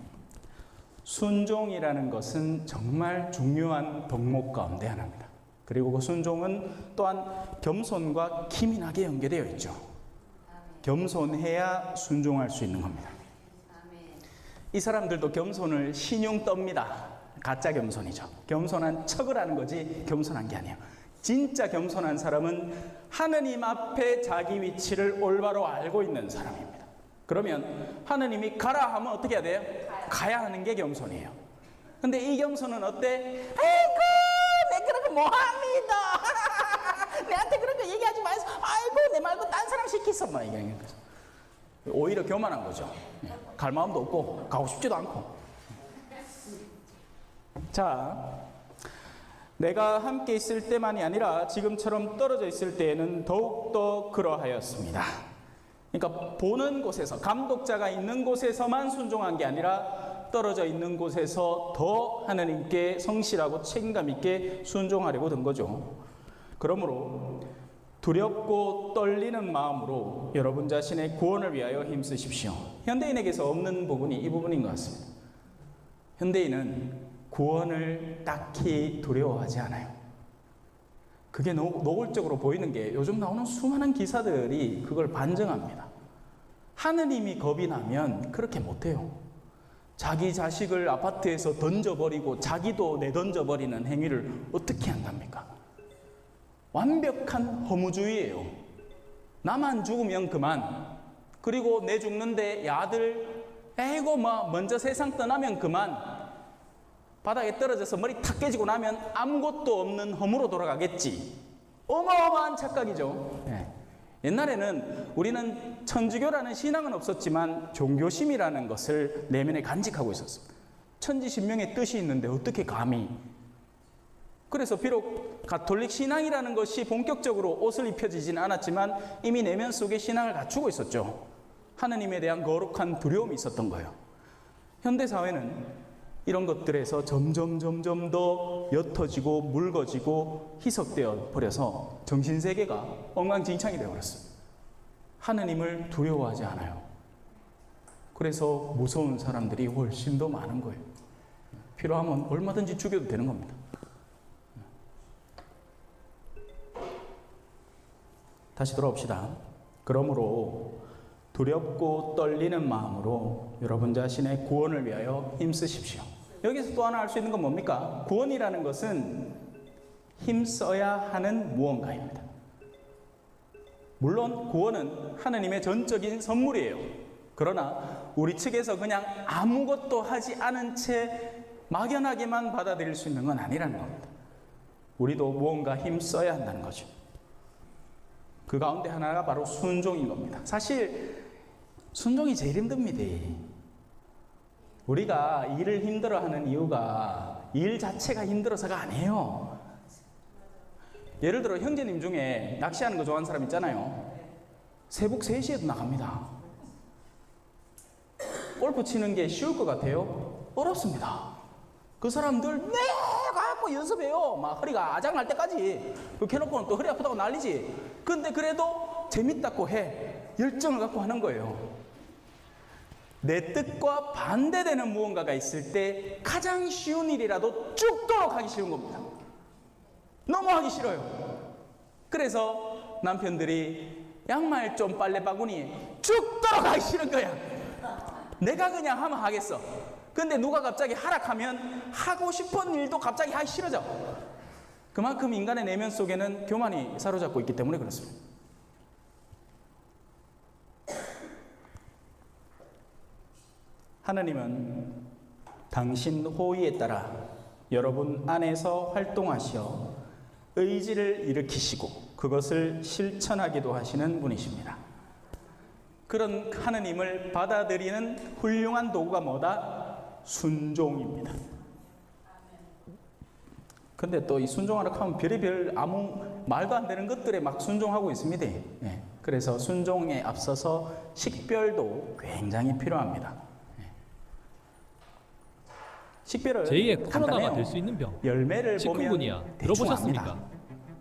순종이라는 것은 정말 중요한 덕목 가운데 하나입니다. 그리고 그 순종은 또한 겸손과 기민하게 연계되어 있죠. 겸손해야 순종할 수 있는 겁니다. 이 사람들도 겸손을 신용 떱니다. 가짜 겸손이죠. 겸손한 척을 하는 거지 겸손한 게 아니에요. 진짜 겸손한 사람은 하느님 앞에 자기 위치를 올바로 알고 있는 사람입니다. 그러면 하느님이 가라 하면 어떻게 해야 돼요? 가야 하는 게 겸손이에요. 근데 이 겸손은 어때? 아이고 내 그런 거 뭐합니다. 내한테 그런 거 얘기하지 마세요. 아이고 내 말고 딴 사람 시키소. 막 이런 거죠. 오히려 교만한 거죠. 갈 마음도 없고 가고 싶지도 않고. 자, 내가 함께 있을 때만이 아니라 지금처럼 떨어져 있을 때에는 더욱더 그러하였습니다. 그러니까 보는 곳에서, 감독자가 있는 곳에서만 순종한 게 아니라 떨어져 있는 곳에서 더 하나님께 성실하고 책임감 있게 순종하려고 든 거죠. 그러므로 두렵고 떨리는 마음으로 여러분 자신의 구원을 위하여 힘쓰십시오. 현대인에게서 없는 부분이 이 부분인 것 같습니다. 현대인은 구원을 딱히 두려워하지 않아요. 그게 노골적으로 보이는 게 요즘 나오는 수많은 기사들이 그걸 반증합니다. 하느님이 겁이 나면 그렇게 못해요. 자기 자식을 아파트에서 던져버리고 자기도 내던져버리는 행위를 어떻게 한답니까? 완벽한 허무주의예요. 나만 죽으면 그만. 그리고 내 죽는데 야들 에이고 먼저 세상 떠나면 그만. 바닥에 떨어져서 머리 탁 깨지고 나면 아무것도 없는 험으로 돌아가겠지. 어마어마한 착각이죠. 옛날에는 우리는 천주교라는 신앙은 없었지만 종교심이라는 것을 내면에 간직하고 있었습니다. 천지신명의 뜻이 있는데 어떻게 감히. 그래서 비록 가톨릭 신앙이라는 것이 본격적으로 옷을 입혀지지는 않았지만 이미 내면 속에 신앙을 갖추고 있었죠. 하느님에 대한 거룩한 두려움이 있었던 거예요. 현대사회는 이런 것들에서 점점 더 옅어지고 묽어지고 희석되어 버려서 정신세계가 엉망진창이 되어버렸어요. 하느님을 두려워하지 않아요. 그래서 무서운 사람들이 훨씬 더 많은 거예요. 필요하면 얼마든지 죽여도 되는 겁니다. 다시 돌아옵시다. 그러므로 두렵고 떨리는 마음으로 여러분 자신의 구원을 위하여 힘쓰십시오. 여기서 또 하나 알 수 있는 건 뭡니까? 구원이라는 것은 힘써야 하는 무언가입니다. 물론 구원은 하느님의 전적인 선물이에요. 그러나 우리 측에서 그냥 아무것도 하지 않은 채 막연하게만 받아들일 수 있는 건 아니라는 겁니다. 우리도 무언가 힘써야 한다는 거죠. 그 가운데 하나가 바로 순종인 겁니다. 사실 순종이 제일 힘듭니다. 우리가 일을 힘들어하는 이유가 일 자체가 힘들어서가 아니에요. 예를 들어 형제님 중에 낚시하는 거 좋아하는 사람 있잖아요. 새벽 3시에도 나갑니다. 골프 치는 게 쉬울 것 같아요? 어렵습니다. 그 사람들 내가 뭐 연습해요. 막 허리가 아작날 때까지. 그렇게 해놓고는 또 허리 아프다고 난리지. 근데 그래도 재밌다고 해. 열정을 갖고 하는 거예요. 내 뜻과 반대되는 무언가가 있을 때 가장 쉬운 일이라도 죽도록 하기 쉬운 겁니다. 너무 하기 싫어요. 그래서 남편들이 양말 좀 빨래 바구니에 죽도록 하기 싫은 거야. 내가 그냥 하면 하겠어. 근데 누가 갑자기 하락하면 하고 싶은 일도 갑자기 하기 싫어져. 그만큼 인간의 내면 속에는 교만이 사로잡고 있기 때문에 그렇습니다. 하나님은 당신 호의에 따라 여러분 안에서 활동하시어 의지를 일으키시고 그것을 실천하기도 하시는 분이십니다. 그런 하느님을 받아들이는 훌륭한 도구가 뭐다? 순종입니다. 근데 또 이 순종하라고 하면 별의별 아무 말도 안 되는 것들에 막 순종하고 있습니다. 그래서 순종에 앞서서 식별도 굉장히 필요합니다. 식별은 제2의 코로나가 간단해요. 될 수 있는 병, 열매를 치kun구니아 보면 들어보셨습니까? 대충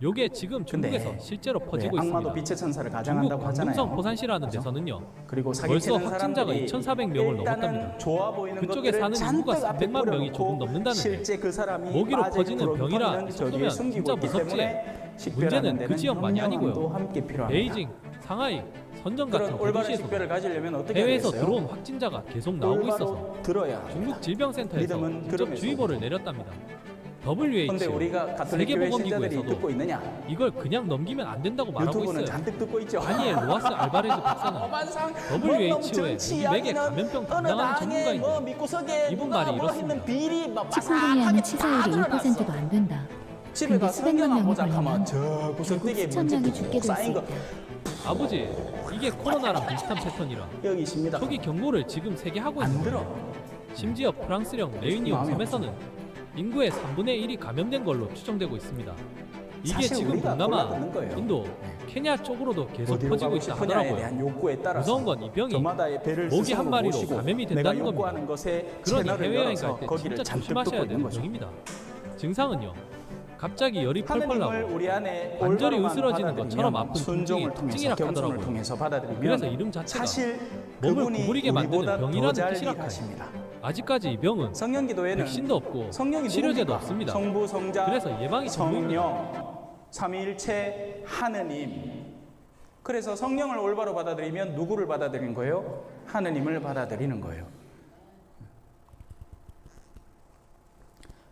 요게 지금 중국에서 실제로 퍼지고 있습니다. 악마도 빛의 천사를 중국 가장한다고 하잖아요. 광둥성 포산시라는 데서는요. 그리고 벌써 사기치는 확진자가 사람들이 2,400명을 넘었답니다. 일단은 좋아 보이는 그쪽에 것들을 사는 인구가 잔뜩 앞에 300만 명이 뿌려놓고 조금 넘는다는데 실제 그 사람이 모기로 빠지고 퍼지는 병이라 들어오는 저기에 싶으면 숨기고 진짜 있기 무섭지. 때문에 문제는 그 데는 지역만이 아니고요. 현명함도 함께 필요합니다. 베이징, 상하이, 선전 같은 그런 올바른 도시에서 식별을 가지려면 어떻게 해외에서 하겠어요? 들어온 확진자가 계속 나오고 있어서 올바로 들어야 중국 질병센터에서 믿음은 직접 그럼에서 주의보를 내렸답니다. 근데 WHO, 우리가 가톨릭 교회 신자들이 듣고 세계보건기구에서도 있느냐? 이걸 그냥 넘기면 안 된다고 말하고 유튜브는 있어요. 잔뜩 듣고 있죠. 다니엘 로하스 알바레즈 박사는 WHO의 미국의 감염병 담당하는 전문가인데 이분 말이 이렇습니다. 치kun구니아는 치사율이 1%도 안 된다. 집에 근데 가서 수백만 명이 보자 하면 걸리면 저 결국 구석대기에 수천 명이 죽게 될 수 쌓인 거 있다. 아버지, 이게 코로나랑 비슷한 패턴이라. 여기 있습니다. 초기 경보를 지금 3개 하고 있습니다. 심지어 프랑스령 레유니온 섬에서는 인구의 3분의 1이 감염된 걸로 추정되고 있습니다. 이게 지금 동남아, 인도, 케냐 쪽으로도 계속 퍼지고 있다 하더라고요. 무서운 건 이 병이 모기 한 마리로 감염이 된다는 겁니다. 그러니 해외여행 갈 때 진짜 조심하셔야 되는 병입니다. 증상은요, 갑자기 열이 펄펄 나고 관절이 으스러지는 것처럼 아픈 통증이 특징이라 하더라고요. 그래서 이름 자체가 몸을 구부리게 만드는 병이라는 뜻이라 해요. 아직까지 이 병은 백신도 없고 치료제도 없습니다. 그래서 예방이 전부입니다. 삼위일체 하느님. 그래서 성령을 올바로 받아들이면 누구를 받아들이는 거예요? 하느님을 받아들이는 거예요.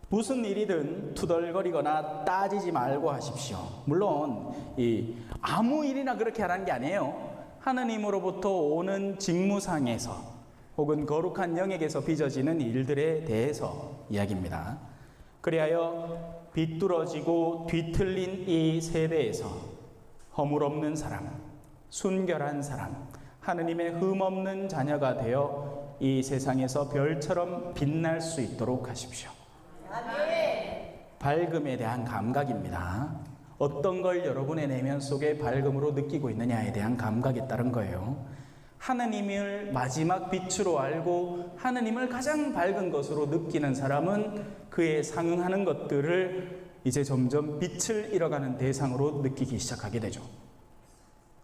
무슨 일이든 투덜거리거나 따지지 말고 하십시오. 물론 아무 일이나 그렇게 하라는 게 아니에요. 하느님으로부터 오는 직무상에서 혹은 거룩한 영역에서 빚어지는 일들에 대해서 이야기입니다. 그리하여 비뚤어지고 뒤틀린 이 세대에서 허물 없는 사람, 순결한 사람, 하느님의 흠없는 자녀가 되어 이 세상에서 별처럼 빛날 수 있도록 하십시오. 밝음에 대한 감각입니다. 어떤 걸 여러분의 내면 속에 밝음으로 느끼고 있느냐에 대한 감각에 따른 거예요. 하느님을 마지막 빛으로 알고 하느님을 가장 밝은 것으로 느끼는 사람은 그에 상응하는 것들을 이제 점점 빛을 잃어가는 대상으로 느끼기 시작하게 되죠.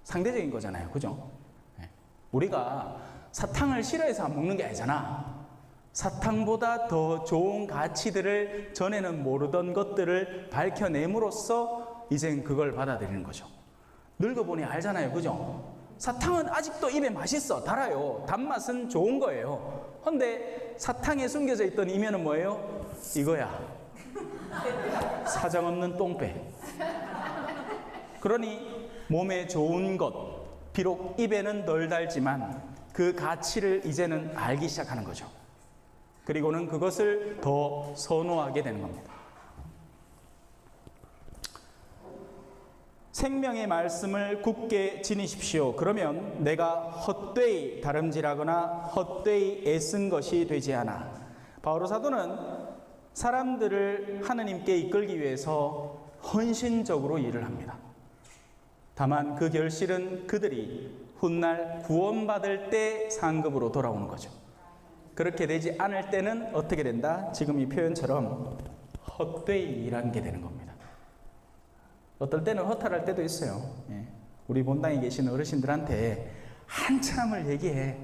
상대적인 거잖아요. 그죠? 우리가 사탕을 싫어해서 안 먹는 게 아니잖아. 사탕보다 더 좋은 가치들을 전에는 모르던 것들을 밝혀냄으로써 이젠 그걸 받아들이는 거죠. 늙어보니 알잖아요. 그죠? 사탕은 아직도 입에 맛있어. 달아요. 단맛은 좋은 거예요. 근데 사탕에 숨겨져 있던 이면은 뭐예요? 이거야. 사정없는 똥배. 그러니 몸에 좋은 것, 비록 입에는 덜 달지만 그 가치를 이제는 알기 시작하는 거죠. 그리고는 그것을 더 선호하게 되는 겁니다. 생명의 말씀을 굳게 지니십시오. 그러면 내가 헛되이 다름질하거나 헛되이 애쓴 것이 되지 않아. 바오로 사도는 사람들을 하느님께 이끌기 위해서 헌신적으로 일을 합니다. 다만 그 결실은 그들이 훗날 구원받을 때 상급으로 돌아오는 거죠. 그렇게 되지 않을 때는 어떻게 된다? 지금 이 표현처럼 헛되이 일하는 게 되는 겁니다. 어떨 때는 허탈할 때도 있어요. 우리 본당에 계신 어르신들한테 한참을 얘기해.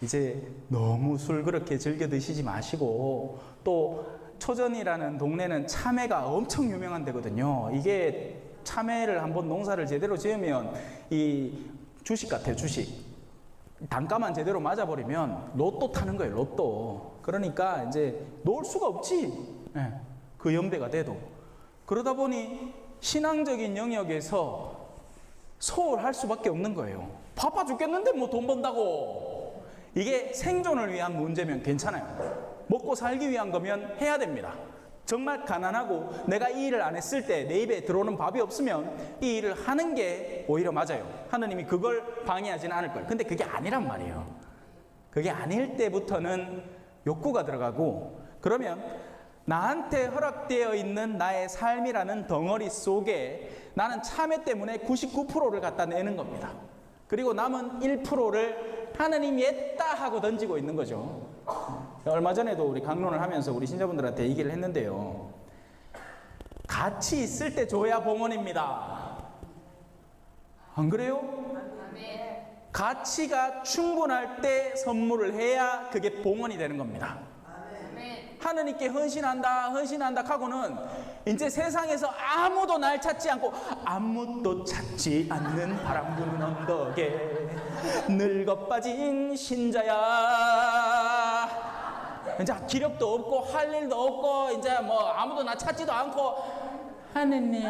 이제 너무 술 그렇게 즐겨 드시지 마시고, 또 초전이라는 동네는 참외가 엄청 유명한 데거든요. 이게 참외를 한번 농사를 제대로 지으면 이 주식 같아요. 주식. 단가만 제대로 맞아버리면 로또 타는 거예요. 로또. 그러니까 이제 놓을 수가 없지. 그 연배가 돼도. 그러다 보니 신앙적인 영역에서 소홀할 수밖에 없는 거예요. 바빠 죽겠는데 뭐 돈 번다고. 이게 생존을 위한 문제면 괜찮아요. 먹고 살기 위한 거면 해야 됩니다. 정말 가난하고 내가 이 일을 안 했을 때 내 입에 들어오는 밥이 없으면 이 일을 하는 게 오히려 맞아요. 하느님이 그걸 방해하지는 않을 거예요. 근데 그게 아니란 말이에요. 그게 아닐 때부터는 욕구가 들어가고, 그러면 나한테 허락되어 있는 나의 삶이라는 덩어리 속에 나는 참회 때문에 99%를 갖다 내는 겁니다. 그리고 남은 1%를 하느님이 했다 하고 던지고 있는 거죠. 얼마 전에도 우리 강론을 하면서 우리 신자분들한테 얘기를 했는데요. 가치 있을 때 줘야 봉헌입니다. 안 그래요? 가치가 충분할 때 선물을 해야 그게 봉헌이 되는 겁니다. 하느님께 헌신한다 하고는 이제 세상에서 아무도 날 찾지 않고 아무도 찾지 않는 바람 부는 언덕에 늙어 빠진 신자야. 이제 기력도 없고 할 일도 없고 이제 뭐 아무도 나 찾지도 않고, 하느님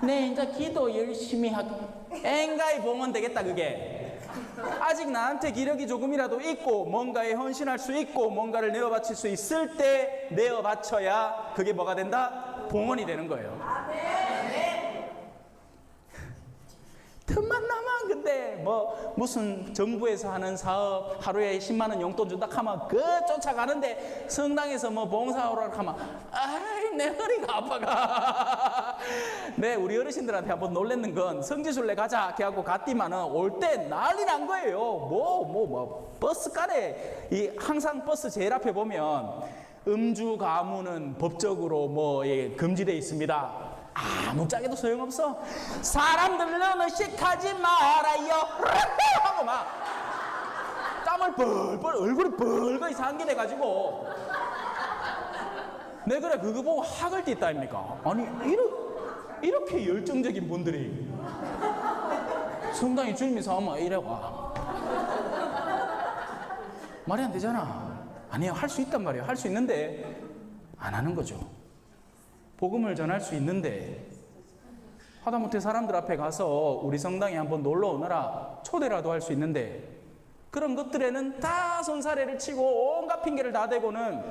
내 이제 기도 열심히 하고 엥가이 봉헌 되겠다. 그게 아직 나한테 기력이 조금이라도 있고 뭔가에 헌신할 수 있고 뭔가를 내어 바칠 수 있을 때 내어 바쳐야 그게 뭐가 된다? 봉헌이 되는 거예요. 더 틈만 나면 근데 뭐 무슨 정부에서 하는 사업 하루에 10만 원 용돈 준다 하면 그 쫓아가는데 성당에서 뭐 봉사하러 하면 아이 내 허리가 아파가. 네, 우리 어르신들한테 한번 놀랬는 건 성지순례 가자 걔하고 갔디만은 올 때 난리 난 거예요. 뭐 버스가래 이 항상 버스 제일 앞에 보면 음주 가무는 법적으로 뭐 금지되어 있습니다. 아무짝에도 소용없어. 사람들은 의식하지 말아요 하고 막 땀을 뻘뻘 얼굴이 뻘거이 상기돼 가지고 내 그래 그거 보고 학을 띠다 아닙니까? 아니 이렇게 열정적인 분들이 성당에 주님이 사오면 이래와 말이 안 되잖아. 아니요, 할 수 있단 말이에요. 할 수 있는데 안 하는 거죠. 복음을 전할 수 있는데 하다못해 사람들 앞에 가서 우리 성당에 한번 놀러 오너라 초대라도 할 수 있는데 그런 것들에는 다 손사래를 치고 온갖 핑계를 다 대고는